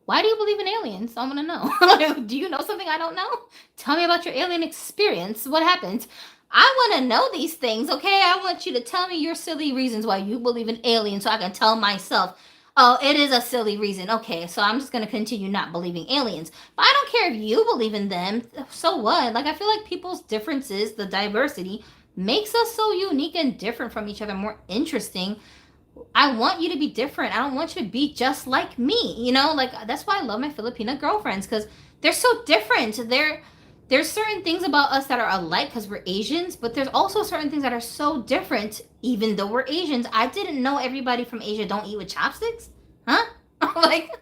why do you believe in aliens? I want to know. Do you know something I don't know? Tell me about your alien experience. What happened? I want to know these things, okay? I want you to tell me your silly reasons why you believe in aliens so I can tell myself, oh, it is a silly reason. Okay, so I'm just going to continue not believing aliens. But I don't care if you believe in them. So what? Like, I feel like people's differences, the diversity, makes us so unique and different from each other, more interesting. I want you to be different. I don't want you to be just like me. You know, like, that's why I love my Filipina girlfriends, because they're so different. There's certain things about us that are alike because we're Asians, but there's also certain things that are so different even though we're Asians. I didn't know everybody from Asia don't eat with chopsticks. Huh? Like,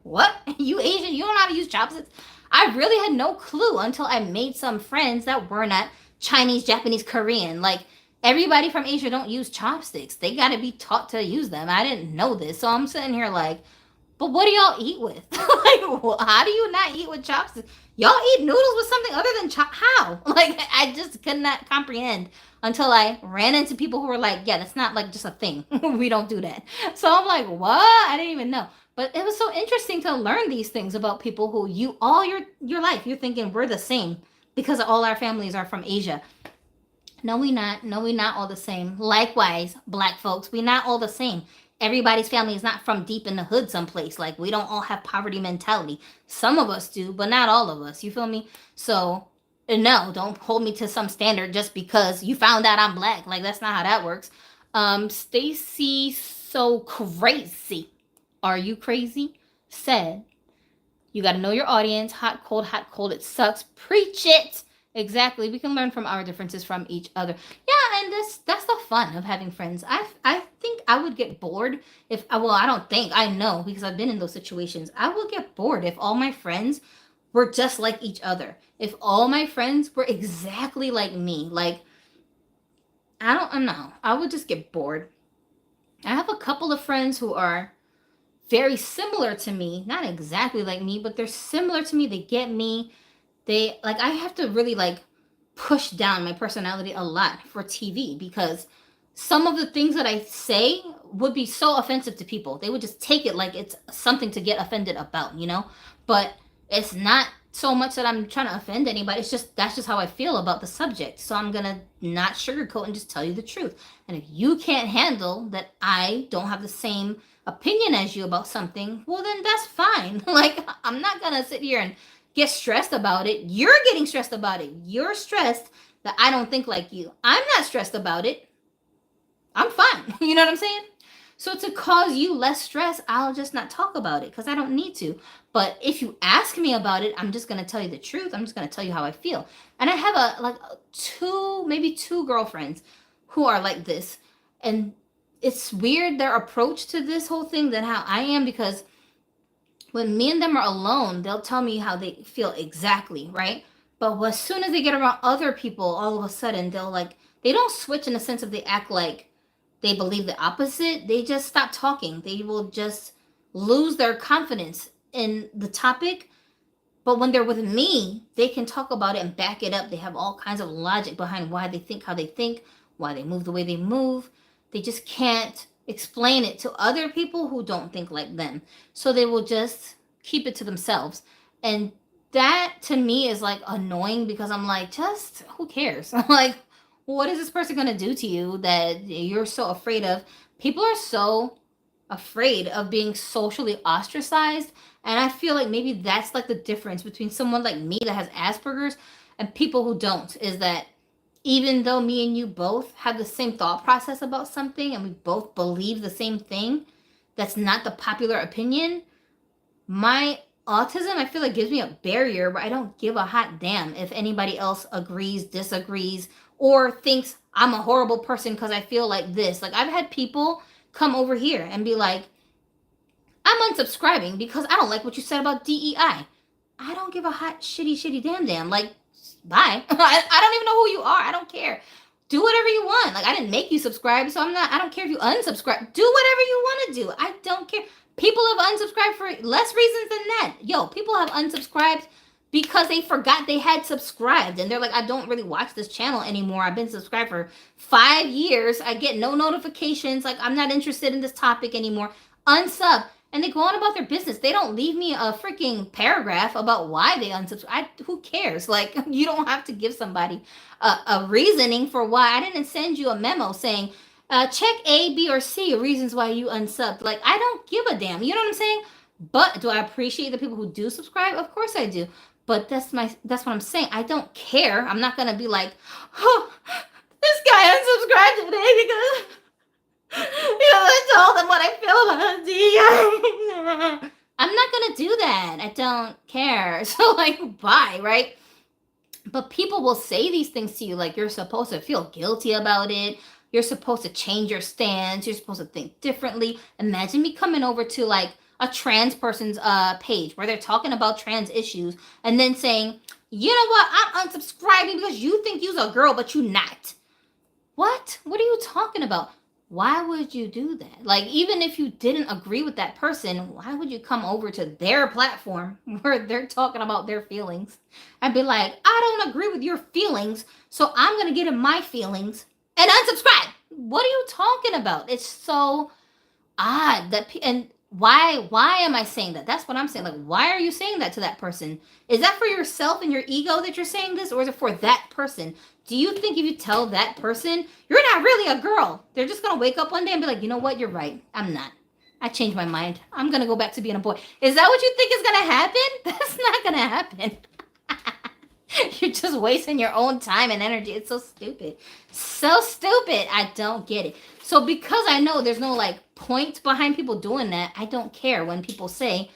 what? You Asian? You don't know how to use chopsticks? I really had no clue until I made some friends that were not Chinese, Japanese, Korean. Like, everybody from Asia don't use chopsticks. They got to be taught to use them. I didn't know this. So I'm sitting here like, but what do y'all eat with? Like, how do you not eat with chopsticks? Y'all eat noodles with something other than how? Like, I just could not comprehend until I ran into people who were like, yeah, that's not like just a thing. We don't do that. So I'm like, what? I didn't even know. But it was so interesting to learn these things about people who you all your life you're thinking we're the same because all our families are from Asia. No, we not. No, we not all the same. Likewise, black folks, we not all the same. Everybody's family is not from deep in the hood someplace. Like, we don't all have poverty mentality. Some of us do, but not all of us. You feel me? So, no, don't hold me to some standard just because you found out I'm black. Like, that's not how that works. Stacy, so crazy. Are you crazy? Said, you got to know your audience. Hot, cold, it sucks. Preach it. Exactly. We can learn from our differences from each other. Yeah, and that's the fun of having friends. I think I would get bored if I don't think, I know because I've been in those situations. I would get bored if all my friends were just like each other. If all my friends were exactly like me. Like, I don't know. I would just get bored. I have a couple of friends who are very similar to me. Not exactly like me, but they're similar to me. They get me. They, like, I have to really, like, push down my personality a lot for TV because some of the things that I say would be so offensive to people. They would just take it like it's something to get offended about, you know? But it's not so much that I'm trying to offend anybody. It's just, that's just how I feel about the subject. So I'm going to not sugarcoat and just tell you the truth. And if you can't handle that I don't have the same opinion as you about something, well, then that's fine. Like, I'm not going to sit here and get stressed about it. You're getting stressed about it. You're stressed that I don't think like you. I'm not stressed about it. I'm fine. You know what I'm saying? So to cause you less stress, I'll just not talk about it because I don't need to. But if you ask me about it, I'm just going to tell you the truth. I'm just going to tell you how I feel. And I have maybe two girlfriends who are like this. And it's weird, their approach to this whole thing than how I am, because when me and them are alone, they'll tell me how they feel exactly, right? But as soon as they get around other people, all of a sudden they don't switch in the sense of they act like they believe the opposite. They just stop talking. They will just lose their confidence in the topic. But when they're with me, they can talk about it and back it up. They have all kinds of logic behind why they think how they think, why they move the way they move. They just can't explain it to other people who don't think like them. So they will just keep it to themselves. And that to me is like annoying because I'm like, just who cares? I'm like, what is this person going to do to you that you're so afraid of? People are so afraid of being socially ostracized. And I feel like maybe that's like the difference between someone like me that has Asperger's and people who don't, is that even though me and you both have the same thought process about something and we both believe the same thing, that's not the popular opinion. My autism, I feel like, gives me a barrier where I don't give a hot damn if anybody else agrees, disagrees, or thinks I'm a horrible person because I feel like this. Like, I've had people come over here and be like, I'm unsubscribing because I don't like what you said about DEI. I don't give a hot shitty damn. Like, bye. I don't even know who you are. I don't care. Do whatever you want. Like, I didn't make you subscribe, so I don't care if you unsubscribe. Do whatever you want to do. I don't care. People have unsubscribed for less reasons than that. Yo, people have unsubscribed because they forgot they had subscribed. And they're like, I don't really watch this channel anymore. I've been subscribed for 5 years. I get no notifications. Like, I'm not interested in this topic anymore. Unsub. And they go on about their business. They don't leave me a freaking paragraph about why they unsubscribe. Who cares? Like, you don't have to give somebody a reasoning for why. I didn't send you a memo saying, check A, B, or C reasons why you unsubbed. Like, I don't give a damn. You know what I'm saying? But do I appreciate the people who do subscribe? Of course I do. But that's what I'm saying. I don't care. I'm not gonna be like, oh, this guy unsubscribed today because I told them what I feel about it. I'm not gonna do that. I don't care. So, like, bye, right? But people will say these things to you, like, you're supposed to feel guilty about it. You're supposed to change your stance. You're supposed to think differently. Imagine me coming over to, like, a trans person's page where they're talking about trans issues and then saying, you know what, I'm unsubscribing because you think you's a girl, but you not. What? What are you talking about? Why would you do that? Like, even if you didn't agree with that person, why would you come over to their platform where they're talking about their feelings and be like, I don't agree with your feelings, so I'm going to get in my feelings and unsubscribe? What are you talking about? It's so odd that, and why am I saying that? That's what I'm saying. Like, why are you saying that to that person? Is that for yourself and your ego that you're saying this, or is it for that person? Do you think if you tell that person you're not really a girl, they're just gonna wake up one day and be like, you know what, you're right, I'm not. I changed my mind. I'm gonna go back to being a boy. Is that what you think is gonna happen? That's not gonna happen. You're just wasting your own time and energy. It's so stupid. So stupid. I don't get it. So because I know there's no like point behind people doing that, I don't care when people say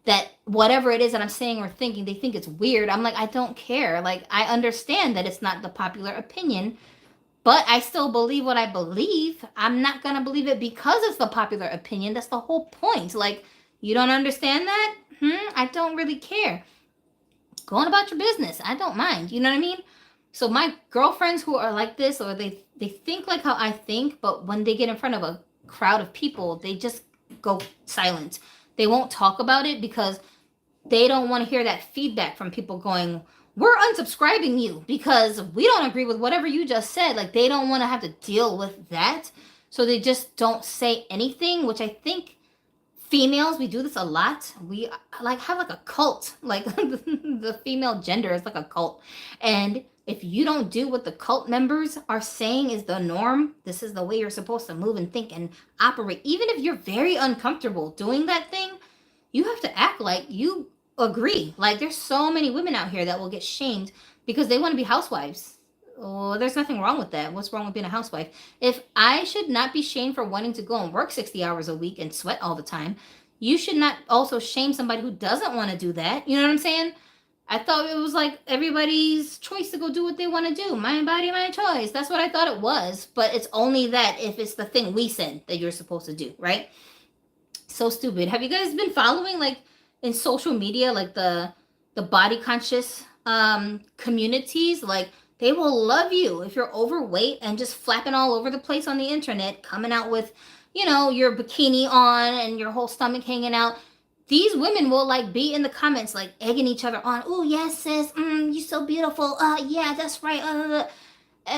that whatever it is that I'm saying or thinking, they think it's weird. I'm like, I don't care. Like, I understand that it's not the popular opinion, but I still believe what I believe. I'm not going to believe it because it's the popular opinion. That's the whole point. Like, you don't understand that? I don't really care. Go on about your business. I don't mind. You know what I mean? So my girlfriends who are like this, or they think like how I think, but when they get in front of a crowd of people, they just go silent. They won't talk about it because they don't want to hear that feedback from people going, we're unsubscribing you because we don't agree with whatever you just said. Like, they don't want to have to deal with that. So they just don't say anything, which I think females, we do this a lot. We like have like a cult. Like, the female gender is like a cult. And if you don't do what the cult members are saying is the norm, this is the way you're supposed to move and think and operate. Even if you're very uncomfortable doing that thing, you have to act like you agree. Like, there's so many women out here that will get shamed because they want to be housewives. Oh, there's nothing wrong with that. What's wrong with being a housewife? If I should not be shamed for wanting to go and work 60 hours a week and sweat all the time, you should not also shame somebody who doesn't want to do that. You know what I'm saying? I thought it was like everybody's choice to go do what they want to do. My body, my choice. That's what I thought it was. But it's only that if it's the thing we said that you're supposed to do, right? So stupid. Have you guys been following, like, in social media, like the body conscious communities? Like, they will love you if you're overweight and just flapping all over the place on the internet, coming out with, you know, your bikini on and your whole stomach hanging out. These women will like be in the comments, like egging each other on. Oh, yes, sis. You're so beautiful. Yeah, that's right.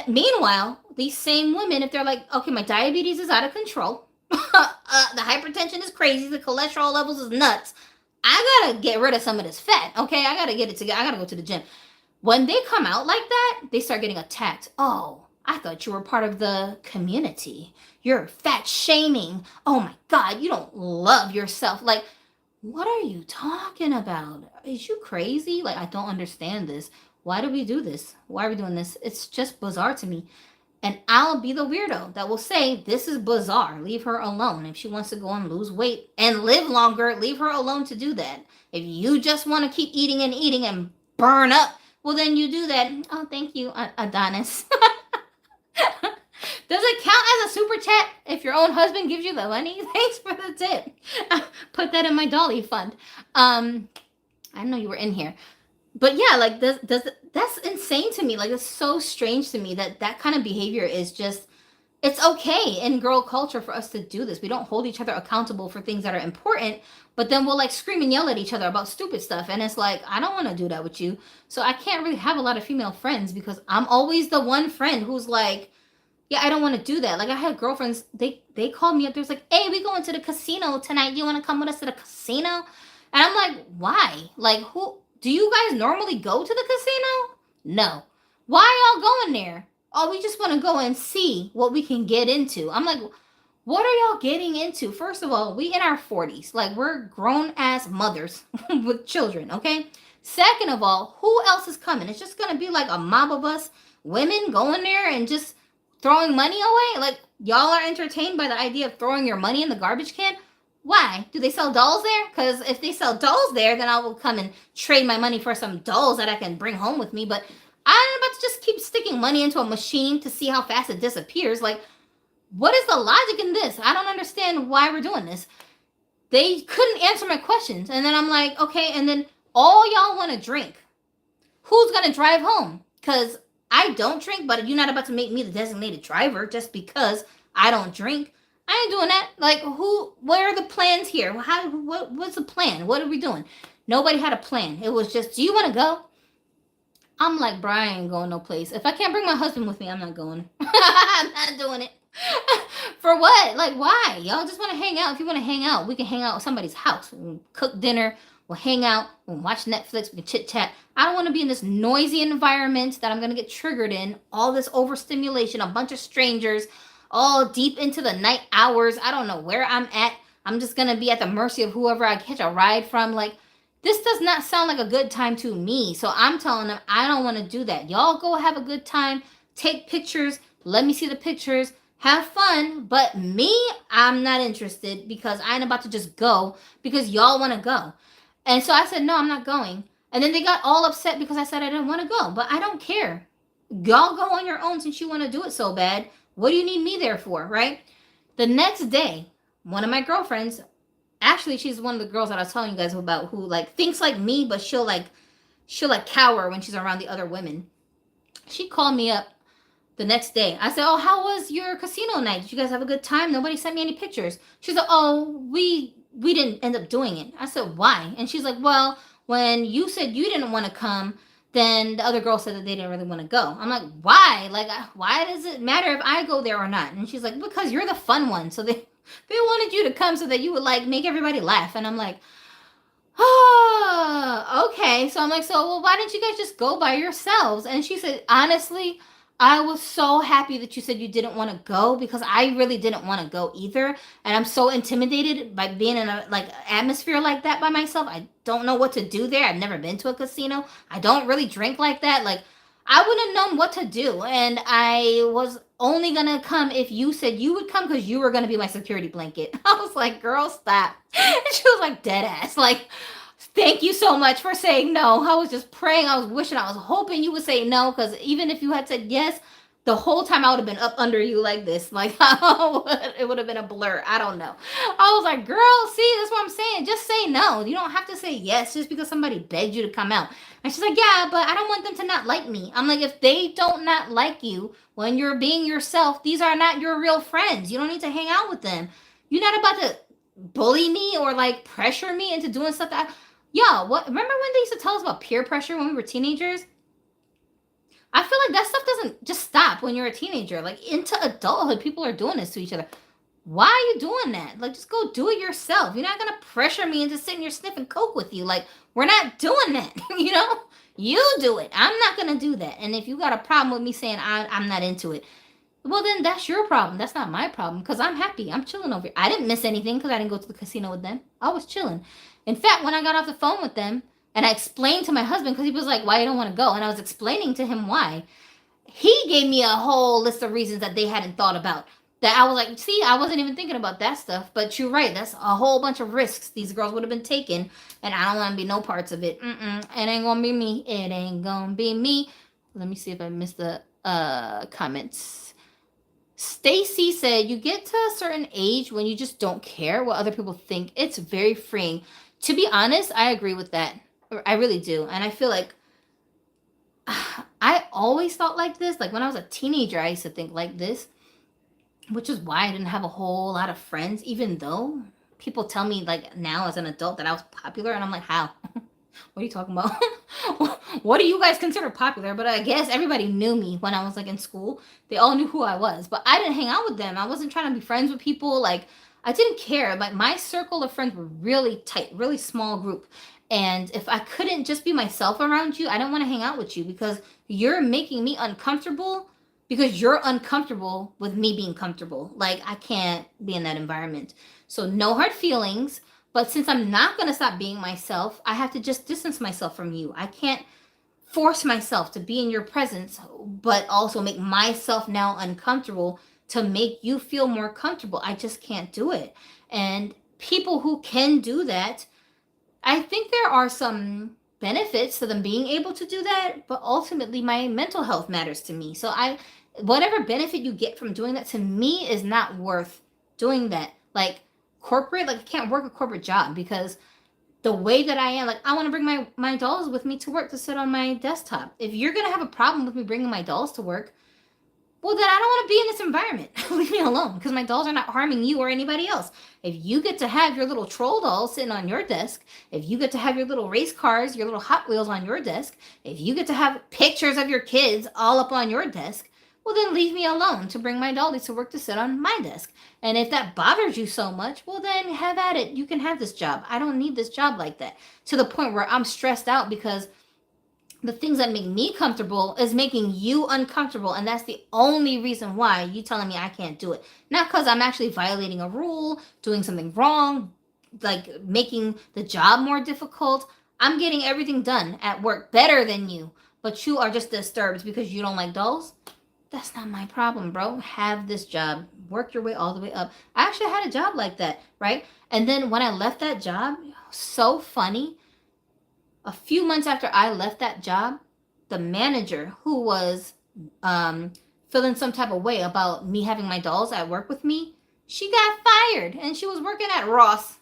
Meanwhile, these same women, if they're like, okay, my diabetes is out of control. The hypertension is crazy. The cholesterol levels is nuts. I gotta get rid of some of this fat. Okay, I gotta get it together. I gotta go to the gym. When they come out like that, they start getting attacked. Oh, I thought you were part of the community. You're fat shaming. Oh my God, you don't love yourself. Like, what are you talking about? Is you crazy? Like, I don't understand this. Why do we do this? Why are we doing this? It's just bizarre to me. And I'll be the weirdo that will say, this is bizarre. Leave her alone. If she wants to go and lose weight and live longer, leave her alone to do that. If you just want to keep eating and burn up, well, then you do that. Oh, thank you, Adonis. Does it count as a super chat if your own husband gives you the money? Thanks for the tip. Put that in my Dolly fund. I know you were in here. But yeah, like that's insane to me. Like it's so strange to me that that kind of behavior is just, it's okay in girl culture for us to do this. We don't hold each other accountable for things that are important, but then we'll like scream and yell at each other about stupid stuff. And it's like, I don't want to do that with you. So I can't really have a lot of female friends because I'm always the one friend who's like, yeah, I don't want to do that. Like I had girlfriends, they called me up. There's like, hey, we going to the casino tonight. You want to come with us to the casino? And I'm like, why? Like, who do you guys normally go to the casino? No. Why y'all going there? Oh, we just want to go and see what we can get into. I'm like, what are y'all getting into? First of all, we in our 40s. Like we're grown ass mothers with children, okay? Second of all, who else is coming? It's just gonna be like a mob of us women going there and just throwing money away? Like y'all are entertained by the idea of throwing your money in the garbage can? Why? Do they sell dolls there? Because if they sell dolls there, then I will come and trade my money for some dolls that I can bring home with me. But I'm about to just keep sticking money into a machine to see how fast it disappears. Like, what is the logic in this? I don't understand why we're doing this. They couldn't answer my questions. And then I'm like, okay, and then all y'all want to drink. Who's going to drive home? Because I don't drink, but you're not about to make me the designated driver just because I don't drink. I ain't doing that. Like, where are the plans here? What's the plan? What are we doing? Nobody had a plan. It was just, do you want to go? I'm like, bro, I ain't going no place. If I can't bring my husband with me, I'm not going. I'm not doing it. For what? Like, why? Y'all just want to hang out. If you want to hang out, we can hang out at somebody's house. We'll cook dinner. We'll hang out. We'll watch Netflix. We can chit chat. I don't want to be in this noisy environment that I'm going to get triggered in. All this overstimulation, a bunch of strangers, all deep into the night hours. I don't know where I'm at. I'm just going to be at the mercy of whoever I catch a ride from. Like, this does not sound like a good time to me. So I'm telling them, I don't want to do that. Y'all go have a good time. Take pictures. Let me see the pictures. Have fun. But me, I'm not interested because I ain't about to just go because y'all want to go. And so I said, no, I'm not going. And then they got all upset because I said I didn't want to go. But I don't care. Y'all go on your own since you want to do it so bad. What do you need me there for, right? The next day, one of my girlfriends, actually, she's one of the girls that I was telling you guys about who like thinks like me, but she'll cower when she's around the other women. She called me up the next day. I said, oh, how was your casino night? Did you guys have a good time? Nobody sent me any pictures. She said, oh, we didn't end up doing it. I said, why? And she's like, well, when you said you didn't want to come, then the other girl said that they didn't really want to go. I'm like, why? Like, why does it matter if I go there or not? And she's like, because you're the fun one. So they wanted you to come so that you would like make everybody laugh. And I'm like, oh, okay. So I'm like, so well, why didn't you guys just go by yourselves? And she said, honestly, I was so happy that you said you didn't want to go because I really didn't want to go either. And I'm so intimidated by being in a like atmosphere like that by myself. I don't know what to do there. I've never been to a casino. I don't really drink like that. Like I wouldn't have known what to do. And I was only going to come if you said you would come because you were going to be my security blanket. I was like, girl, stop. And she was like, dead ass. Like, thank you so much for saying no. I was just praying. I was wishing. I was hoping you would say no because even if you had said yes, the whole time I would have been up under you like this. Like, it would have been a blur. I don't know. I was like, girl, see, that's what I'm saying. Just say no. You don't have to say yes just because somebody begged you to come out. And she's like, yeah, but I don't want them to not like me. I'm like, if they don't not like you when you're being yourself, these are not your real friends. You don't need to hang out with them. You're not about to bully me or like pressure me into doing stuff that... Yo, what? Remember when they used to tell us about peer pressure when we were teenagers? I feel like that stuff doesn't just stop when you're a teenager. Like into adulthood, people are doing this to each other. Why are you doing that? Like, just go do it yourself. You're not gonna pressure me into sitting here sniffing coke with you. Like, we're not doing that. You know, you do it. I'm not gonna do that. And if you got a problem with me saying I'm not into it, well then that's your problem. That's not my problem because I'm happy. I'm chilling over here. I didn't miss anything because I didn't go to the casino with them. I was chilling. In fact, when I got off the phone with them and I explained to my husband, because he was like, why you don't want to go? And I was explaining to him why. He gave me a whole list of reasons that they hadn't thought about. That I was like, see, I wasn't even thinking about that stuff. But you're right. That's a whole bunch of risks these girls would have been taking. And I don't want to be no parts of it. It ain't going to be me. It ain't going to be me. Let me see if I missed the comments. Stacy said, you get to a certain age when you just don't care what other people think. It's very freeing. To be honest, I agree with that. I really do. And I feel like I always thought like this. Like when I was a teenager, I used to think like this, which is why I didn't have a whole lot of friends, even though people tell me like now as an adult that I was popular, and I'm like, how? What are you talking about? What do you guys consider popular? But I guess everybody knew me when I was like in school. They all knew who I was, but I didn't hang out with them. I wasn't trying to be friends with people. Like I didn't care. Like my circle of friends were really tight, really small group. And if I couldn't just be myself around you, I don't want to hang out with you because you're making me uncomfortable because you're uncomfortable with me being comfortable. Like I can't be in that environment. So no hard feelings. But since I'm not going to stop being myself, I have to just distance myself from you. I can't force myself to be in your presence, but also make myself now uncomfortable to make you feel more comfortable. I just can't do it. And people who can do that, I think there are some benefits to them being able to do that, but ultimately my mental health matters to me. So whatever benefit you get from doing that to me is not worth doing that. Like corporate, like I can't work a corporate job because the way that I am, like I want to bring my dolls with me to work to sit on my desktop. If you're going to have a problem with me bringing my dolls to work, well, then I don't want to be in this environment. Leave me alone because my dolls are not harming you or anybody else. If you get to have your little troll dolls sitting on your desk, if you get to have your little race cars, your little Hot Wheels on your desk, if you get to have pictures of your kids all up on your desk, well, then leave me alone to bring my dollies to work to sit on my desk. And if that bothers you so much, well, then have at it. You can have this job. I don't need this job like that to the point where I'm stressed out because the things that make me comfortable is making you uncomfortable, and that's the only reason why you telling me I can't do it. Not because I'm actually violating a rule, doing something wrong, like making the job more difficult. I'm getting everything done at work better than you, but you are just disturbed because you don't like dolls. That's not my problem, bro. Have this job, work your way all the way up. I actually had a job like that, right? And then when I left that job, so funny, a few months after I left that job, the manager who was feeling some type of way about me having my dolls at work with me, she got fired and she was working at Ross.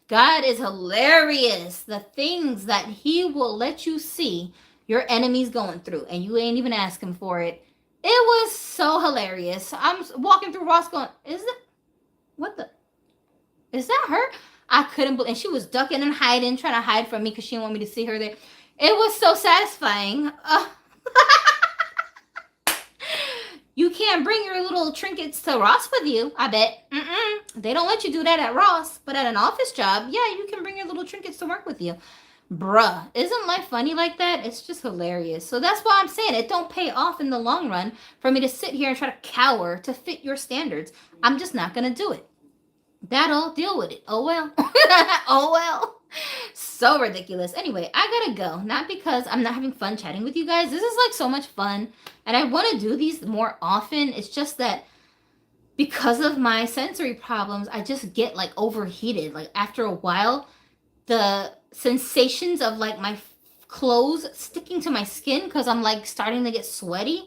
God is hilarious. The things that he will let you see your enemies going through and you ain't even asking for it. It was so hilarious. I'm walking through Ross going, what the, is that her? I couldn't believe, and she was ducking and hiding, trying to hide from me because she didn't want me to see her there. It was so satisfying. You can't bring your little trinkets to Ross with you, I bet. They don't let you do that at Ross, but at an office job, yeah, you can bring your little trinkets to work with you. Bruh, isn't life funny like that? It's just hilarious. So that's why I'm saying it don't pay off in the long run for me to sit here and try to cower to fit your standards. I'm just not going to do it. That'll deal with it. Oh well. Oh well. So ridiculous. Anyway, I gotta go. Not because I'm not having fun chatting with you guys. This is like so much fun. And I want to do these more often. It's just that because of my sensory problems, I just get like overheated. Like after a while, the sensations of like my clothes sticking to my skin because I'm like starting to get sweaty,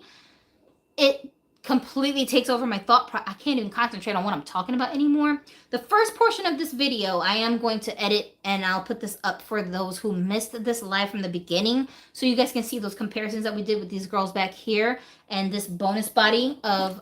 it completely takes over my I can't even concentrate on what I'm talking about anymore. The first portion of this video I am going to edit and I'll put this up for those who missed this live from the beginning so you guys can see those comparisons that we did with these girls back here and this bonus body of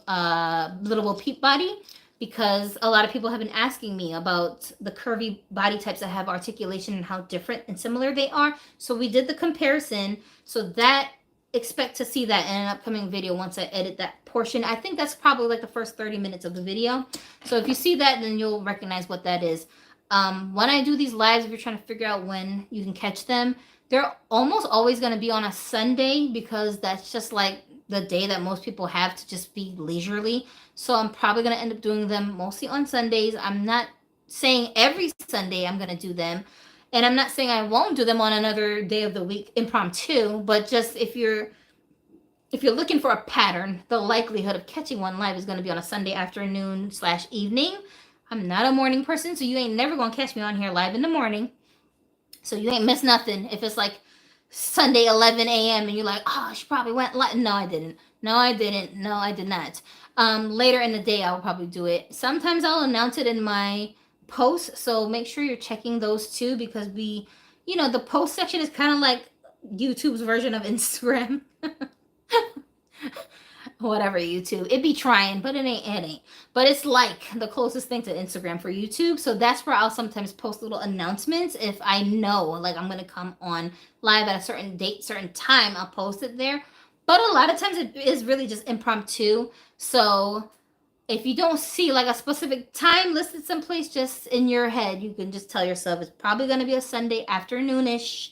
Little Bo Peep body, because a lot of people have been asking me about the curvy body types that have articulation and how different and similar they are. So we did the comparison. So that, expect to see that in an upcoming video once I edit that portion. I think that's probably like the first 30 minutes of the video. So if you see that, then you'll recognize what that is. When I do these lives, if you're trying to figure out when you can catch them, they're almost always going to be on a Sunday because that's just like the day that most people have to just be leisurely. So I'm probably going to end up doing them mostly on Sundays. I'm not saying every Sunday I'm going to do them. And I'm not saying I won't do them on another day of the week impromptu, but just if you're looking for a pattern, the likelihood of catching one live is going to be on a Sunday afternoon / evening. I'm not a morning person, so you ain't never going to catch me on here live in the morning. So you ain't miss nothing if it's like Sunday 11 a.m. and you're like, oh, she probably went live. No, I didn't. No, I didn't. No, I did not. Later in the day, I will probably do it. Sometimes I'll announce it in my posts, so make sure you're checking those too, because we you know, the post section is kind of like YouTube's version of Instagram. Whatever, YouTube. It be trying, but it ain't. But it's like the closest thing to Instagram for YouTube. So that's where I'll sometimes post little announcements. If I know like I'm gonna come on live at a certain date, certain time, I'll post it there. But a lot of times it is really just impromptu. So if you don't see like a specific time listed someplace, just in your head, you can just tell yourself it's probably gonna be a Sunday afternoonish.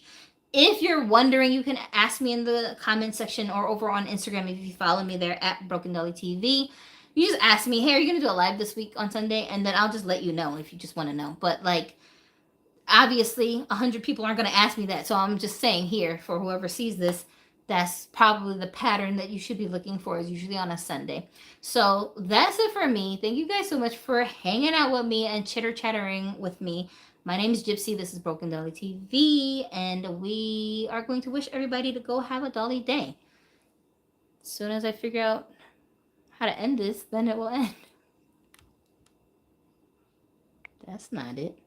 If you're wondering, you can ask me in the comment section or over on Instagram if you follow me there at Broken Dolly TV. You just ask me, hey, are you gonna do a live this week on Sunday? And then I'll just let you know if you just want to know. But like, obviously, 100 people aren't gonna ask me that, so I'm just saying here for whoever sees this, that's probably the pattern that you should be looking for. Is usually on a Sunday. So that's it for me. Thank you guys so much for hanging out with me and chitter chattering with me. My name is Gypsy. This is Broken Dolly TV, and we are going to wish everybody to go have a Dolly day. As soon as I figure out how to end this, then it will end. That's not it.